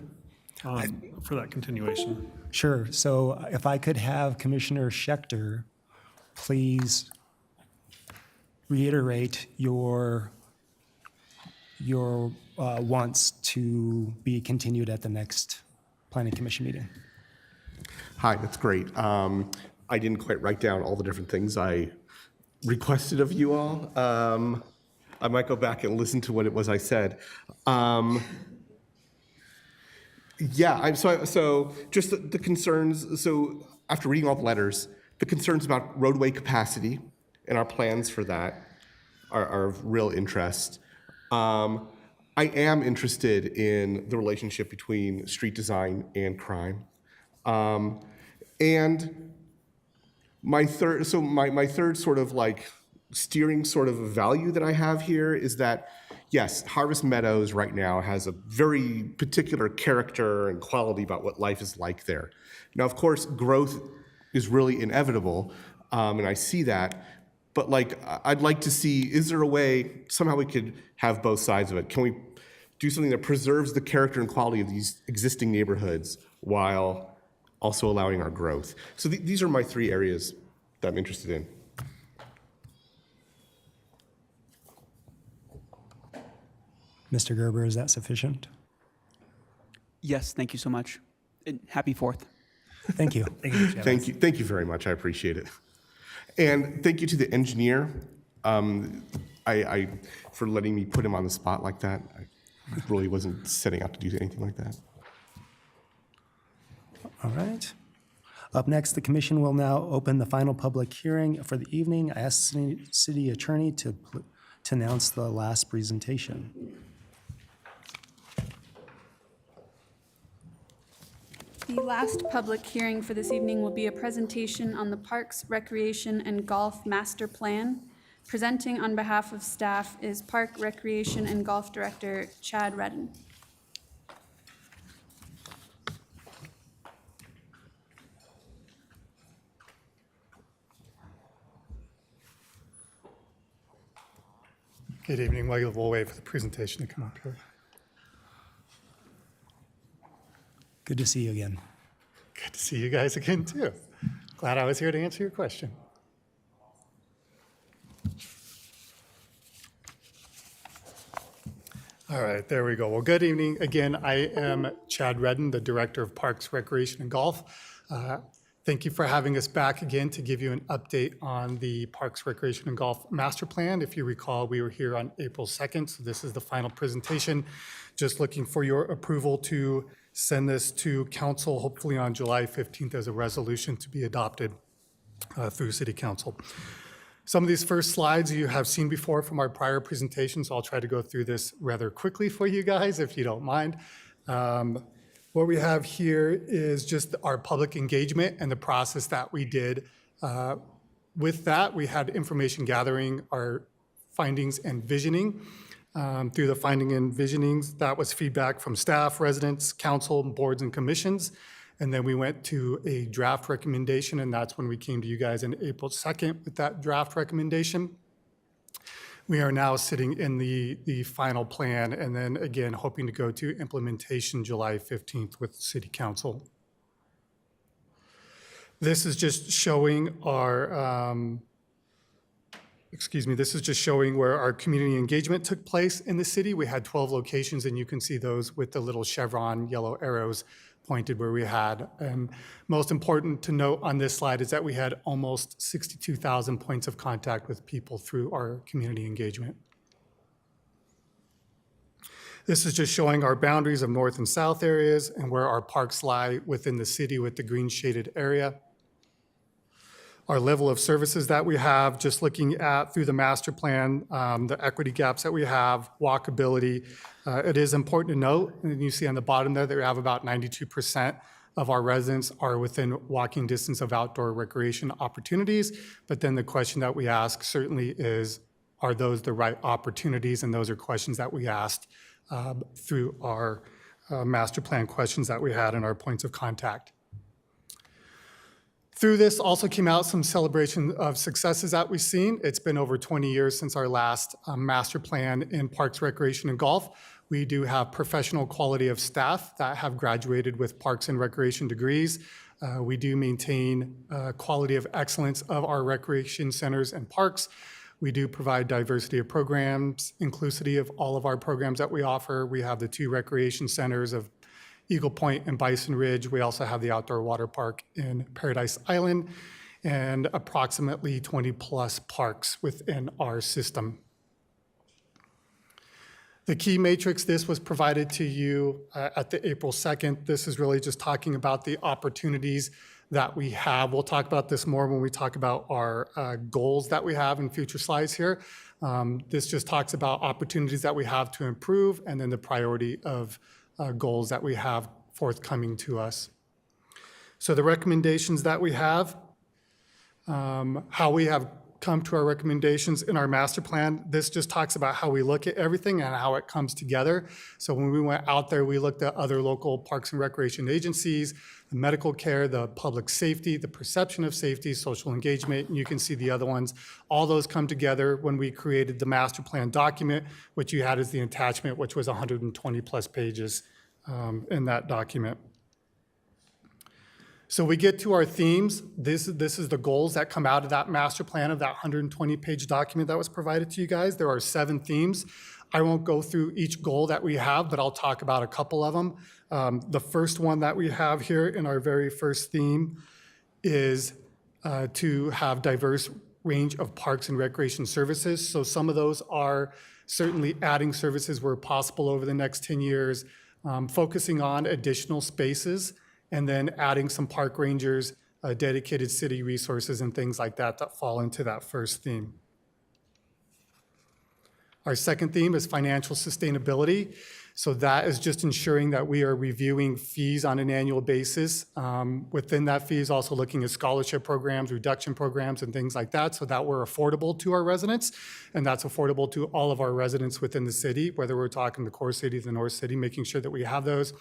for that continuation. Sure. So if I could have Commissioner Schechter please reiterate your wants to be continued at the next Planning Commission meeting. Hi, that's great. I didn't quite write down all the different things I requested of you all. I might go back and listen to what it was I said. So just the concerns. So after reading all the letters, the concerns about roadway capacity and our plans for that are of real interest. I am interested in the relationship between street design and crime. And my third sort of like steering sort of value that I have here is that, yes, Harvest Meadows right now has a very particular character and quality about what life is like there. Now, of course, growth is really inevitable, and I see that. But like, I'd like to see, is there a way somehow we could have both sides of it? Can we do something that preserves the character and quality of these existing neighborhoods while also allowing our growth? So these are my three areas that I'm interested in. Mr. Gerber, is that sufficient? Yes, thank you so much. And happy 4th. Thank you. Thank you very much. I appreciate it. And thank you to the engineer for letting me put him on the spot like that. I really wasn't setting out to do anything like that. All right. Up next, the commission will now open the final public hearing for the evening. I ask the city attorney to announce the last presentation. The last public hearing for this evening will be a presentation on the Parks, Recreation, and Golf Master Plan. Presenting on behalf of staff is Park, Recreation, and Golf Director Chad Redden. Good evening. We'll wait for the presentation to come up here. Good to see you again. Good to see you guys again, too. Glad I was here to answer your question. All right, there we go. Well, good evening. Again, I am Chad Redden, the Director of Parks, Recreation, and Golf. Thank you for having us back again to give you an update on the Parks, Recreation, and Golf Master Plan. If you recall, we were here on April 2nd, so this is the final presentation. Just looking for your approval to send this to council, hopefully on July 15th as a resolution to be adopted through City Council. Some of these first slides you have seen before from our prior presentations, so I'll try to go through this rather quickly for you guys, if you don't mind. What we have here is just our public engagement and the process that we did. With that, we had information gathering, our findings and visioning. Through the finding and visionings, that was feedback from staff, residents, council, boards, and commissions. And then we went to a draft recommendation, and that's when we came to you guys on April 2nd with that draft recommendation. We are now sitting in the final plan, and then again, hoping to go to implementation July 15th with City Council. This is just showing our, this is just showing where our community engagement took place in the city. We had 12 locations, and you can see those with the little chevron yellow arrows pointed where we had. And most important to note on this slide is that we had almost 62,000 points of contact with people through our community engagement. This is just showing our boundaries of north and south areas and where our parks lie within the city with the green shaded area. Our level of services that we have, just looking at through the master plan, the equity gaps that we have, walkability. It is important to note, and you see on the bottom there that we have about 92% of our residents are within walking distance of outdoor recreation opportunities. But then the question that we ask certainly is, are those the right opportunities? And those are questions that we asked through our master plan questions that we had in our points of contact. Through this also came out some celebration of successes that we've seen. It's been over 20 years since our last master plan in Parks, Recreation, and Golf. We do have professional quality of staff that have graduated with Parks and Recreation degrees. We do maintain quality of excellence of our recreation centers and parks. We do provide diversity of programs, inclusivity of all of our programs that we offer. We have the 2 recreation centers of Eagle Point and Bison Ridge. We also have the outdoor water park in Paradise Island and approximately 20 plus parks within our system. The key matrix, this was provided to you at the April 2nd. This is really just talking about the opportunities that we have. We'll talk about this more when we talk about our goals that we have in future slides here. This just talks about opportunities that we have to improve and then the priority of goals that we have forthcoming to us. So the recommendations that we have, how we have come to our recommendations in our master plan, this just talks about how we look at everything and how it comes together. So when we went out there, we looked at other local parks and recreation agencies, the medical care, the public safety, the perception of safety, social engagement, and you can see the other ones. All those come together when we created the master plan document, which you had as the attachment, which was 120 plus pages in that document. So we get to our themes. This is the goals that come out of that master plan of that 120-page document that was provided to you guys. There are 7 themes. I won't go through each goal that we have, but I'll talk about a couple of them. The first one that we have here in our very first theme is to have diverse range of parks and recreation services. So some of those are certainly adding services where possible over the next 10 years, focusing on additional spaces, and then adding some park rangers, dedicated city resources, and things like that that fall into that first theme. Our second theme is financial sustainability. So that is just ensuring that we are reviewing fees on an annual basis. Within that fee is also looking at scholarship programs, reduction programs, and things like that, so that we're affordable to our residents, and that's affordable to all of our residents within the city, whether we're talking the core city, the north city, making sure that we have those,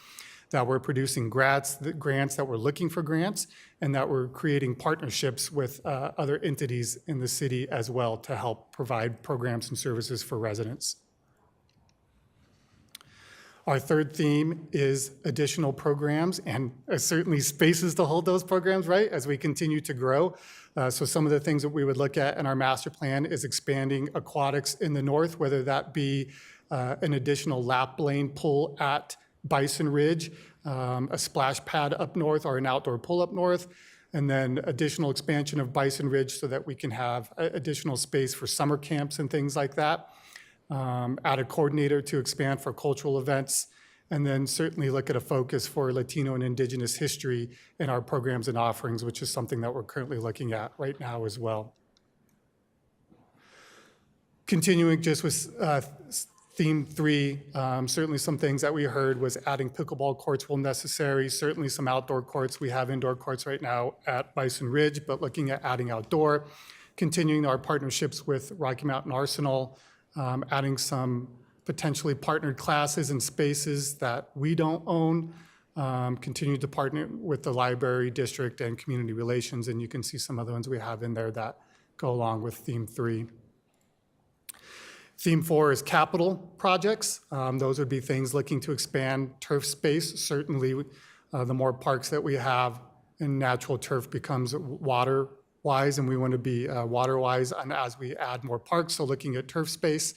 that we're producing grants that we're looking for grants, and that we're creating partnerships with other entities in the city as well to help provide programs and services for residents. Our third theme is additional programs and certainly spaces to hold those programs, right, as we continue to grow. So some of the things that we would look at in our master plan is expanding aquatics in the north, whether that be an additional lap lane pool at Bison Ridge, a splash pad up north, or an outdoor pool up north, and then additional expansion of Bison Ridge so that we can have additional space for summer camps and things like that. Add a coordinator to expand for cultural events, and then certainly look at a focus for Latino and Indigenous history in our programs and offerings, which is something that we're currently looking at right now as well. Continuing just with theme 3, certainly some things that we heard was adding pickleball courts where necessary, certainly some outdoor courts. We have indoor courts right now at Bison Ridge, but looking at adding outdoor, continuing our partnerships with Rocky Mountain Arsenal, adding some potentially partnered classes and spaces that we don't own, continue to partner with the library district and community relations, and you can see some other ones we have in there that go along with theme 3. Theme 4 is capital projects. Those would be things looking to expand turf space. Certainly, the more parks that we have, and natural turf becomes water-wise, and we want to be water-wise and as we add more parks, so looking at turf space.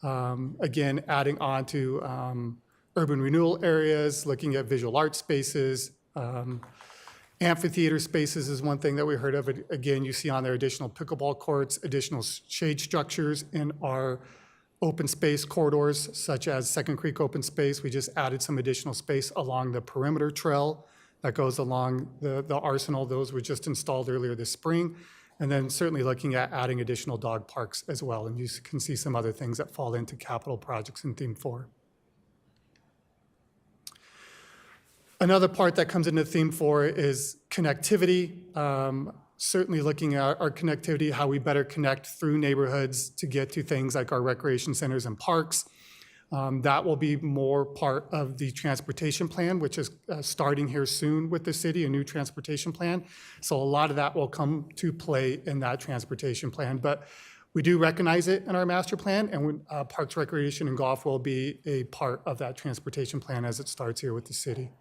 Again, adding on to urban renewal areas, looking at visual art spaces. Amphitheater spaces is one thing that we heard of. Again, you see on there additional pickleball courts, additional shade structures in our open space corridors, such as Second Creek Open Space. We just added some additional space along the perimeter trail that goes along the arsenal. Those were just installed earlier this spring. And then certainly looking at adding additional dog parks as well. And you can see some other things that fall into capital projects in theme 4. Another part that comes into theme 4 is connectivity. Certainly looking at our connectivity, how we better connect through neighborhoods to get to things like our recreation centers and parks. That will be more part of the transportation plan, which is starting here soon with the city, a new transportation plan. So a lot of that will come to play in that transportation plan. But we do recognize it in our master plan, and Parks, Recreation, and Golf will be a part of that transportation plan as it starts here with the city.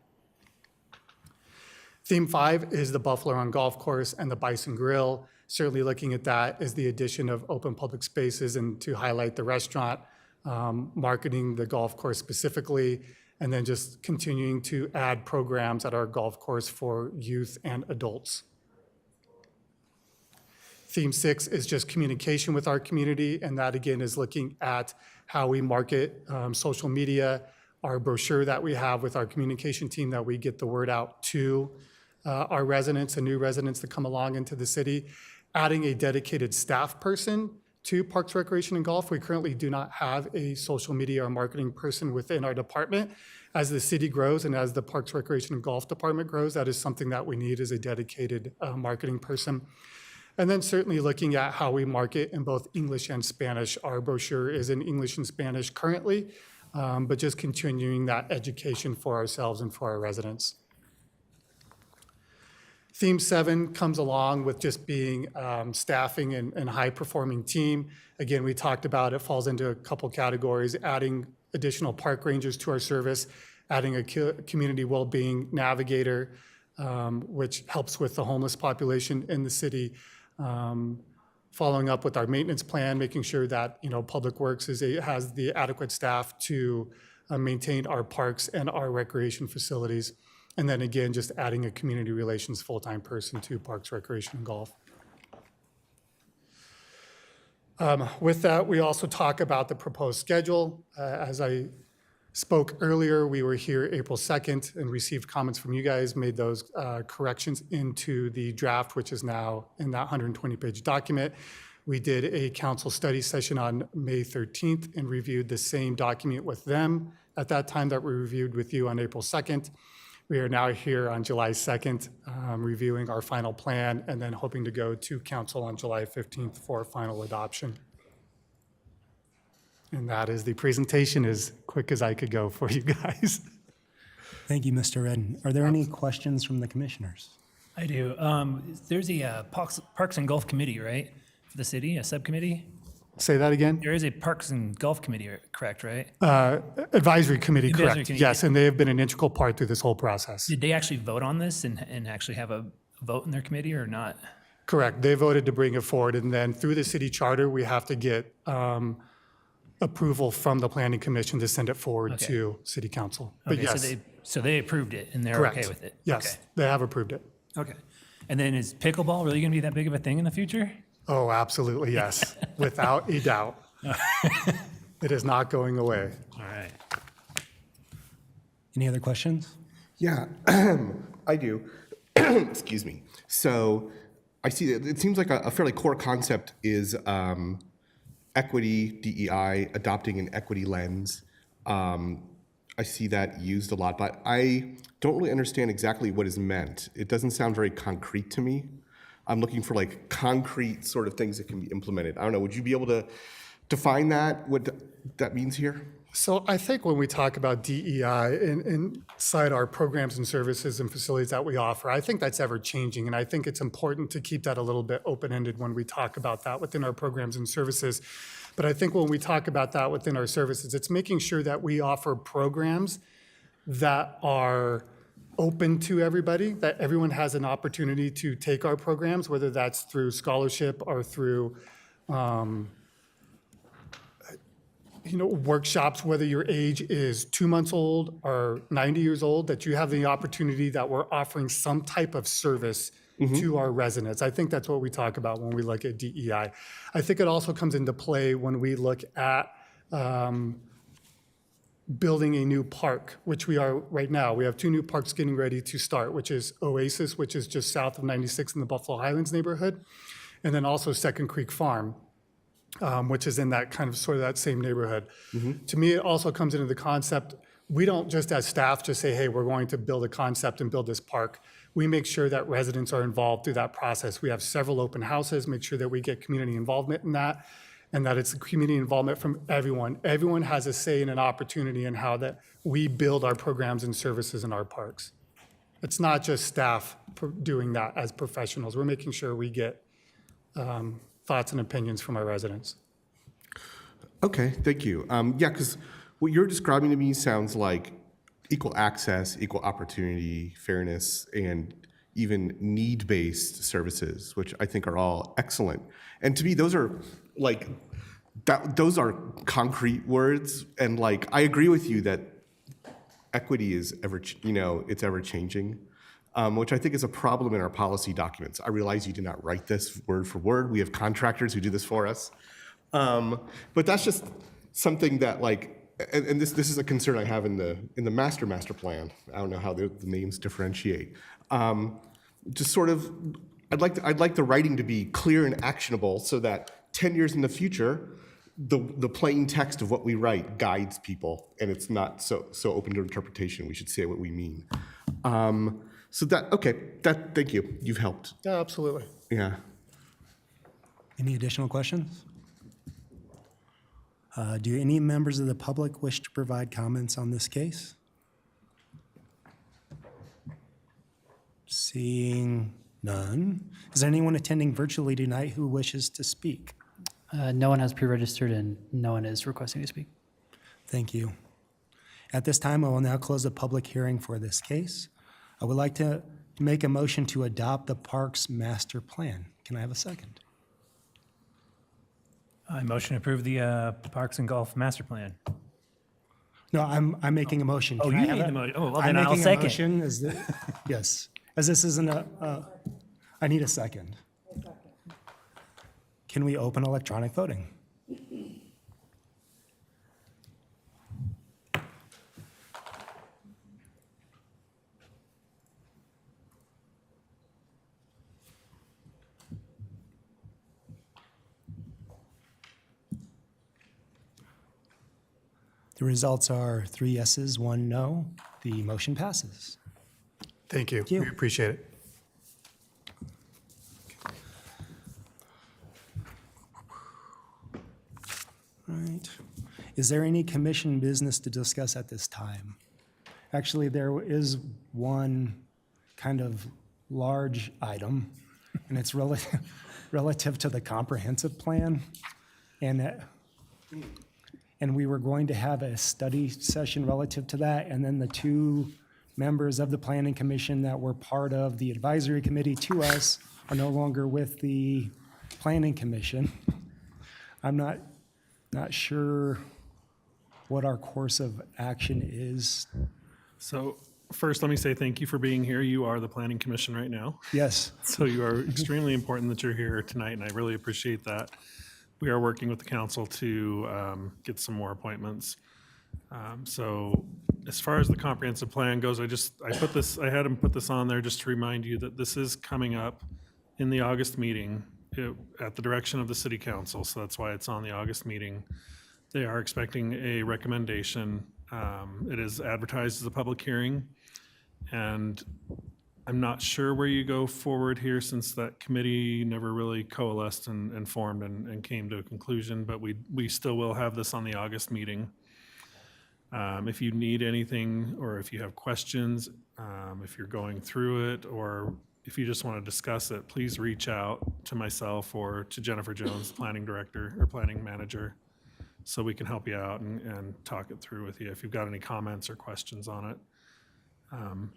Theme 5 is the Buffalo Run Golf Course and the Bison Grill. Certainly looking at that is the addition of open public spaces and to highlight the restaurant, marketing the golf course specifically, and then just continuing to add programs at our golf course for youth and adults. Theme 6 is just communication with our community, and that again is looking at how we market social media, our brochure that we have with our communication team that we get the word out to our residents and new residents that come along into the city, adding a dedicated staff person to Parks, Recreation, and Golf. We currently do not have a social media or marketing person within our department. As the city grows and as the Parks, Recreation, and Golf department grows, that is something that we need as a dedicated marketing person. And then certainly looking at how we market in both English and Spanish. Our brochure is in English and Spanish currently, but just continuing that education for ourselves and for our residents. Theme 7 comes along with just being staffing and high-performing team. Again, we talked about it falls into a couple categories, adding additional park rangers to our service, adding a community well-being navigator, which helps with the homeless population in the city, following up with our maintenance plan, making sure that Public Works has the adequate staff to maintain our parks and our recreation facilities. And then again, just adding a community relations full-time person to Parks, Recreation, and Golf. With that, we also talk about the proposed schedule. As I spoke earlier, we were here April 2nd and received comments from you guys, made those corrections into the draft, which is now in that 120-page document. We did a council study session on May 13th and reviewed the same document with them at that time that we reviewed with you on April 2nd. We are now here on July 2nd, reviewing our final plan and then hoping to go to council on July 15th for final adoption. And that is the presentation, as quick as I could go for you guys. Thank you, Mr. Redden. Are there any questions from the commissioners? I do. There's a Parks and Golf Committee, right? For the city, a subcommittee? Say that again? There is a Parks and Golf Committee, correct, right? Advisory committee, Advisory correct. committee. Yes, and they have been an integral part through this whole process. Did they actually vote on this and actually have a vote in their committee or not? Correct. They voted to bring it forward, and then through the city charter, we have to get approval from the planning commission to send it forward Okay. to city council. But Okay, yes, so they approved it and they're correct. okay with it? Yes, they have approved it. Okay. And then is pickleball really going to be that big of a thing in the future? Oh, absolutely, yes, without a doubt. It is not going away. All right. Any other questions? Yeah, I do. Excuse me. So I see that it seems like a fairly core concept is equity, DEI, adopting an equity lens. I see that used a lot, but I don't really understand exactly what is meant. It doesn't sound very concrete to me. I'm looking for like concrete sort of things that can be implemented. I don't know, would you be able to define that, what that means here? So I think when we talk about DEI inside our programs and services and facilities that we offer, I think that's ever changing. And I think it's important to keep that a little bit open-ended when we talk about that within our programs and services. But I think when we talk about that within our services, it's making sure that we offer programs that are open to everybody, that everyone has an opportunity to take our programs, whether that's through scholarship or through workshops, whether your age is 2 months old or 90 years old, that you have the opportunity that we're offering some type of service to our residents. I think that's what we talk about when we look at DEI. I think it also comes into play when we look at building a new park, which we are right now. We have 2 new parks getting ready to start, which is Oasis, which is just south of 96 in the Buffalo Highlands neighborhood, and then also Second Creek Farm, which is in that kind of sort of that same neighborhood. To me, it also comes into the concept, we don't just as staff just say, hey, we're going to build a concept and build this park. We make sure that residents are involved through that process. We have several open houses, make sure that we get community involvement in that, and that it's community involvement from everyone. Everyone has a say and an opportunity in how that we build our programs and services in our parks. It's not just staff doing that as professionals. We're making sure we get thoughts and opinions from our residents. Okay, thank you. Yeah, because what you're describing to me sounds like equal access, equal opportunity, fairness, and even need-based services, which I think are all excellent. And to me, those are like, those are concrete words. And like, I agree with you that equity is it's ever changing, which I think is a problem in our policy documents. I realize you did not write this word for word. We have contractors who do this for us. But that's just something that like, and this is a concern I have in the master plan. I don't know how the names differentiate. Just sort of, I'd like the writing to be clear and actionable so that 10 years in the future, the plain text of what we write guides people, and it's not so open to interpretation. We should say what we mean. Thank you. You've helped. Yeah, absolutely. Yeah. Any additional questions? Do any members of the public wish to provide comments on this case? Seeing none. Is there anyone attending virtually tonight who wishes to speak? No one has pre-registered and no one is requesting to speak. Thank you. At this time, I will now close the public hearing for this case. I would like to make a motion to adopt the Parks Master Plan. Can I have a second? I motion to approve the Parks and Golf Master Plan. No, I'm making a motion. Oh, Can I you have made a- the motion. Oh, well, I'm then I'll making a second. motion. Yes, as this isn't I need a second. Can we open electronic voting? The results are 3 yeses, 1 no. The motion passes. Thank you. We appreciate it. Right. Is there any commission business to discuss at this time? Actually, there is one kind of large item, and it's relative to the comprehensive plan. And we were going to have a study session relative to that, and then the 2 members of the Planning Commission that were part of the advisory committee to us are no longer with the Planning Commission. I'm not sure what our course of action is. So first, let me say thank you for being here. You are the Planning Commission right now. Yes. So you are extremely important that you're here tonight, and I really appreciate that. We are working with the council to get some more appointments. So as far as the comprehensive plan goes, I had him put this on there just to remind you that this is coming up in the August meeting. at the direction of the city council, so that's why it's on the August meeting. They are expecting a recommendation. It is advertised as a public hearing, and I'm not sure where you go forward here since that committee never really coalesced and formed and came to a conclusion, but we still will have this on the August meeting. If you need anything, or if you have questions, if you're going through it, or if you just want to discuss it, please reach out to myself or to Jennifer Jones, planning director or planning manager, so we can help you out and talk it through with you if you've got any comments or questions on it.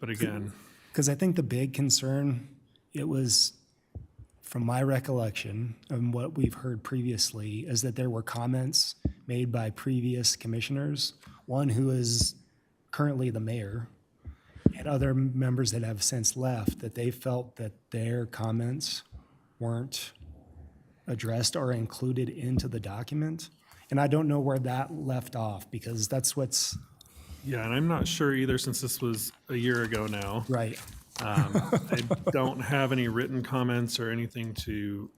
But again, Because I think the big concern, it was, from my recollection and what we've heard previously, is that there were comments made by previous commissioners, one who is currently the mayor, and other members that have since left, that they felt that their comments weren't addressed or included into the document. And I don't know where that left off, because that's what's, yeah, and I'm not sure either, since this was a year ago now. right. I don't have any written comments or anything to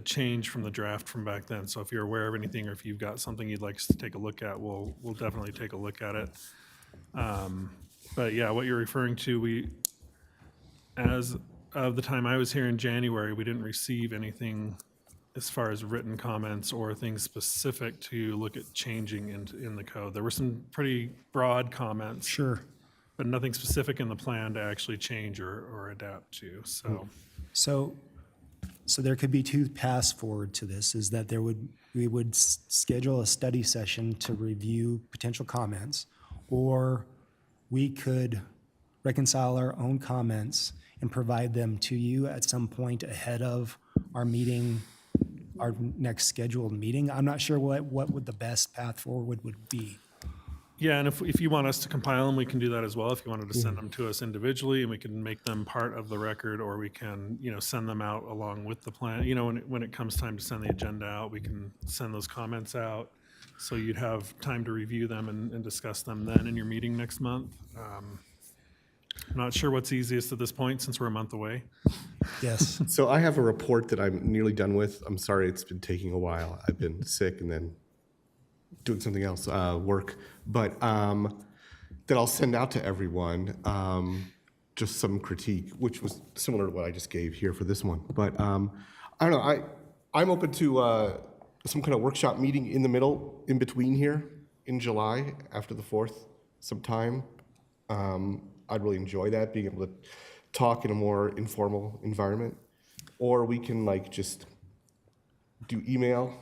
change from the draft from back then. So if you're aware of anything, or if you've got something you'd like us to take a look at, we'll definitely take a look at it. But yeah, what you're referring to, as of the time I was here in January, we didn't receive anything as far as written comments or things specific to look at changing in the code. There were some pretty broad comments. Sure. But nothing specific in the plan to actually change or adapt to, so. So there could be two paths forward to this, is that we would schedule a study session to review potential comments, or we could reconcile our own comments and provide them to you at some point ahead of our meeting, our next scheduled meeting. I'm not sure what would the best path forward would be. Yeah, and if you want us to compile them, we can do that as well. If you wanted to send them to us individually, and we can make them part of the record, or we can, send them out along with the plan. When it comes time to send the agenda out, we can send those comments out, so you'd have time to review them and discuss them then in your meeting next month. I'm not sure what's easiest at this point, since we're a month away. Yes. So I have a report that I'm nearly done with. I'm sorry it's been taking a while. I've been sick and then doing something else, work, but that I'll send out to everyone, just some critique, which was similar to what I just gave here for this one. But I don't know, I'm open to some kind of workshop meeting in the middle, in between here, in July, after the 4th, sometime. I'd really enjoy that, being able to talk in a more informal environment. Or we can just do email.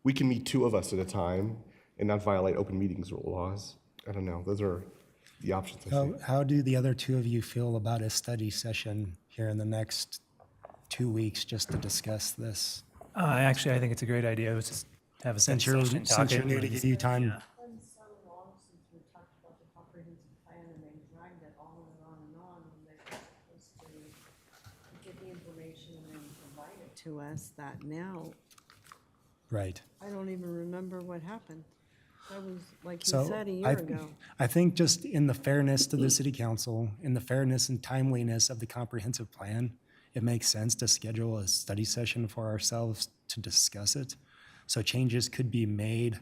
We can meet 2 of us at a time and not violate open meetings laws. I don't know. Those are the options I see. How do the other 2 of you feel about a study session here in the next 2 weeks just to discuss this? Actually, I think it's a great idea. Let's just have a Since session. you're new, to give you time. Been so long since we talked about the comprehensive plan, and they dragged it on and on and on, when they were supposed to get the information and then provide it to us, that now, Right. I don't even remember what happened. That was, like he So said, a year ago. I think just in the fairness to the city council, in the fairness and timeliness of the comprehensive plan, it makes sense to schedule a study session for ourselves to discuss it. So changes could be made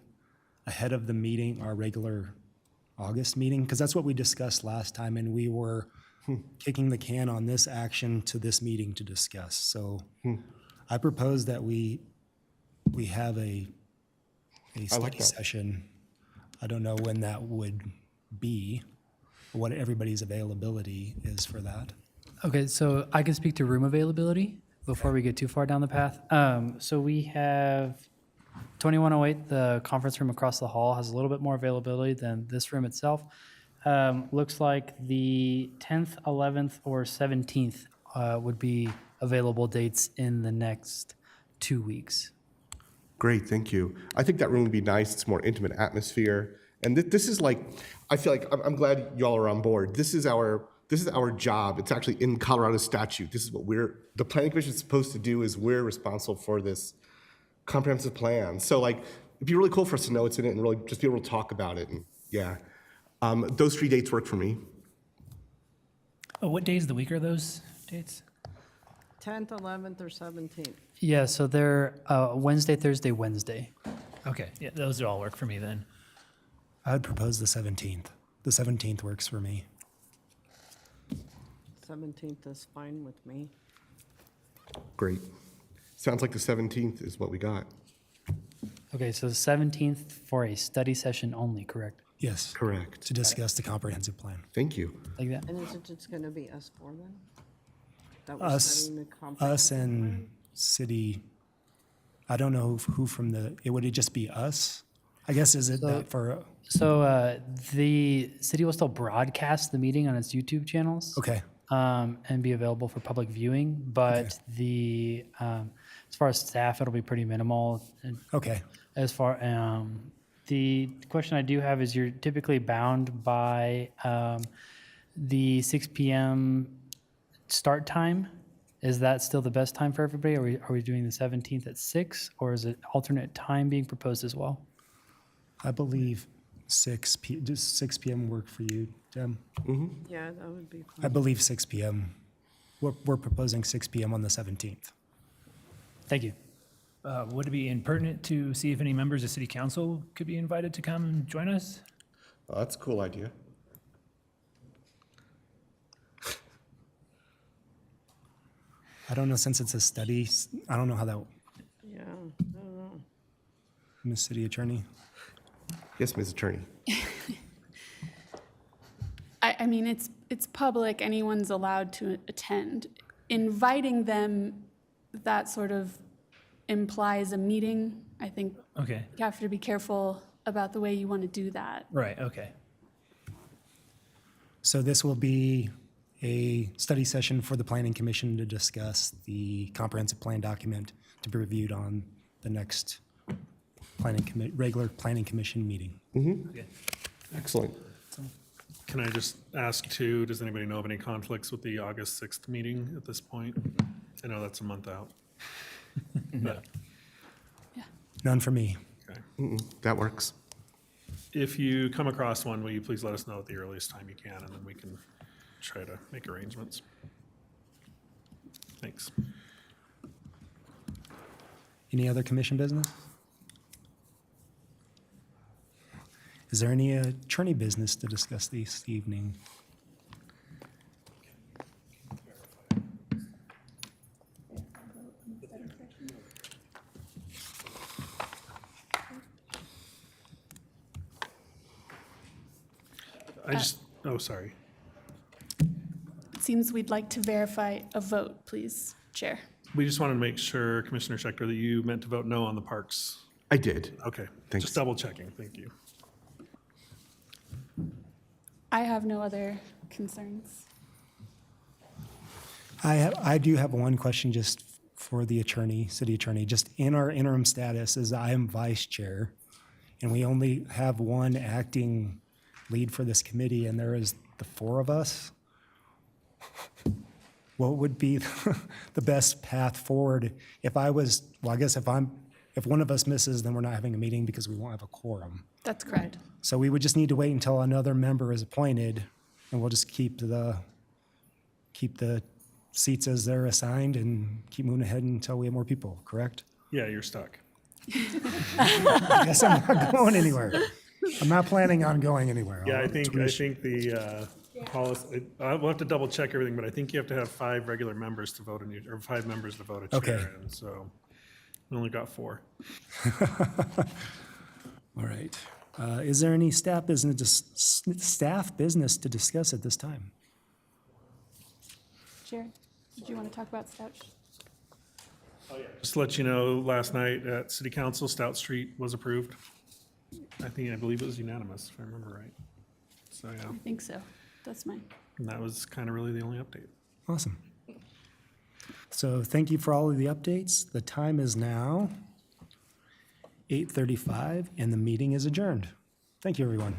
ahead of the meeting, our regular August meeting, because that's what we discussed last time, and we were kicking the can on this action to this meeting to discuss. So I propose that we have a study session. I don't know when that would be, or what everybody's availability is for that. Okay, so I can speak to room availability before we get too far down the path. So we have 2108, the conference room across the hall, has a little bit more availability than this room itself. Looks like the 10th, 11th, or 17th would be available dates in the next 2 weeks. Great, thank you. I think that room would be nice. It's more intimate atmosphere. And this is I feel like I'm glad y'all are on board. This is our job. It's actually in Colorado statute. This is what the Planning Commission is supposed to do, is we're responsible for this comprehensive plan. So it'd be really cool for us to know it's in it and really just be able to talk about it. And yeah, those 3 dates work for me. Oh, what days of the week are those dates? 10th, 11th, or 17th? Yeah, so they're Wednesday, Thursday, Wednesday. Okay, yeah, those all work for me then. I would propose the 17th. The 17th works for me. 17th is fine with me. Great. Sounds like the 17th is what we got. Okay, so the 17th for a study session only, correct? Yes. Correct. To discuss the comprehensive plan. Thank you. Like that? And is it just going to be us four then? That we're Us, studying the us comprehensive and plan? city, I don't know who from would it just be us? I guess, is it that for, So the city will still broadcast the meeting on its YouTube channels. okay, And be available for public viewing, but as far as staff, it'll be pretty minimal. And okay. As far, the question I do have is you're typically bound by the 6 p.m. start time. Is that still the best time for everybody? Are we doing the 17th at 6, or is it alternate time being proposed as well? I believe 6 p.m. work for you, Deb? Yeah, that would be I fine. believe 6 p.m. We're proposing 6 p.m. on the 17th. Thank you. Would it be impertinent to see if any members of city council could be invited to come and join us? Oh, that's a cool idea. I don't know, since it's a study, I don't know how that, Yeah, I don't know. Ms. City Attorney? Yes, Ms. Attorney. I mean, it's public, anyone's allowed to attend. Inviting them, that sort of implies a meeting. I think Okay, you have to be careful about the way you want to do that. right, okay. So this will be a study session for the Planning Commission to discuss the comprehensive plan document to be reviewed on the next regular Planning Commission meeting. Okay. Excellent. Can I just ask too, does anybody know of any conflicts with the August 6th meeting at this point? I know that's a month out. But None for me. That works. if you come across one, will you please let us know at the earliest time you can, and then we can try to make arrangements. Thanks. Any other commission business? Is there any attorney business to discuss this evening? Oh, sorry. It seems we'd like to verify a vote, please, Chair. We just wanted to make sure, Commissioner Schechter, that you meant to vote no on the parks. I did. Okay, Thanks. just double checking, thank you. I have no other concerns. I do have one question just for the attorney, city attorney. Just in our interim status, as I am vice chair, and we only have one acting lead for this committee, and there is the four of us. What would be the best path forward if I was, well, I guess if one of us misses, then we're not having a meeting because we won't have a quorum. That's correct. So we would just need to wait until another member is appointed, and we'll just keep the seats as they're assigned and keep moving ahead until we have more people, correct? Yeah, you're stuck. I guess I'm not going anywhere. I'm not planning on going anywhere. Yeah, I I'll think tweet. the policy, we'll have to double check everything, but I think you have to have 5 regular members to vote or 5 members to vote a Okay. chair, and so we only got 4. All right. Is there any staff business to discuss at this time? Chair, did you want to talk about Stout? Just to let you know, last night at City Council, Stout Street was approved. I believe it was unanimous, if I remember right. So, yeah, I think so. That's mine. and that was kind of really the only update. Awesome. So thank you for all of the updates. The time is now 8:35, and the meeting is adjourned. Thank you, everyone.